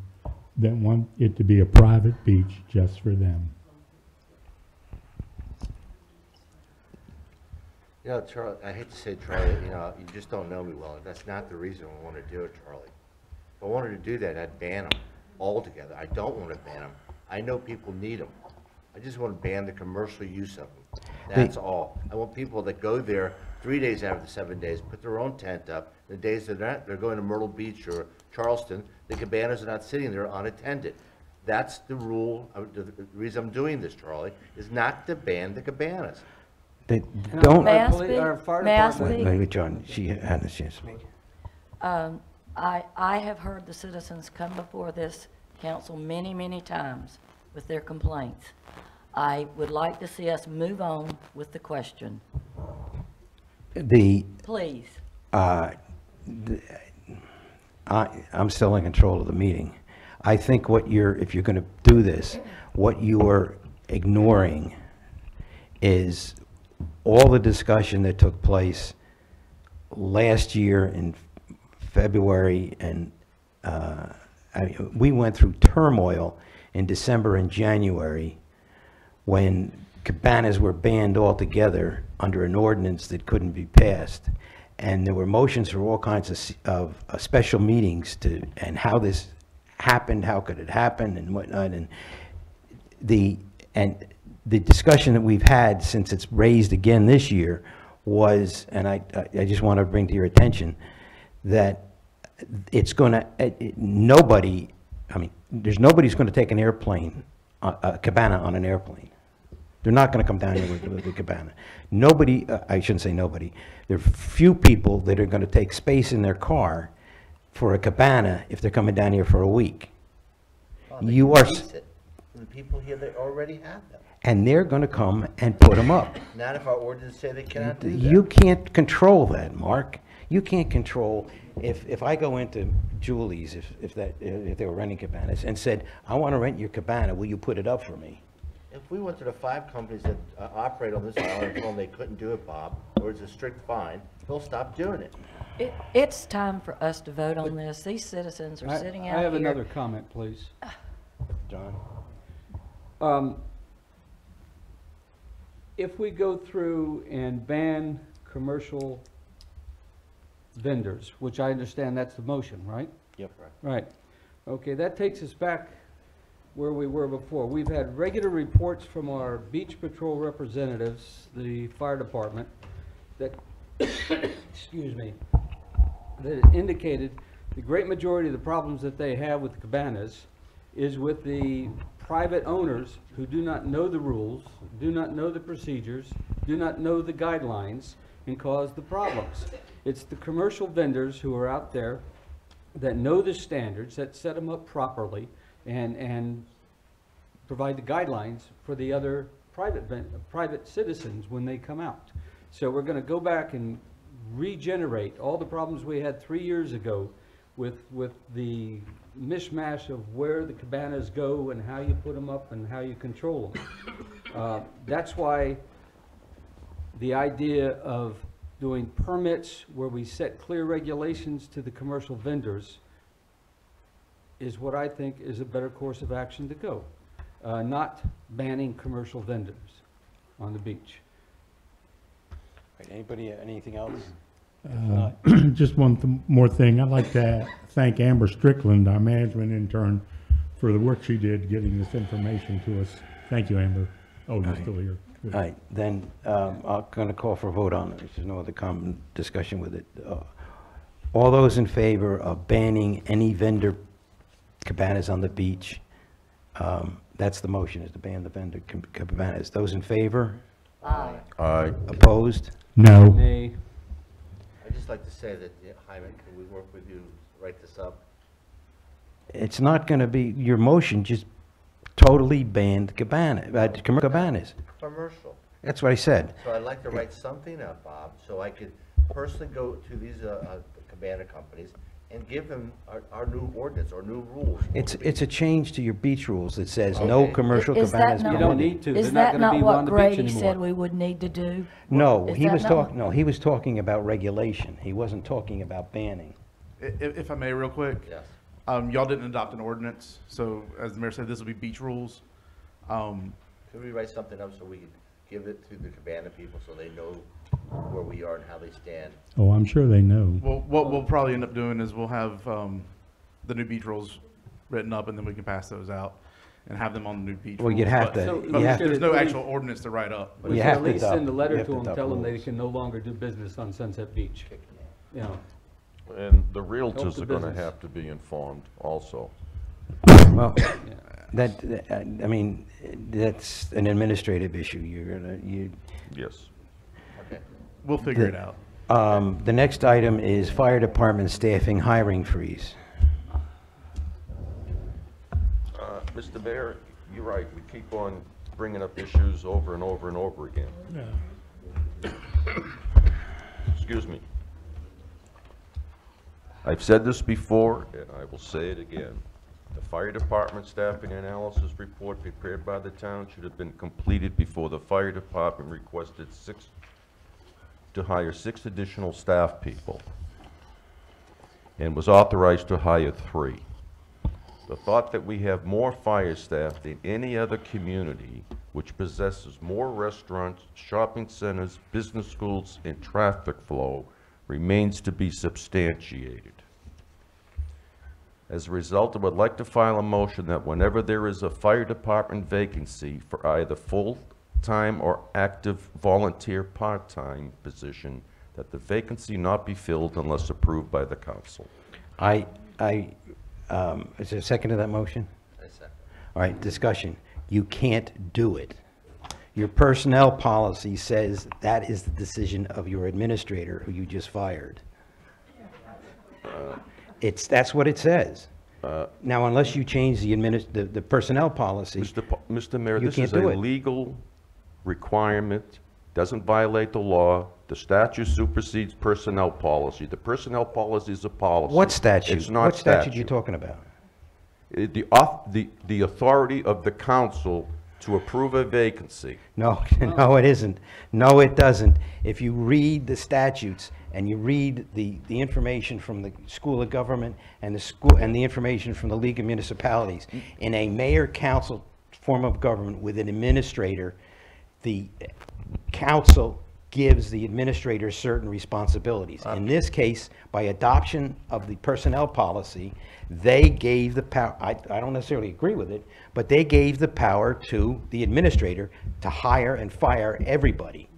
S16: that want it to be a private beach just for them.
S3: You know, Charlie, I hate to say, Charlie, you just don't know me well. That's not the reason I want to do it, Charlie. If I wanted to do that, I'd ban them altogether. I don't want to ban them. I know people need them. I just want to ban the commercial use of them. That's all. I want people that go there 3 days out of the 7 days, put their own tent up. The days they're going to Myrtle Beach or Charleston, the cabanas are not sitting there unattended. That's the rule. The reason I'm doing this, Charlie, is not to ban the cabanas.
S1: They don't.
S15: May I
S2: Our
S15: speak?
S2: fire
S15: May I
S2: department-
S15: speak?
S1: Wait, John, she had a chance to speak.
S15: I have heard the citizens come before this council many, many times with their complaints. I would like to see us move on with the question. Please.
S1: I'm still in control of the meeting. I think if you're going to do this, what you're ignoring is all the discussion that took place last year in February, and we went through turmoil in December and January when cabanas were banned altogether under an ordinance that couldn't be passed. And there were motions for all kinds of special meetings and how this happened, how could it happen, and whatnot. And the discussion that we've had since it's raised again this year was, and I just want to bring to your attention that it's going to, nobody, I mean, there's nobody's going to take an airplane, a cabana on an airplane. They're not going to come down here with a cabana. Nobody, I shouldn't say nobody, there are few people that are going to take space in their car for a cabana if they're coming down here for a week.
S3: Oh, they
S1: You
S3: can
S1: are,
S3: lease it. The people here, they already have them.
S1: and they're going to come and put them up.
S3: Not if our ordinance say they cannot do that.
S1: You can't control that, Mark. You can't control, if I go into Julie's, if they were renting cabanas, and said, I want to rent your cabana, will you put it up for me?
S3: If we went to the 5 companies that operate on this island and told them they couldn't do it, Bob, or it's a strict fine, they'll stop doing it.
S15: It's time for us to vote on this. These citizens are sitting out here.
S2: I have another comment, please.
S1: John?
S2: If we go through and ban commercial vendors, which I understand that's the motion, right?
S1: Yep.
S2: Right. Okay, that takes us back where we were before. We've had regular reports from our beach patrol representatives, the fire department, that, excuse me, that indicated the great majority of the problems that they have with cabanas is with the private owners who do not know the rules, do not know the procedures, do not know the guidelines, and cause the problems. It's the commercial vendors who are out there that know the standards, that set them up properly, and provide the guidelines for the other private citizens when they come out. So we're going to go back and regenerate all the problems we had 3 years ago with the mishmash of where the cabanas go and how you put them up and how you control them. That's why the idea of doing permits where we set clear regulations to the commercial vendors is what I think is a better course of action to go. Not banning commercial vendors on the beach.
S1: Right, anybody, anything else?
S16: Just one more thing. I'd like to thank Amber Strickland, our management intern, for the work she did getting this information to us. Thank you, Amber. Oh, you're still here. Good.
S1: All right, then I'm going to call for a vote on it. There's no other common discussion with it. All those in favor of banning any vendor cabanas on the beach, that's the motion, is to ban the vendor cabanas. Those in favor?
S15: Aye.
S17: Aye.
S1: Opposed?
S16: No.
S2: Nay.
S3: I'd just like to say that, Jaime, can we work with you to write this up?
S1: It's not going to be, your motion just totally banned commercial cabanas.
S3: Commercial.
S1: That's what I said.
S3: So I'd like to write something up, Bob, so I could personally go to these cabana companies and give them our new ordinance or new rules.
S1: It's a change to your beach rules that says no commercial
S15: Is that
S1: cabanas.
S15: not-
S2: You don't need to.
S15: Is
S2: They're not
S15: that
S2: gonna
S15: not
S2: be on
S15: what
S2: the beach
S15: Grady
S2: anymore.
S15: said we would need to do?
S1: No,
S15: Is
S1: he
S15: that
S1: was
S15: not
S1: talking, no, he was talking about regulation. He wasn't talking about banning.
S20: If I may, real quick.
S3: Yes.
S20: Y'all didn't adopt an ordinance, so as the mayor said, this will be beach rules.
S3: Can we write something up so we can give it to the cabana people so they know where we are and how they stand?
S16: Oh, I'm sure they know.
S20: Well, what we'll probably end up doing is we'll have the new beach rules written up, and then we can pass those out. and have them on the new beach
S1: Well,
S20: rules.
S1: you'd have
S20: but-
S1: to-
S2: So
S20: but
S1: you have
S20: there's
S2: to-
S20: no
S2: we-
S20: actual ordinance to write up.
S2: We
S1: You
S2: should
S1: have
S2: at
S1: to
S2: least
S1: adopt-
S2: send a
S1: you
S2: letter
S1: have
S2: to
S1: to
S2: them,
S1: adopt
S2: tell them they
S1: rules.
S2: can no longer do business on Sunset Beach. You know,
S17: And the
S2: Help
S17: realtors
S2: the
S17: are gonna
S2: business.
S17: have to be informed also.
S1: Well, I mean, that's an administrative issue.
S17: Yes.
S20: We'll figure it out.
S1: The next item is fire department staffing hiring freeze.
S17: Mr. Mayor, you're right, we keep on bringing up issues over and over and over again. Excuse me. I've said this before, and I will say it again. The fire department staffing analysis report prepared by the town should have been completed before the fire department requested to hire 6 additional staff people, and was authorized to hire 3. The thought that we have more fire staff than any other community which possesses more restaurants, shopping centers, business schools, and traffic flow remains to be substantiated. As a result, I would like to file a motion that whenever there is a fire department vacancy for either full-time or active volunteer part-time position, that the vacancy not be filled unless approved by the council.
S1: Is there a second to that motion?
S3: I second.
S1: All right, discussion. You can't do it. Your personnel policy says that is the decision of your administrator who you just fired. That's what it says. Now, unless you change the personnel policy,
S17: Mr. Mayor,
S1: you
S17: this
S1: can't
S17: is a
S1: do it.
S17: legal requirement, doesn't violate the law. The statute supersedes personnel policy. The personnel policy is a policy.
S1: What statute?
S17: It's not
S1: What statute you talking about?
S17: The authority of the council to approve a vacancy.
S1: No, no, it isn't. No, it doesn't. If you read the statutes and you read the information from the School of Government and the information from the League of Municipalities, in a mayor-council form of government with an administrator, the council gives the administrator certain responsibilities. In this case, by adoption of the personnel policy, they gave the power, I don't necessarily agree with it, but they gave the power to the administrator to hire and fire everybody.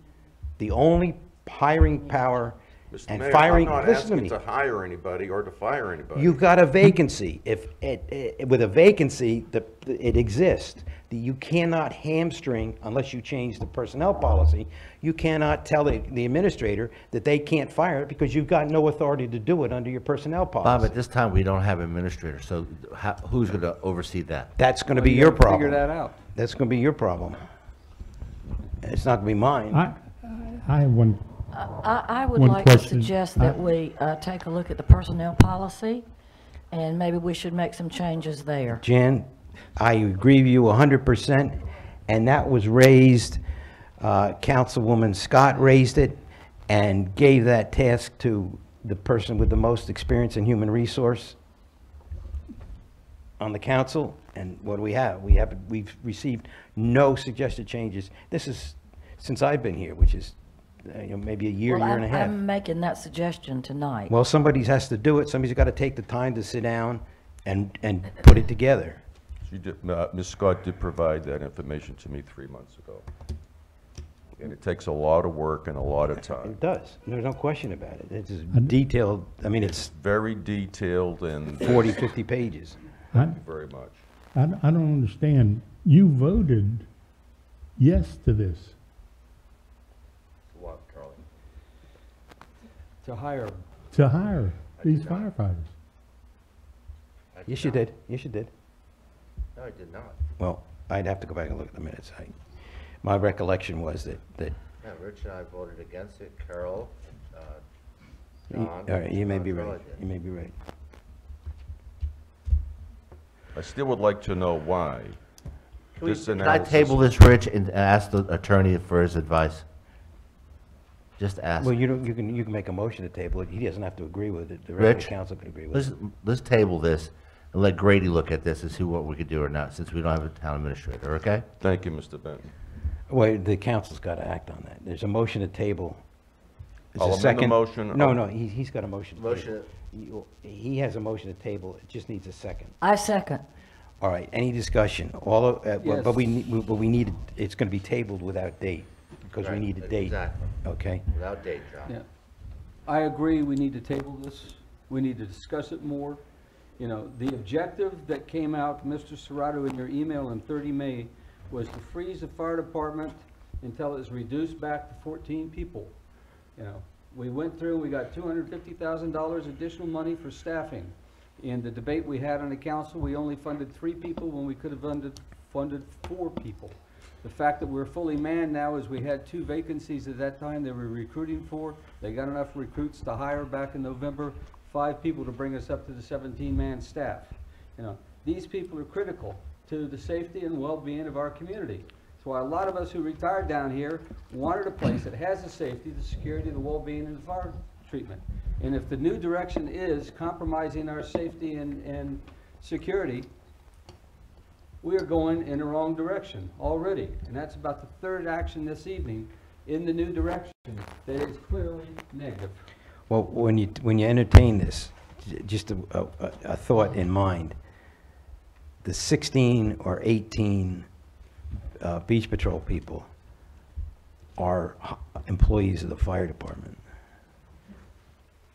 S1: The only hiring power
S17: Mr.
S1: and
S17: Mayor,
S1: firing,
S17: I'm not
S1: listen to
S17: asking
S1: me.
S17: to hire anybody or to fire anybody.
S1: You've got a vacancy. If with a vacancy, it exists. You cannot hamstring, unless you change the personnel policy, you cannot tell the administrator that they can't fire it because you've got no authority to do it under your personnel policy.
S3: Bob, at this time, we don't have an administrator, so who's going to oversee that?
S1: That's going to
S2: Well,
S1: be
S2: you
S1: your
S2: gotta
S1: problem.
S2: figure that out.
S1: That's going to be your problem. It's not going to be mine.
S16: I have one.
S15: I would
S16: One
S15: like to
S16: question.
S15: suggest that we take a look at the personnel policy, and maybe we should make some changes there.
S1: Jan, I agree with you 100%, and that was raised, Councilwoman Scott raised it and gave that task to the person with the most experience in human resource on the council. And what do we have? We've received no suggested changes. This is since I've been here, which is maybe a year,
S15: Well,
S1: year and a half.
S15: I'm making that suggestion tonight.
S1: Well, somebody has to do it. Somebody's got to take the time to sit down and put it together.
S17: Ms. Scott did provide that information to me 3 months ago. And it takes a lot of work and a lot of time.
S1: It does. There's no question about it. It's just detailed. I mean, it's
S17: Very detailed and.
S1: 40, 50 pages.
S17: Thank you very much.
S16: I don't understand. You voted yes to this.
S17: What, Carly?
S2: To hire
S16: To hire these firefighters.
S1: Yes, you did. Yes, you did.
S3: No, I did not.
S1: Well, I'd have to go back and look at the minutes. My recollection was that
S3: Yeah, Rich and I voted against it, Carol,
S1: all
S3: John.
S1: right, you may be
S3: Charlie
S1: right.
S3: did.
S1: You may be right.
S17: I still would like to know why this
S3: Can I
S17: analysis.
S3: table this, Rich, and ask the attorney for his advice? Just ask.
S1: Well, you can make a motion to table it. He doesn't have to agree with it. The rest of
S3: Rich,
S1: the council can agree with it.
S3: let's table this and let Grady look at this and see what we could do or not, since we don't have a town administrator, okay?
S17: Thank you, Mr. Benton.
S1: Well, the council's got to act on that. There's a motion to table. Is
S17: I'll
S1: a
S17: amend the
S1: second?
S17: motion.
S1: No, he's got a motion to
S3: Motion.
S1: table. He has a motion to table. It just needs a second.
S15: I second.
S1: All right, any discussion? All of, but
S2: Yes.
S1: we need, it's gonna be tabled without date, because we
S3: Right,
S1: need a date.
S3: exactly.
S1: Okay?
S3: Without date, John.
S2: Yeah. I agree, we need to table this. We need to discuss it more. You know, the objective that came out, Mr. Serrato, in your email on 30 May, was to freeze the fire department until it's reduced back to 14 people. You know, we went through, we got $250,000 additional money for staffing. In the debate we had on the council, we only funded 3 people when we could have funded 4 people. The fact that we're fully manned now is we had 2 vacancies at that time they were recruiting for. They got enough recruits to hire back in November, 5 people to bring us up to the 17-man staff. You know, these people are critical to the safety and well-being of our community. That's why a lot of us who retired down here wanted a place that has the safety, the security, the well-being, and the fire treatment. And if the new direction is compromising our safety and security, we are going in the wrong direction already. And that's about the 3rd action this evening in the new direction that is clearly negative.
S1: Well, when you entertain this, just a thought in mind, the 16 or 18 beach patrol people are employees of the fire department.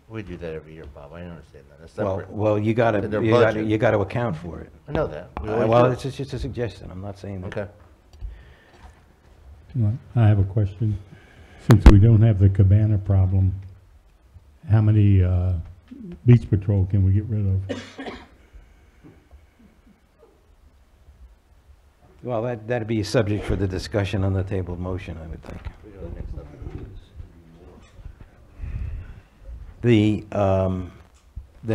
S3: We do that every year, Bob. I understand that. That's
S1: Well,
S3: separate.
S1: well, you gotta account for it.
S3: I know that. We always
S1: Well,
S3: do.
S1: it's just a suggestion. I'm not saying that.
S3: Okay.
S16: Well, I have a question. Since we don't have the Cabana problem, how many beach patrol can we get rid of?
S1: Well, that'd be a subject for the discussion on the table motion, I would think. The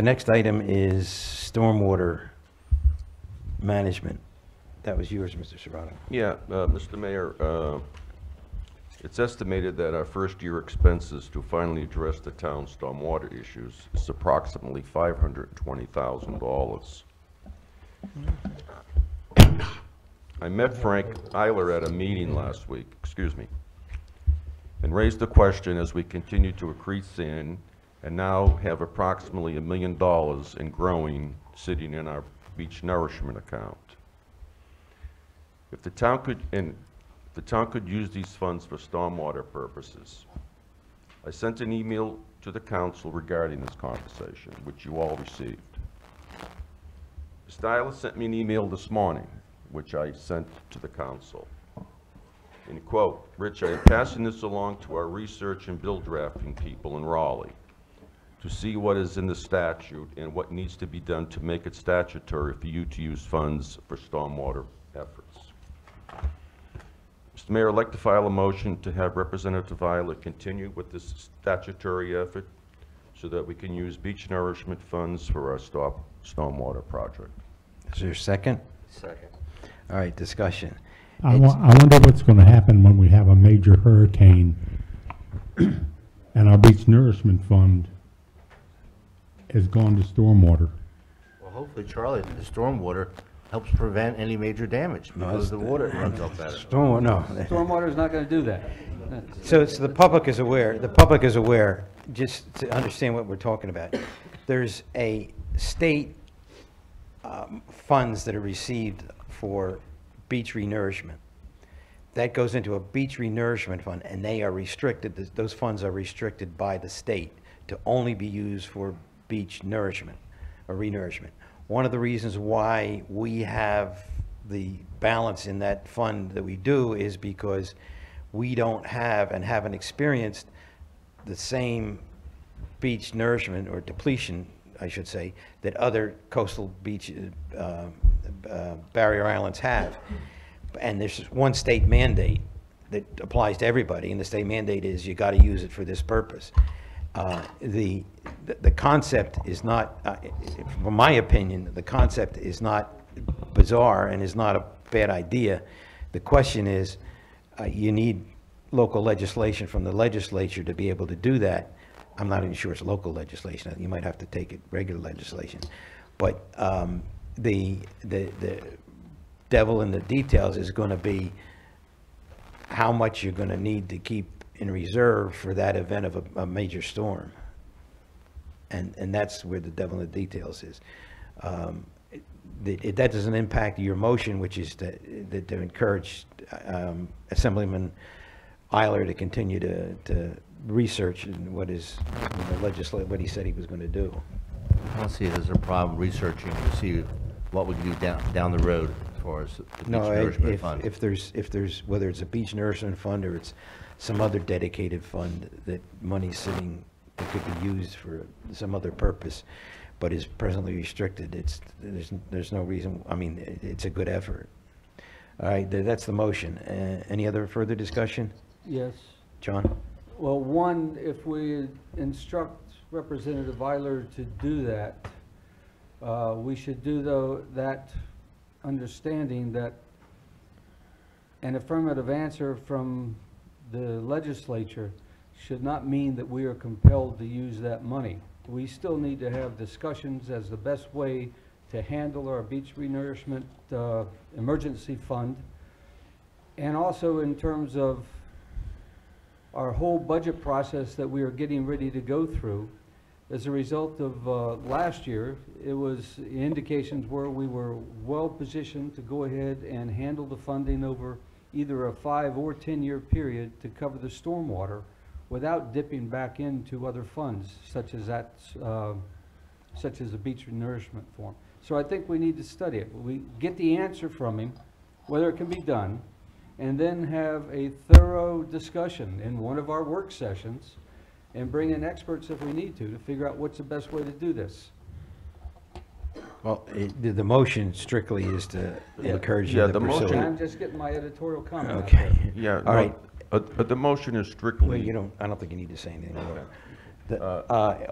S1: next item is stormwater management. That was yours, Mr. Serrato.
S17: Yeah, Mr. Mayor, it's estimated that our first-year expenses to finally address the town's stormwater issues is approximately $520,000. I met Frank Eiler at a meeting last week, and raised the question as we continue to accrete in and now have approximately $1 million and growing sitting in our beach nourishment account. If the town could use these funds for stormwater purposes, I sent an email to the council regarding this conversation, which you all received. Mr. Eiler sent me an email this morning, which I sent to the council. And quote, "Rich, I am passing this along to our research and bill drafting people in Raleigh to see what is in the statute and what needs to be done to make it statutory for you to use funds for stormwater efforts." Mr. Mayor, I'd like to file a motion to have Representative Eiler continue with this statutory effort so that we can use beach nourishment funds for our stormwater project.
S1: Is there a second?
S3: Second.
S1: All right, discussion.
S16: I wonder what's going to happen when we have a major hurricane and our beach nourishment fund has gone to stormwater.
S3: Well, hopefully, Charlie, the stormwater helps prevent any major damage because the water runs up better.
S2: Stormwater is not going to do that.
S1: So the public is aware, just to understand what we're talking about. There's a state funds that are received for beach renourishment. That goes into a beach renourishment fund, and they are restricted, those funds are restricted by the state to only be used for beach nourishment or renourishment. One of the reasons why we have the balance in that fund that we do is because we don't have and haven't experienced the same beach nourishment or depletion, I should say, that other coastal beach barrier islands have. And there's one state mandate that applies to everybody, and the state mandate is you got to use it for this purpose. The concept is not, from my opinion, the concept is not bizarre and is not a bad idea. The question is, you need local legislation from the legislature to be able to do that. I'm not even sure it's local legislation. You might have to take it regular legislation. But the devil in the details is going to be how much you're going to need to keep in reserve for that event of a major storm. And that's where the devil in the details is. that doesn't impact your motion, which is to encourage Assemblyman Eiler to continue to research what is what he said he was going to do.
S3: I don't see it as a problem researching to see what we can do down the road as far as the beach nourishment fund.
S1: If there's, whether it's a beach nourishment fund or it's some other dedicated fund that money's sitting that could be used for some other purpose, but is presently restricted, there's no reason, I mean, it's a good effort. All right, that's the motion. Any other further discussion?
S2: Yes.
S1: John?
S2: Well, one, if we instruct Representative Eiler to do that, we should do that understanding that an affirmative answer from the legislature should not mean that we are compelled to use that money. We still need to have discussions as the best way to handle our beach renourishment emergency fund, and also in terms of our whole budget process that we are getting ready to go through. As a result of last year, indications were we were well positioned to go ahead and handle the funding over either a 5 or 10-year period to cover the stormwater without dipping back into other funds, such as the beach nourishment form. So I think we need to study it. We get the answer from him, whether it can be done, and then have a thorough discussion in one of our work sessions and bring in experts if we need to figure out what's the best way to do this.
S1: Well, the motion strictly is to encourage you to pursue it.
S2: I'm just getting my editorial comment.
S1: Okay.
S17: Yeah.
S1: All right.
S17: The motion is strictly.
S1: Well, I don't think you need to say anything.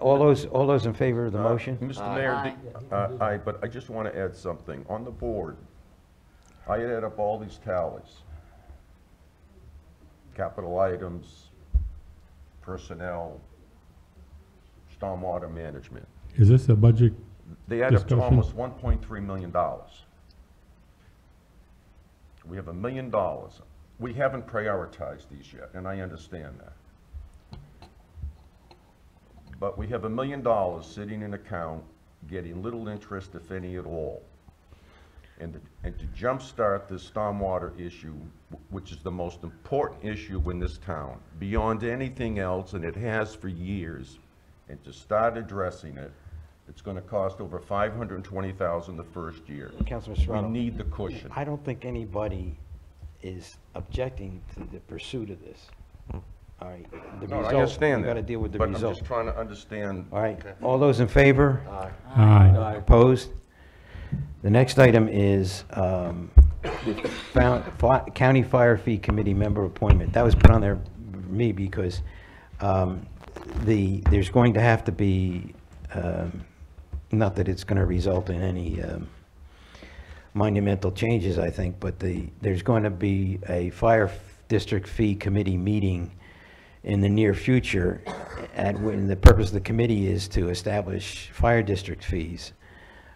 S1: All those in favor of the motion?
S17: Mr. Mayor, but I just want to add something. On the board, I add up all these tallies. Capital items, personnel, stormwater management.
S16: Is this a budget
S17: They add up to
S16: discussion?
S17: almost $1.3 million. We have $1 million. We haven't prioritized these yet, and I understand that. But we have $1 million sitting in account, getting little interest, if any at all. And to jumpstart this stormwater issue, which is the most important issue in this town, beyond anything else, and it has for years, and to start addressing it, it's going to cost over $520,000 the first year.
S1: Councilman Serrato,
S17: we need the cushion.
S1: I don't think anybody is objecting to the pursuit of this. All right. The
S17: No, I
S1: result,
S17: understand
S1: we've got to
S17: that,
S1: deal with the
S17: but
S1: result.
S17: I'm just trying to understand.
S1: All right. All those in favor?
S16: Aye.
S1: Opposed? The next item is County Fire Fee Committee member appointment. That was put on there for me because there's going to have to be, not that it's going to result in any monumental changes, I think, but there's going to be a fire district fee committee meeting in the near future, when the purpose of the committee is to establish fire district fees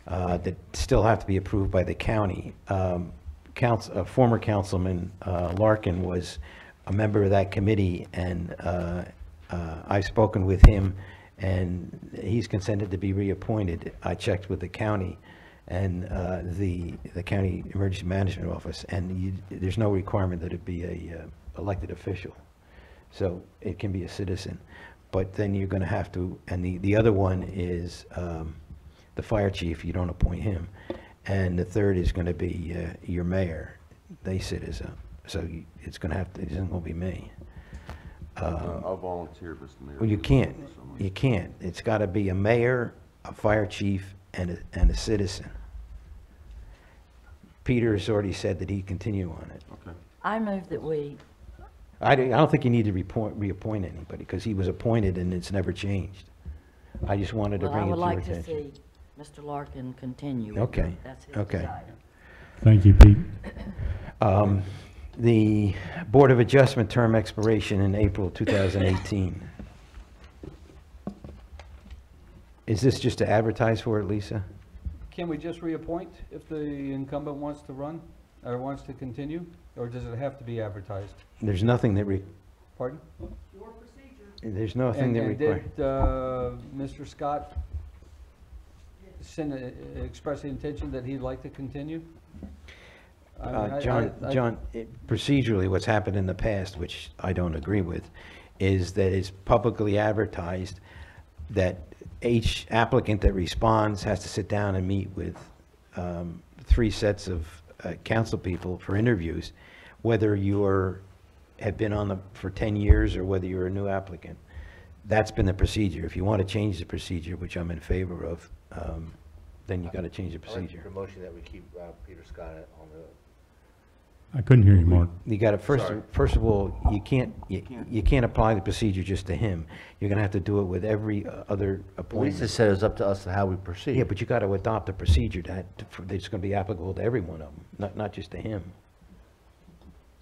S1: that still have to be approved by the county. Former Councilman Larkin was a member of that committee, and I've spoken with him, and he's consented to be reappointed. I checked with the county and the county emergency management office, and there's no requirement that it be a elected official. So it can be a citizen. But then you're going to have to, and the other one is the fire chief, you don't appoint him. And the third is going to be your mayor. They sit as so it's going to have to, it isn't going to be me.
S17: I'll volunteer, Mr. Mayor.
S1: Well, you can't. You can't. It's got to be a mayor, a fire chief, and a citizen. Peter has already said that he'd continue on it.
S17: Okay.
S15: I move that we,
S1: I don't think you need to reappoint anybody, because he was appointed and it's never changed. I just wanted to
S15: well, I
S1: bring it
S15: would
S1: to your
S15: like to
S1: attention.
S15: see Mr. Larkin continue.
S1: Okay.
S15: That's his
S1: Okay.
S15: desire.
S16: Thank you, Pete.
S1: The Board of Adjustment term expiration in April 2018. Is this just to advertise for it, Lisa?
S2: Can we just reappoint if the incumbent wants to run or wants to continue? Or does it have to be advertised?
S1: There's nothing that
S2: Pardon?
S1: there's nothing that
S2: And
S1: requires.
S2: did Mr. Scott express the intention that he'd like to continue? I mean,
S1: John, procedurally, what's happened in the past, which I don't agree with, is that it's publicly advertised that each applicant that responds has to sit down and meet with 3 sets of council people for interviews, whether you have been on for 10 years or whether you're a new applicant. That's been the procedure. If you want to change the procedure, which I'm in favor of, then you got to change the procedure.
S3: I like the motion that we keep Peter Scott on the.
S16: I couldn't hear you, Mark.
S1: You got to first of all, you can't apply the procedure just to him. You're going to have to do it with every other appointment.
S3: Lisa said it's up to us how we proceed.
S1: Yeah, but you got to adopt a procedure that's going to be applicable to every one of them, not just to him.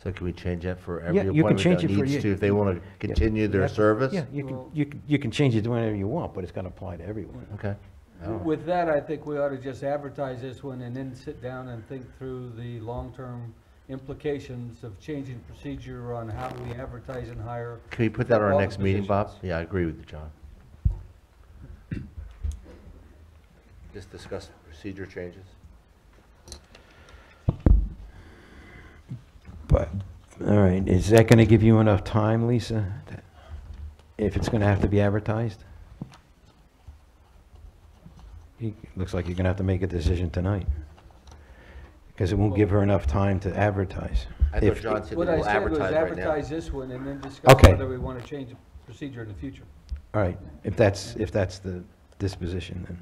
S3: So can we change that for every
S1: Yeah, you can
S3: appointment
S1: change
S3: that
S1: it for
S3: needs
S1: you.
S3: to, if they want to continue their service?
S1: Yeah, you can change it to whenever you want, but it's going to apply to everyone.
S3: Okay.
S2: With that, I think we ought to just advertise this one and then sit down and think through the long-term implications of changing procedure on how we advertise and hire.
S3: Can we put that on our
S2: all
S3: next
S2: the
S3: meeting, Bob?
S2: positions.
S3: Yeah, I agree with you, John. Just discuss procedure changes.
S1: But, all right, is that going to give you enough time, Lisa, if it's going to have to be advertised? Looks like you're going to have to make a decision tonight, because it won't give her enough time to advertise.
S3: I thought John said
S2: What
S3: we'll
S2: I said was
S3: advertise right now.
S2: advertise this one and then discuss
S1: Okay.
S2: whether we want to change the procedure in the future.
S1: All right, if that's the disposition, then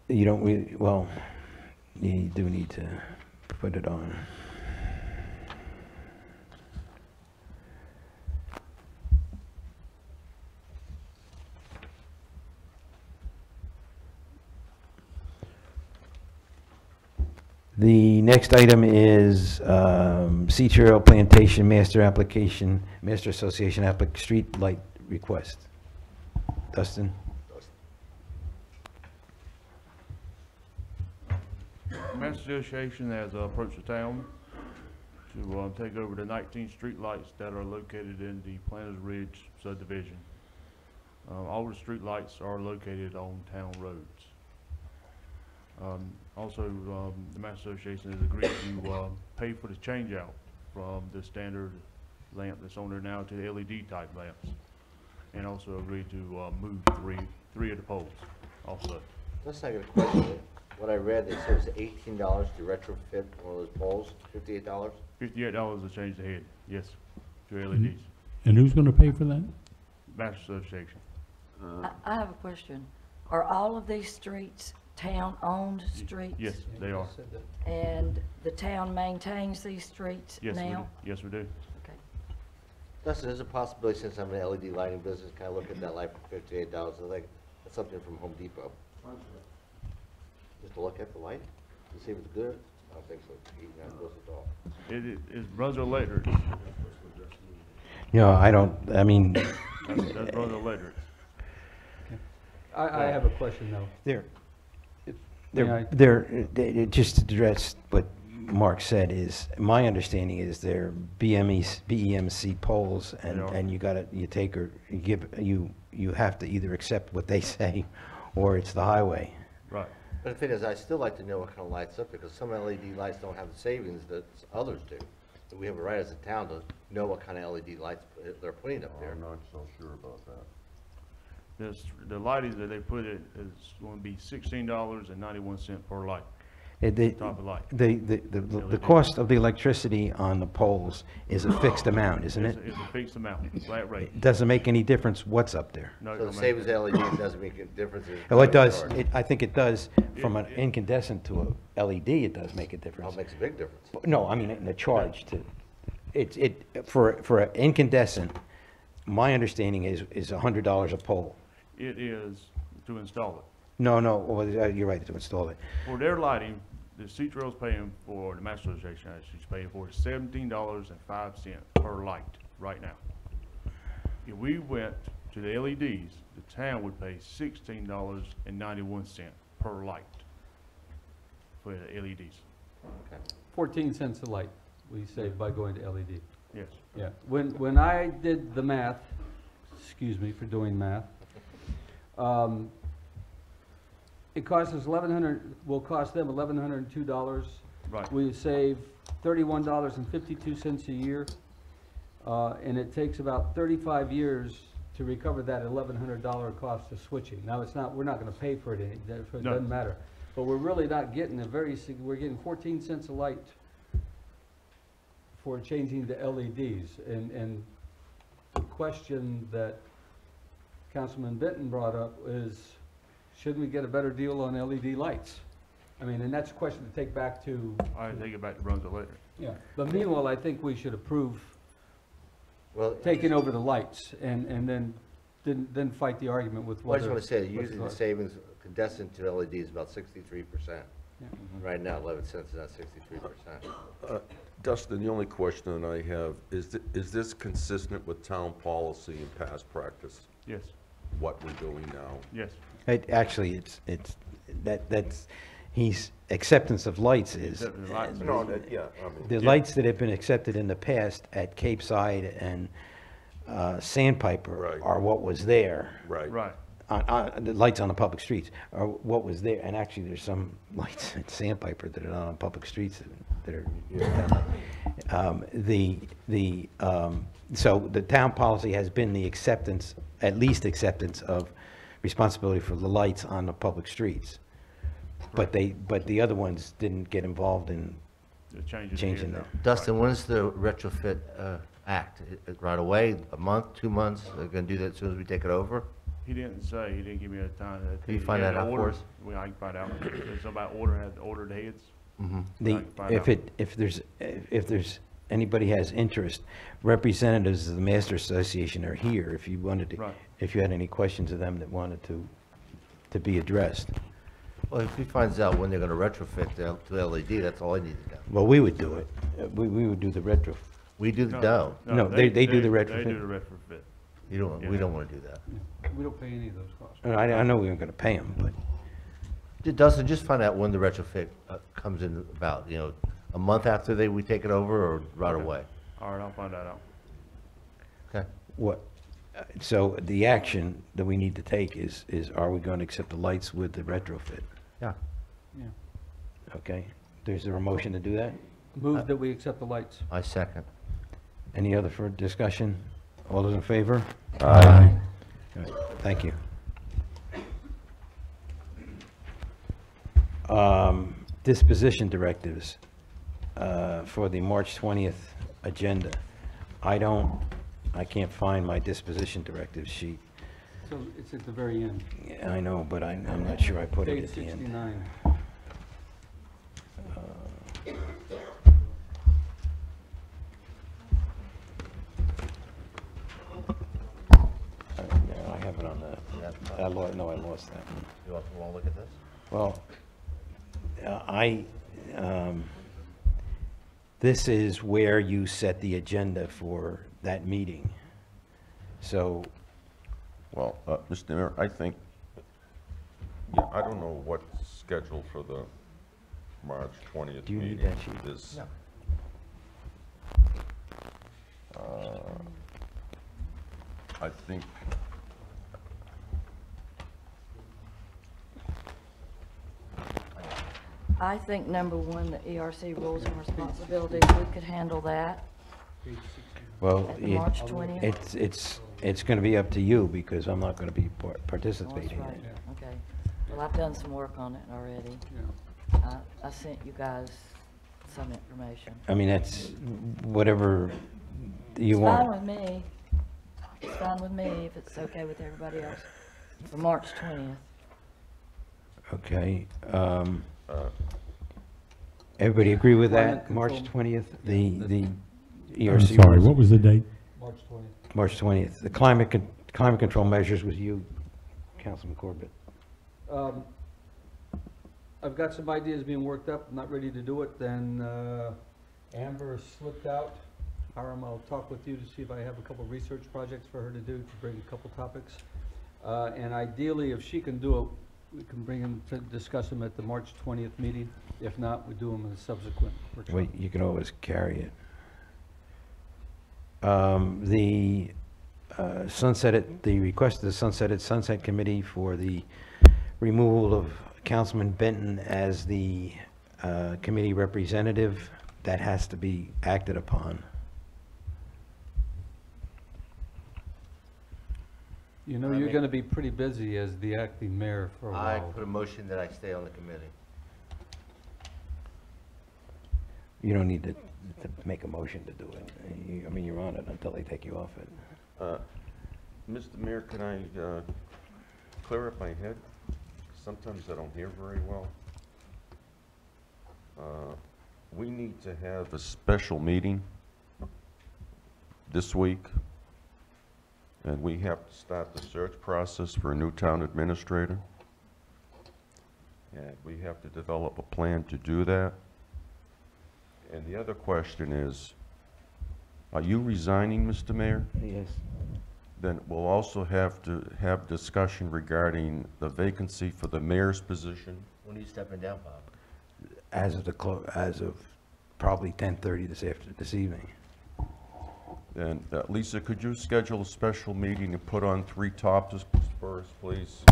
S1: you don't really, well, you do need to put it on. The next item is Sea Trail Plantation Master Application, Master Association Streetlight Request. Dustin?
S23: The Mass Association has approached the town to take over the 19 street lights that are located in the Planters Ridge subdivision. All the street lights are located on town roads. Also, the Mass Association has agreed to pay for the change out from the standard lamp that's on there now to the LED type lamps, and also agreed to move three of the poles also.
S3: Let's not get a question. What I read, they said it was $18 to retrofit one of those poles, $58?
S23: $58 to change the head, yes, to LEDs.
S16: And who's going to pay for that?
S23: Mass Association.
S15: I have a question. Are all of these streets town-owned streets?
S23: Yes, they are.
S15: And the town maintains these streets
S23: Yes, we do.
S15: now?
S23: Yes, we do.
S15: Okay.
S3: Dustin, there's a possibility, since I'm in the LED lighting business, can I look at that light for $58? I think that's something from Home Depot. Just to look at the light, to see if it's good? I don't think so. At all.
S23: It runs electric.
S1: No, I mean.
S23: That runs electric.
S2: I have a question though.
S1: Just to address what Mark said, is my understanding is they're BEMC poles, and you have to either accept what they say or it's the highway.
S23: Right.
S3: But the thing is, I still like to know what kind of lights up, because some LED lights don't have the savings that others do. So we have a right as a town to know what kind of LED lights they're putting up there.
S17: I'm not so sure about that.
S23: The lighting that they put in is going to be $16.91 per light. Top of light.
S1: The cost of the electricity on the poles is a fixed amount, isn't it?
S23: It's a fixed amount, flat rate.
S1: It doesn't make any difference what's up there.
S23: No,
S3: So the same as LEDs doesn't make a difference.
S1: Oh, it does. I think it does. From an incandescent to a LED, it does make a difference.
S3: Oh, it makes a big difference.
S1: No, I mean, in the charge to, for an incandescent, my understanding is $100 a pole.
S23: It is to install it.
S1: No, well, you're right, to install it.
S23: For their lighting, the Sea Trail's paying for, the Mass Association actually is paying for $17.05 per light right now. If we went to the LEDs, the town would pay $16.91 per light for the LEDs.
S3: Okay.
S2: 14 cents a light, we save by going to LED.
S23: Yes.
S2: Yeah, when I did the math, excuse me for doing math, It costs us will cost them $1,102.
S23: Right.
S2: We save $31.52 a year, and it takes about 35 years to recover that $1,100 cost of switching. Now, we're not gonna pay for it, it
S23: No.
S2: doesn't matter. But we're really not getting we're getting 14 cents a light for changing to LEDs. And the question that Councilman Benton brought up is, should we get a better deal on LED lights? I mean, and that's a question to take back to.
S23: I take it back to Brunswick later.
S2: Yeah, but meanwhile, I think we should approve
S3: Well,
S2: taking over the lights and then fight the argument with
S3: Well, I just
S2: whether.
S3: want to say that
S2: what's
S3: usually the
S2: cost.
S3: savings condensed to LED is about 63%.
S2: Yeah.
S3: Right now, 11 cents is not 63%.
S17: Dustin, the only question that I have, is this consistent with town policy and past practice?
S23: Yes.
S17: What we're doing now?
S23: Yes.
S1: Actually, that's, acceptance of lights is,
S23: Acceptance of lights.
S17: No, yeah, I mean.
S1: the lights that have been accepted in the past at Cape Side and Sandpiper
S17: Right.
S1: are what was there.
S17: Right.
S23: Right.
S1: On the lights on the public streets are what was there, and actually there's some lights at Sandpiper that are not on public streets that are, so the town policy has been the acceptance, at least acceptance of responsibility for the lights on the public streets. But the other ones didn't get involved in
S23: The changes
S1: changing
S23: here.
S1: that.
S3: Dustin, when's the retrofit act? Right away, a month, 2 months? They're going to do that as soon as we take it over?
S23: He didn't say, he didn't give me a time.
S3: Can you find that out for us?
S23: Well, I can find out. It's about ordered heads.
S1: If there's anybody has interest, representatives of the Master Association are here if you wanted to,
S23: Right.
S1: if you had any questions of them that wanted to be addressed.
S3: Well, if he finds out when they're going to retrofit to LED, that's all I need to know.
S1: Well, we would do it. We would do the retro.
S3: We do the no.
S1: No, they do the retrofit.
S23: They do the retrofit.
S3: You don't. We don't want to do that.
S2: We don't pay any of those costs.
S1: I know we weren't going to pay them, but
S3: Dustin, just find out when the retrofit comes in about. You know, a month after we take it over, or right
S23: Okay.
S3: away.
S23: All right, I'll find that out.
S3: Okay.
S1: so the action that we need to take is are we going to accept the lights with the retrofit?
S3: Yeah.
S2: Yeah.
S1: Okay. There's a motion to do that?
S2: Move that we accept the lights.
S3: I second.
S1: Any other for discussion? All those in favor?
S17: Aye.
S1: All right, thank you. Disposition directives for the March 20th agenda. I can't find my disposition directive sheet.
S2: So it's at the very end.
S1: Yeah, I know, but I'm not sure I put it
S2: Page
S1: at the end.
S2: 69.
S1: I have it on the, I lost that one.
S3: You want to look at this?
S1: Well, this is where you set the agenda for that meeting. So,
S17: Well, Mr. Mayor, I think, yeah, I don't know what's scheduled for the March 20th
S1: Do you need
S17: meeting.
S1: that sheet?
S17: This,
S3: No.
S17: I think,
S15: I think number one, the ERC rules and responsibilities, we could handle that.
S1: well,
S15: At the March 20th?
S1: it's going to be up to you because I'm not going to be
S15: Oh, that's
S1: participating in
S15: right.
S1: it.
S15: Okay. Well, I've done some work on it already.
S2: Yeah.
S15: I sent you guys some information.
S1: I mean, that's whatever you
S15: It's
S1: want.
S15: fine with me. It's fine with me if it's okay with everybody else. For March 20th.
S1: Okay. Everybody agree with that?
S2: Climate
S1: March
S2: control.
S1: 20th, the
S16: I'm
S1: ERC?
S16: sorry,
S1: rules?
S16: what was the date?
S2: March 20th.
S1: March 20th. The climate control measures was you, Councilman Corbett.
S2: I've got some ideas being worked up, I'm not ready to do it, then Amber slipped out. Hiram, I'll talk with you to see if I have a couple research projects for her to do, to bring a couple topics. And ideally, if she can do it, we can bring them to discuss them at the March 20th meeting. If not, we do them in a subsequent workshop.
S1: Wait, you can always carry it. The the request of the Sunset Committee for the removal of Councilman Benton as the committee representative, that has to be acted upon.
S2: You know, you're going to be pretty busy as the acting mayor for a
S3: I
S2: while.
S3: put a motion that I stay on the committee.
S1: You don't need to make a motion to do it. I mean, you're on it until they take you off it.
S17: Mr. Mayor, can I clear up my head? Sometimes I don't hear very well. We need to have a special meeting this week, and we have to start the search process for a new town administrator. And we have to develop a plan to do that. And the other question is, are you resigning, Mr. Mayor?
S1: Yes.
S17: Then we'll also have to have discussion regarding the vacancy for the mayor's position.
S3: When are you stepping down, Bob?
S1: As of probably 10:30 this evening.
S17: And Lisa, could you schedule a special meeting and put on 3 topics for us, please?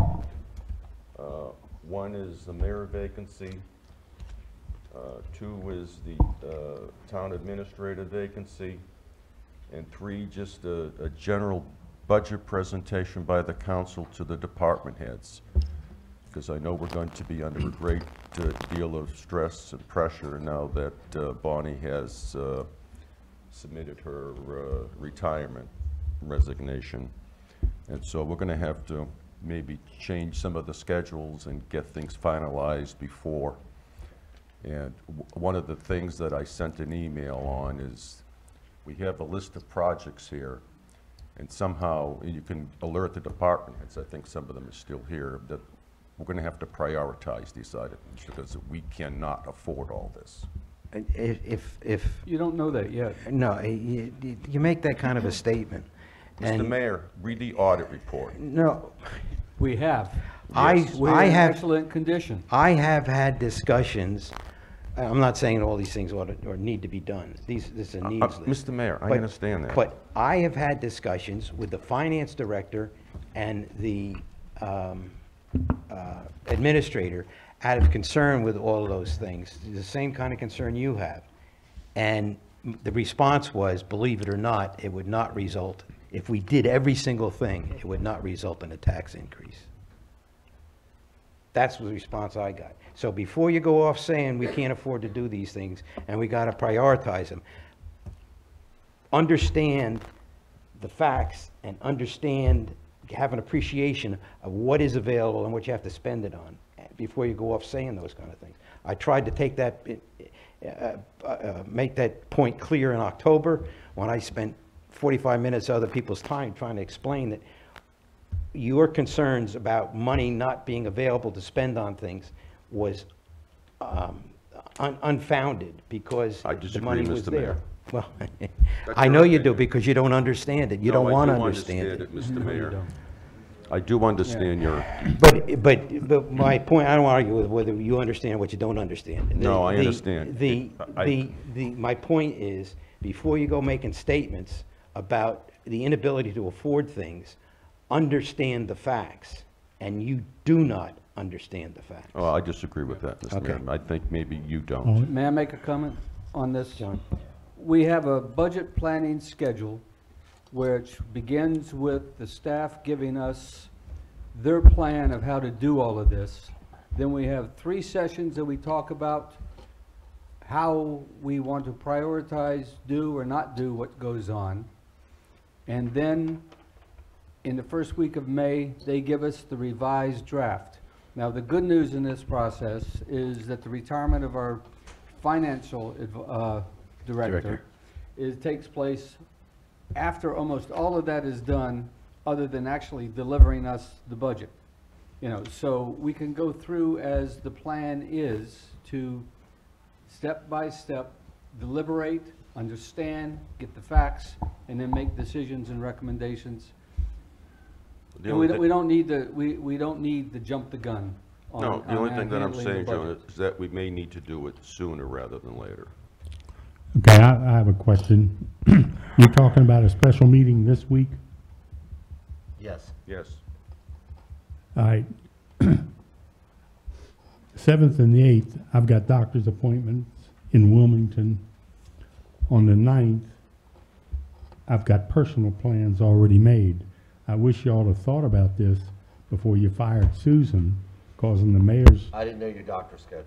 S17: One is the mayor vacancy. 2 is the town administrator vacancy. And 3, just a general budget presentation by the council to the department heads. Because I know we're going to be under a great deal of stress and pressure now that Bonnie has submitted her retirement resignation. And so we're going to have to maybe change some of the schedules and get things finalized before. And one of the things that I sent an email on is we have a list of projects here, and somehow you can alert the department heads, I think some of them are still here, that we're going to have to prioritize these items because we cannot afford all this.
S1: If
S2: You don't know that yet.
S1: no, you make that kind of a statement.
S17: Mr. Mayor, read the audit report.
S1: No,
S2: We have.
S1: Yes.
S2: We're
S1: I
S2: in
S1: have-
S2: excellent condition.
S1: I have had discussions. I'm not saying all these things ought to, or need to be done. This is a needs list.
S17: Mr. Mayor, I
S1: But-
S17: understand that.
S1: But I have had discussions with the finance director and the administrator out of concern with all of those things, the same kind of concern you have. And the response was, believe it or not, it would not result, if we did every single thing, it would not result in a tax increase. That's the response I got. So before you go off saying we can't afford to do these things and we got to prioritize them, understand the facts and understand, have an appreciation of what is available and what you have to spend it on before you go off saying those kind of things. I tried to take that, make that point clear in October when I spent 45 minutes of other people's time trying to explain that your concerns about money not being available to spend on things was unfounded because the money was
S17: Mr.
S1: there.
S17: Mayor.
S1: Well,
S17: That's
S1: I
S17: your
S1: know you do
S17: opinion.
S1: because you don't understand it. You
S17: No,
S1: don't want to
S17: I do
S1: understand it.
S17: Mr. Mayor. I do understand your...
S1: But my point, I don't argue with whether you understand what you don't understand.
S17: No, I understand.
S1: My point is, before you go making statements about the inability to afford things, understand the facts, and you do not understand the facts.
S17: Oh, I disagree with that, Mr.
S1: Okay.
S17: Mayor. I think maybe you don't.
S2: May I make a comment on this?
S1: John.
S2: We have a budget planning schedule which begins with the staff giving us their plan of how to do all of this. Then we have 3 sessions that we talk about how we want to prioritize, do or not do what goes on. And then in the first week of May, they give us the revised draft. Now, the good news in this process is that the retirement of our financial director takes place after almost all of that is done, other than actually delivering us the budget. You know, so we can go through as the plan is to step by step deliberate, understand, get the facts, and then make decisions and recommendations. And we don't need to jump the gun.
S17: No, the only thing that I'm
S2: handling the
S17: saying, Joe,
S2: budget.
S17: is that we may need to do it sooner rather than later.
S16: Okay, I have a question. You're talking about a special meeting this week?
S3: Yes.
S17: Yes.
S16: All right. 7th and the 8th, I've got doctor's appointments in Wilmington. On the 9th, I've got personal plans already made. I wish y'all had thought about this before you fired Susan, causing the mayor's.
S3: I didn't know your doctor's schedule.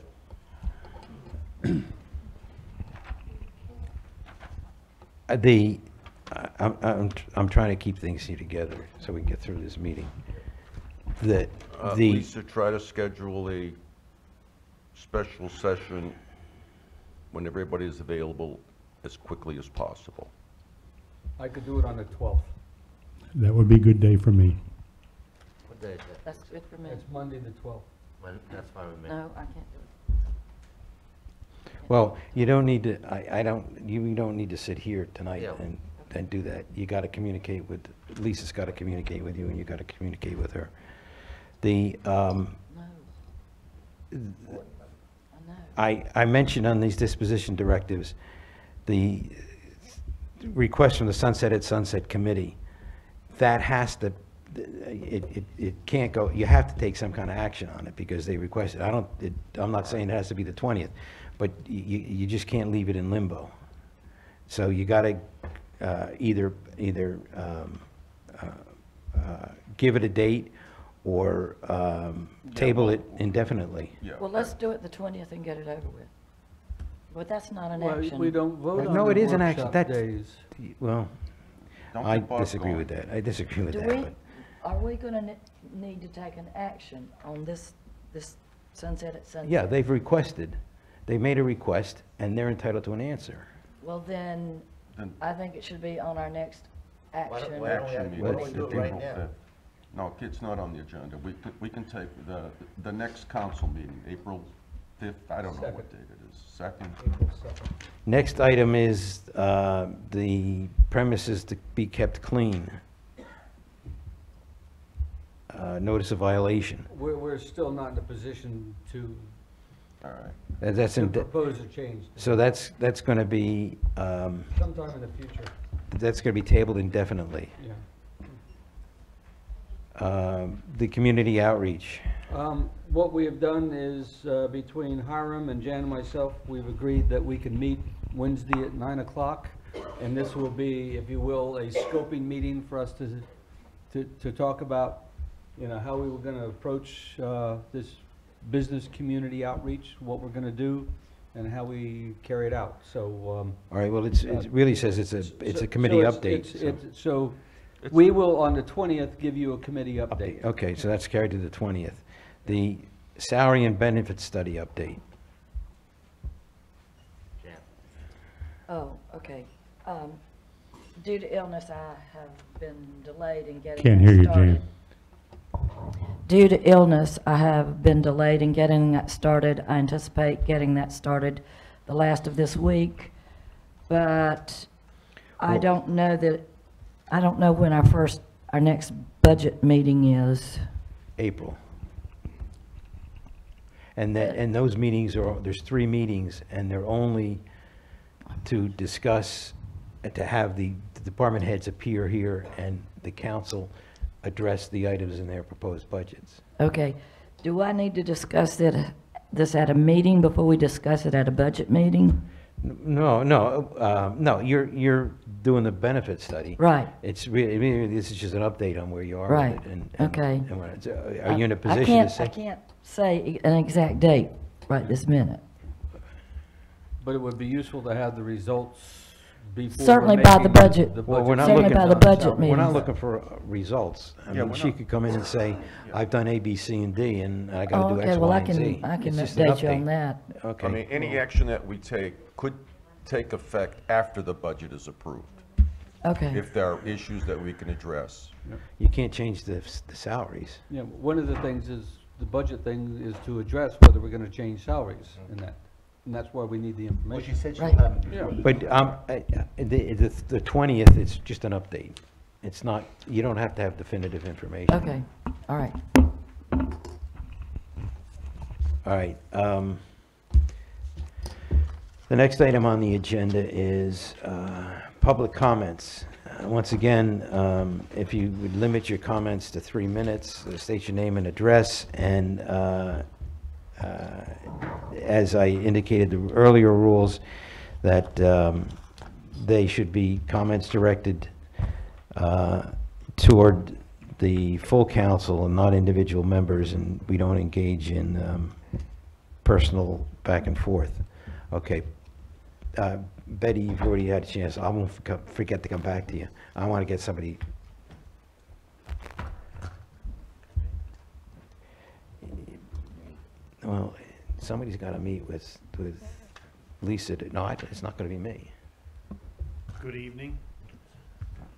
S1: I'm trying to keep things here together so we can get through this meeting.
S17: Lisa, try to schedule a special session when everybody is available as quickly as possible.
S2: I could do it on the 12th.
S16: That would be a good day for me.
S3: What day is it?
S15: That's good for me.
S2: It's Monday the 12th.
S3: That's fine with me.
S15: No, I can't do it.
S1: Well, you don't need to, you don't need to sit here tonight
S3: Yeah.
S1: and do that. You gotta communicate with, Lisa's gotta communicate with you, and you gotta communicate with her. I mentioned on these disposition directives, the request from the Sunset at Sunset Committee, that has to, it can't go, you have to take some kind of action on it because they requested. I'm not saying it has to be the 20th, but you just can't leave it in limbo. So you gotta either give it a date or table it indefinitely.
S15: Well, let's do it the 20th and get it over with. But that's not an
S2: Well,
S15: action.
S2: we don't vote on
S1: No,
S2: the
S1: it is an action.
S2: workshop
S1: That's,
S2: days.
S1: well,
S17: Don't
S1: I
S17: get Bob
S1: disagree
S17: going.
S1: with that. I disagree with
S15: Do
S1: that.
S15: we,
S1: But
S15: are we gonna need to take an action on this Sunset at Sunset?
S1: yeah, they've requested. They made a request, and they're entitled to an answer.
S15: Well, then, I think it should be on our next action.
S3: Why don't we
S17: Action
S3: why don't we
S17: meeting,
S3: do it right
S17: April
S3: now?
S17: 5th. No, it's not on the agenda. We can take the next council meeting, April 5th, I don't know what date it is, 2nd?
S2: April 2nd.
S1: Next item is the premises to be kept clean. Notice of violation.
S2: We're still not in a position to
S17: All right.
S1: That's in,
S2: propose a change.
S1: so that's going to be,
S2: Sometime in the future,
S1: that's going to be tabled indefinitely.
S2: yeah.
S1: The community outreach.
S2: What we have done is, between Hiram and Jan and myself, we've agreed that we can meet Wednesday at 9 o'clock. And this will be, if you will, a scoping meeting for us to talk about, you know, how we were gonna approach, this business community outreach, what we're gonna do, and how we carry it out. So,
S1: All right, well, it really says it's a committee update.
S2: So we will, on the 20th, give you a committee update.
S1: Okay, so that's carried to the 20th. The salary and benefit study update.
S15: Oh, okay. Due to illness, I have been delayed in getting
S16: Can't
S15: that
S16: hear you,
S15: started.
S16: Jan.
S15: Due to illness, I have been delayed in getting that started. I anticipate getting that started the last of this week, but I don't know when our next budget meeting is.
S1: April. And those meetings there's 3 meetings, and they're only to discuss, to have the department heads appear here and the council address the items in their proposed budgets.
S15: Okay. Do I need to discuss this at a meeting before we discuss it at a budget meeting?
S1: No, you're doing the benefit study.
S15: Right.
S1: It's really, this is just an update on where you are
S15: Right.
S1: with it.
S15: Okay.
S1: Are you in a position to say?
S15: I can't say an exact date right this minute.
S2: But it would be useful to have the results before. we're
S15: Certainly by the
S2: making
S15: budget.
S1: Well, we're not
S15: Certainly
S1: looking,
S15: by the budget
S1: we're not
S15: meetings.
S1: looking for results. I
S17: Yeah,
S1: mean,
S17: we're
S1: she
S17: not.
S1: could come in and say, I've done A, B, C, and D, and I gotta do
S15: Okay,
S1: X,
S15: well,
S1: Y,
S15: I
S1: and Z.
S15: can
S1: It's just an
S15: update you on
S1: update.
S15: that.
S1: Okay.
S17: I mean, any action that we take could take effect after the budget is approved,
S15: Okay.
S17: if there are issues that we can address.
S1: You can't change the salaries.
S2: Yeah, one of the things is, the budget thing is to address whether we're gonna change salaries in that. And that's why we need the information.
S3: Well, she said she'll
S15: Right.
S3: have it
S2: Yeah.
S3: before the
S1: But the 20th, it's just an update. It's not, you don't have to have definitive information.
S15: Okay, all right.
S1: All right. The next item on the agenda is public comments. Once again, if you would limit your comments to 3 minutes, state your name and address, and as I indicated, the earlier rules, that they should be comments directed toward the full council and not individual members, and we don't engage in personal back and forth. Okay. Betty, you've already had a chance. I won't forget to come back to you. I want to get somebody. Well, somebody's got to meet with Lisa. No, it's not going to be me.
S5: Good evening.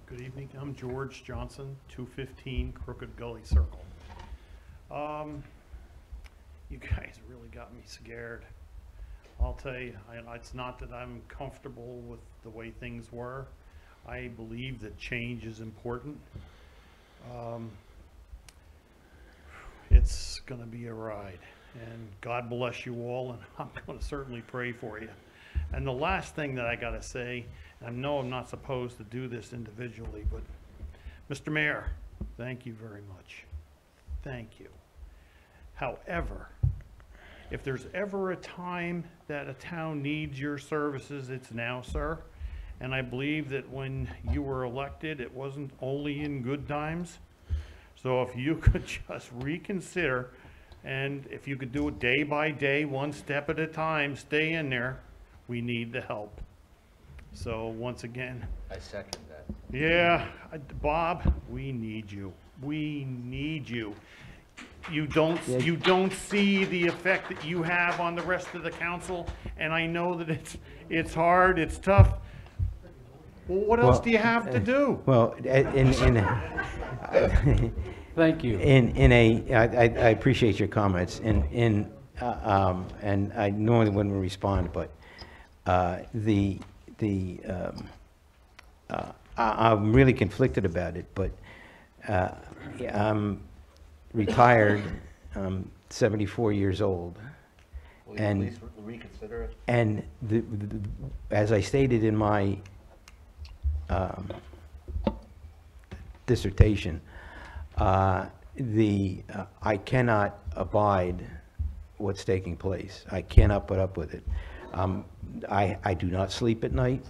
S5: Good evening. I'm George Johnson, 215 Crooked Gully Circle. You guys really got me scared. I'll tell you, it's not that I'm comfortable with the way things were. I believe that change is important. It's going to be a ride, and God bless you all, and I'm going to certainly pray for you. And the last thing that I got to say, and I know I'm not supposed to do this individually, but Mr. Mayor, thank you very much. Thank you. However, if there's ever a time that a town needs your services, it's now, sir. And I believe that when you were elected, it wasn't only in good times. So if you could just reconsider, and if you could do it day by day, one step at a time, stay in there. We need the help. So once again,
S3: I second that.
S5: yeah, Bob, we need you. We need you. You don't see the effect that you have on the rest of the council, and I know that it's hard, it's tough. Well, what else do you have to do?
S1: Well,
S2: Thank you.
S1: I appreciate your comments. And I normally wouldn't respond, but I'm really conflicted about it. But I'm retired. I'm 74 years old.
S3: Will you
S1: and
S3: please reconsider it?
S1: And as I stated in my dissertation, I cannot abide what's taking place. I cannot put up with it. I do not sleep at night.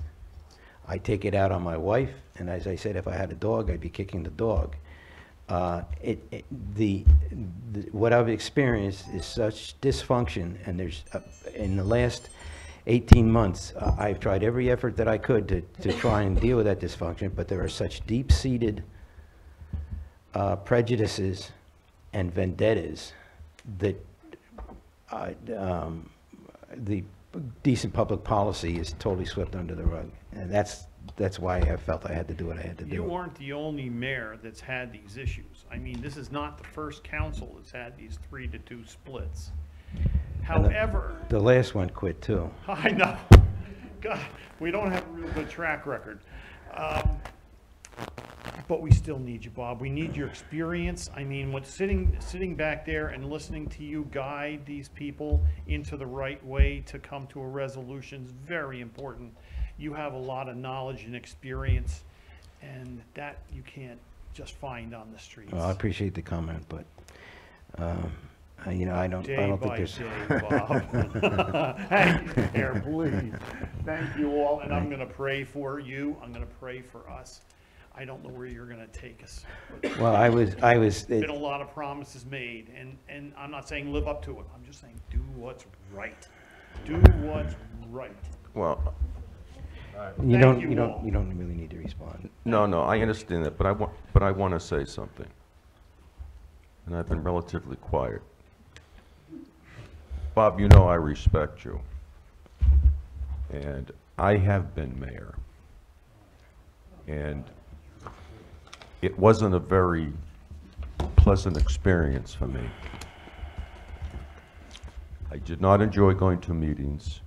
S1: I take it out on my wife, and as I said, if I had a dog, I'd be kicking the dog. What I've experienced is such dysfunction, and there's in the last 18 months, I've tried every effort that I could to try and deal with that dysfunction, but there are such deep-seated prejudices and vendettas that the decent public policy is totally swept under the rug, and that's why I felt I had to do what I had to do.
S5: You aren't the only mayor that's had these issues. I mean, this is not the first council that's had these 3-2 splits. However,
S1: the last one quit too.
S5: I know. God, we don't have a real good track record. But we still need you, Bob. We need your experience. I mean, what sitting back there and listening to you guide these people into the right way to come to a resolution is very important. You have a lot of knowledge and experience, and that you can't just find on the streets.
S1: Well, I appreciate the comment, but you know, I don't think there's.
S5: Day by day, Bob. Hang in there, please. Thank you all, and I'm going to pray for you. I'm going to pray for us. I don't know where you're going to take us.
S1: Well, I was.
S5: There's been a lot of promises made, and I'm not saying live up to it. I'm just saying do what's right. Do what's right.
S17: Well,
S1: you don't really need to respond.
S17: no, I understand that, but I want to say something, and I've been relatively quiet. Bob, you know I respect you, and I have been mayor, and it wasn't a very pleasant experience for me. I did not enjoy going to meetings.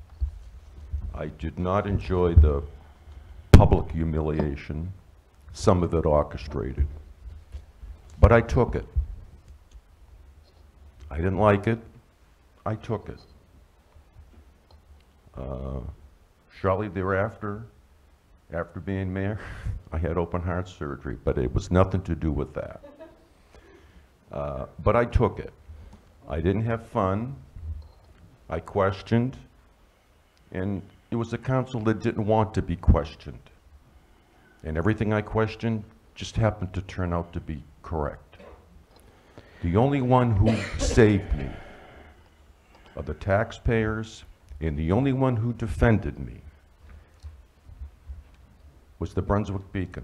S17: I did not enjoy the public humiliation, some of it orchestrated, but I took it. I didn't like it. I took it. Shortly thereafter, after being mayor, I had open heart surgery, but it was nothing to do with that. But I took it. I didn't have fun. I questioned, and it was a council that didn't want to be questioned. And everything I questioned just happened to turn out to be correct. The only one who saved me are the taxpayers, and the only one who defended me was the Brunswick Beacon,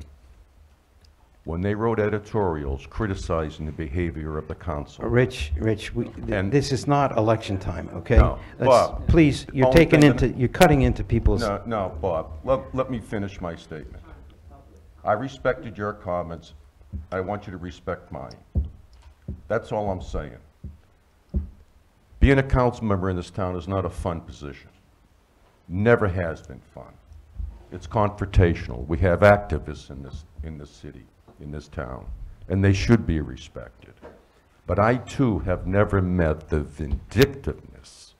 S17: when they wrote editorials criticizing the behavior of the council.
S1: Rich, this is not election time, okay?
S17: No, Bob.
S1: Please, you're
S17: only
S1: taking
S17: thing
S1: into, you're cutting into people's.
S17: No, Bob, let me finish my statement. I respected your comments. I want you to respect mine. That's all I'm saying. Being a council member in this town is not a fun position. Never has been fun. It's confrontational. We have activists in this city, in this town, and they should be respected. But I too have never met the vindictiveness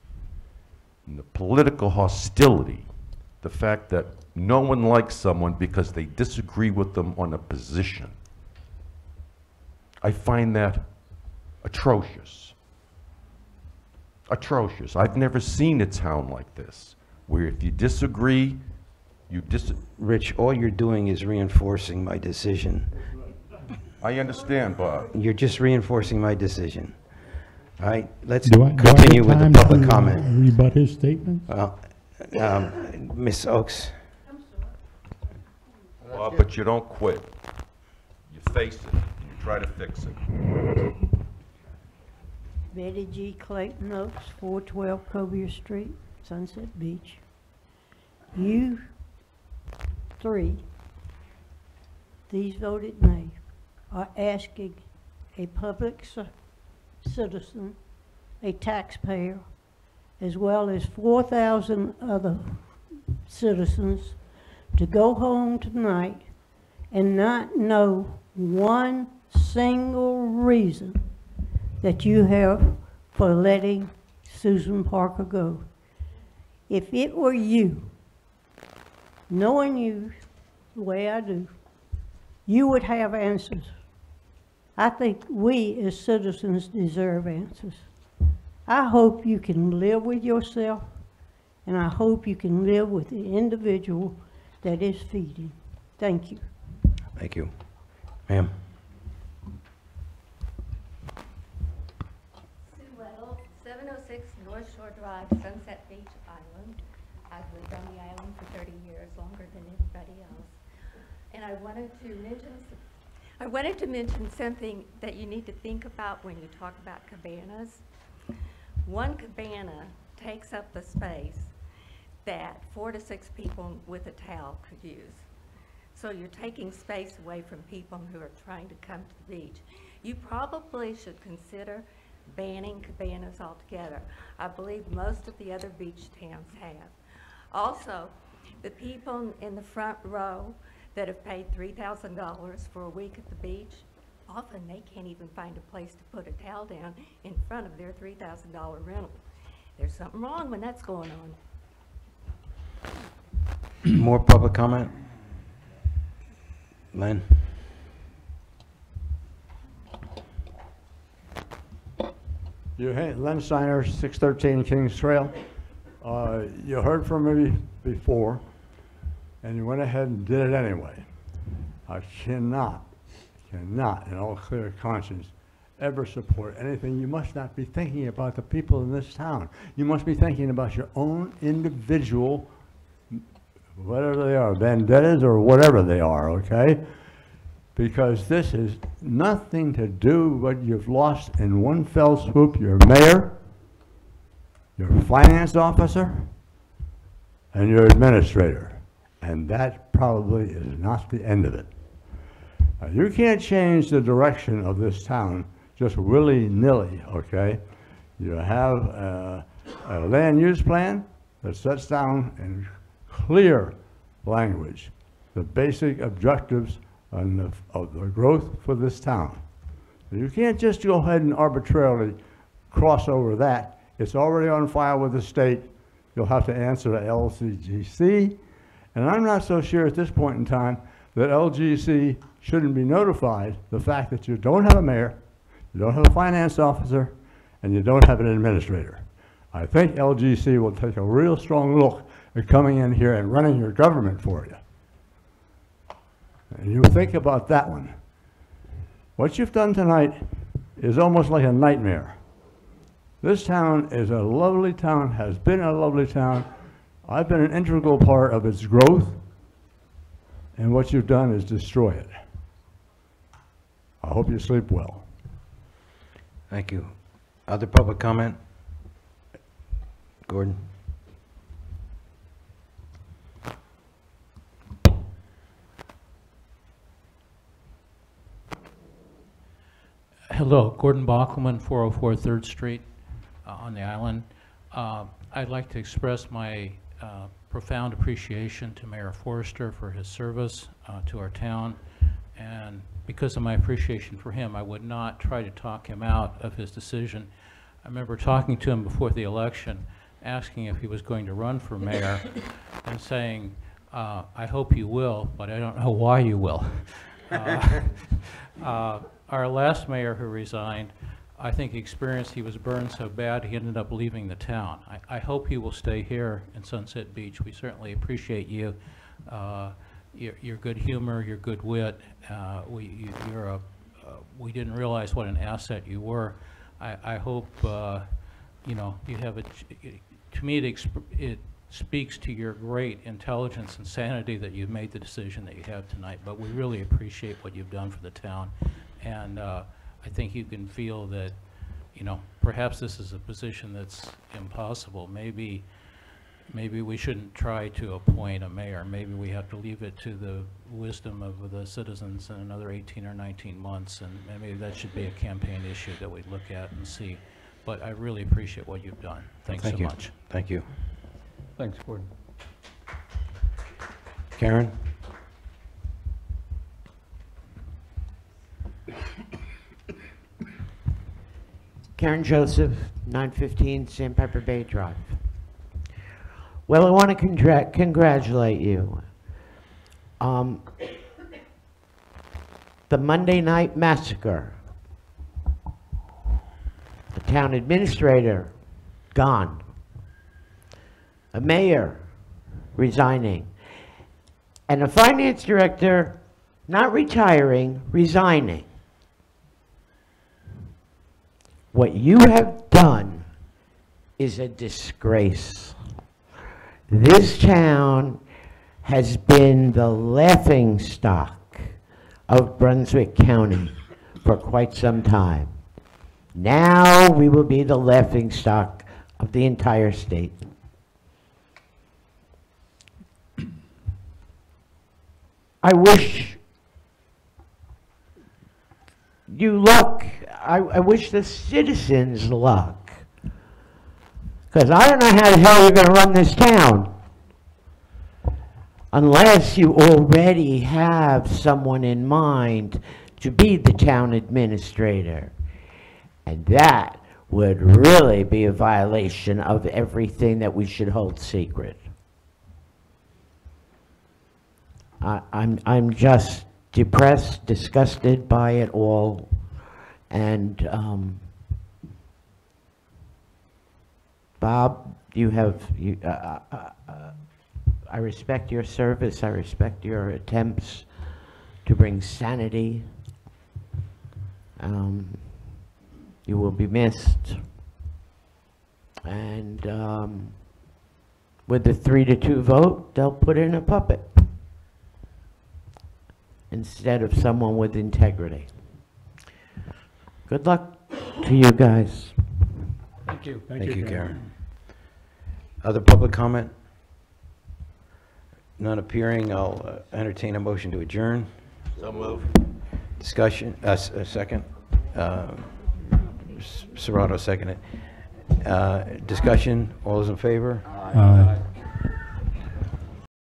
S17: and the political hostility, the fact that no one likes someone because they disagree with them on a position. I find that atrocious. Atrocious. I've never seen a town like this, where if you disagree,
S1: Rich, all you're doing is reinforcing my decision.
S17: I understand, Bob.
S1: You're just reinforcing my decision. All right, let's
S16: Do I get
S1: continue with the
S16: time
S1: public
S16: to,
S1: comment.
S16: rebut his statement?
S1: Well, Ms. Oaks.
S17: Bob, but you don't quit. You face it, and you try to fix it.
S6: Betty G. Clayton Oaks, 412 Cobier Street, Sunset Beach. You three, these voted nay, are asking a public citizen, a taxpayer, as well as 4,000 other citizens to go home tonight and not know one single reason that you have for letting Susan Parker go. If it were you, knowing you the way I do, you would have answers. I think we as citizens deserve answers. I hope you can live with yourself, and I hope you can live with the individual that is feeding. Thank you.
S1: Thank you. Ma'am.
S7: Sue Weddle, 706 North Shore Drive, Sunset Beach, Island. I've lived on the island for 30 years, longer than anybody else. And I wanted to mention something that you need to think about when you talk about cabanas. One cabana takes up the space that 4 to 6 people with a towel could use. So you're taking space away from people who are trying to come to the beach. You probably should consider banning cabanas altogether. I believe most of the other beach towns have. Also, the people in the front row that have paid $3,000 for a week at the beach, often they can't even find a place to put a towel down in front of their $3,000 rental. There's something wrong when that's going on.
S1: More public comment? Len?
S9: Len Steiner, 613 Kings Trail. You heard from me before, and you went ahead and did it anyway. I cannot, in all clear conscience, ever support anything. You must not be thinking about the people in this town. You must be thinking about your own individual, whatever they are, vendettas or whatever they are, okay? Because this is nothing to do with what you've lost in one fell swoop. Your mayor, your finance officer, and your administrator. And that probably is not the end of it. You can't change the direction of this town just willy-nilly, okay? You have a land use plan that sets down in clear language the basic objectives of the growth for this town. You can't just go ahead and arbitrarily cross over that. It's already on file with the state. You'll have to answer to LCGC. And I'm not so sure at this point in time that LGC shouldn't be notified the fact that you don't have a mayor, you don't have a finance officer, and you don't have an administrator. I think LGC will take a real strong look at coming in here and running your government for you. And you think about that one. What you've done tonight is almost like a nightmare. This town is a lovely town, has been a lovely town. I've been an integral part of its growth, and what you've done is destroy it. I hope you sleep well.
S1: Thank you. Other public comment? Gordon?
S8: Hello, Gordon Bockelman, 404 3rd Street on the island. I'd like to express my profound appreciation to Mayor Forrester for his service to our town. And because of my appreciation for him, I would not try to talk him out of his decision. I remember talking to him before the election, asking if he was going to run for mayor, and saying, I hope you will, but I don't know why you will. Our last mayor who resigned, I think he was burned so bad he ended up leaving the town. I hope he will stay here in Sunset Beach. We certainly appreciate you, your good humor, your good wit. We didn't realize what an asset you were. I hope you know, you have to me it speaks to your great intelligence and sanity that you've made the decision that you have tonight. But we really appreciate what you've done for the town. And I think you can feel that, you know, perhaps this is a position that's impossible. Maybe we shouldn't try to appoint a mayor. Maybe we have to leave it to the wisdom of the citizens in another 18 or 19 months, and maybe that should be a campaign issue that we look at and see. But I really appreciate what you've done. Thanks so much.
S1: Thank you.
S2: Thanks, Gordon.
S1: Karen?
S10: Karen Joseph, 915 Sandpiper Bay Drive. Well, I want to congratulate you. The Monday night massacre, the town administrator gone, a mayor resigning, and a finance director not retiring, resigning. What you have done is a disgrace. This town has been the laughingstock of Brunswick County for quite some time. Now we will be the laughingstock of the entire state. I wish you luck. I wish the citizens luck. Because I don't know how the hell you're going to run this town unless you already have someone in mind to be the town administrator. And that would really be a violation of everything that we should hold secret. I'm just depressed, disgusted by it all, and Bob, I respect your service. I respect your attempts to bring sanity. You will be missed, and with the 3-2 vote, they'll put in a puppet instead of someone with integrity. Good luck to you guys.
S2: Thank you.
S1: Thank you, Karen. Other public comment? None appearing. I'll entertain a motion to adjourn.
S3: So move.
S1: Discussion, a second. Serrato seconded. Discussion, all those in favor?
S16: Aye.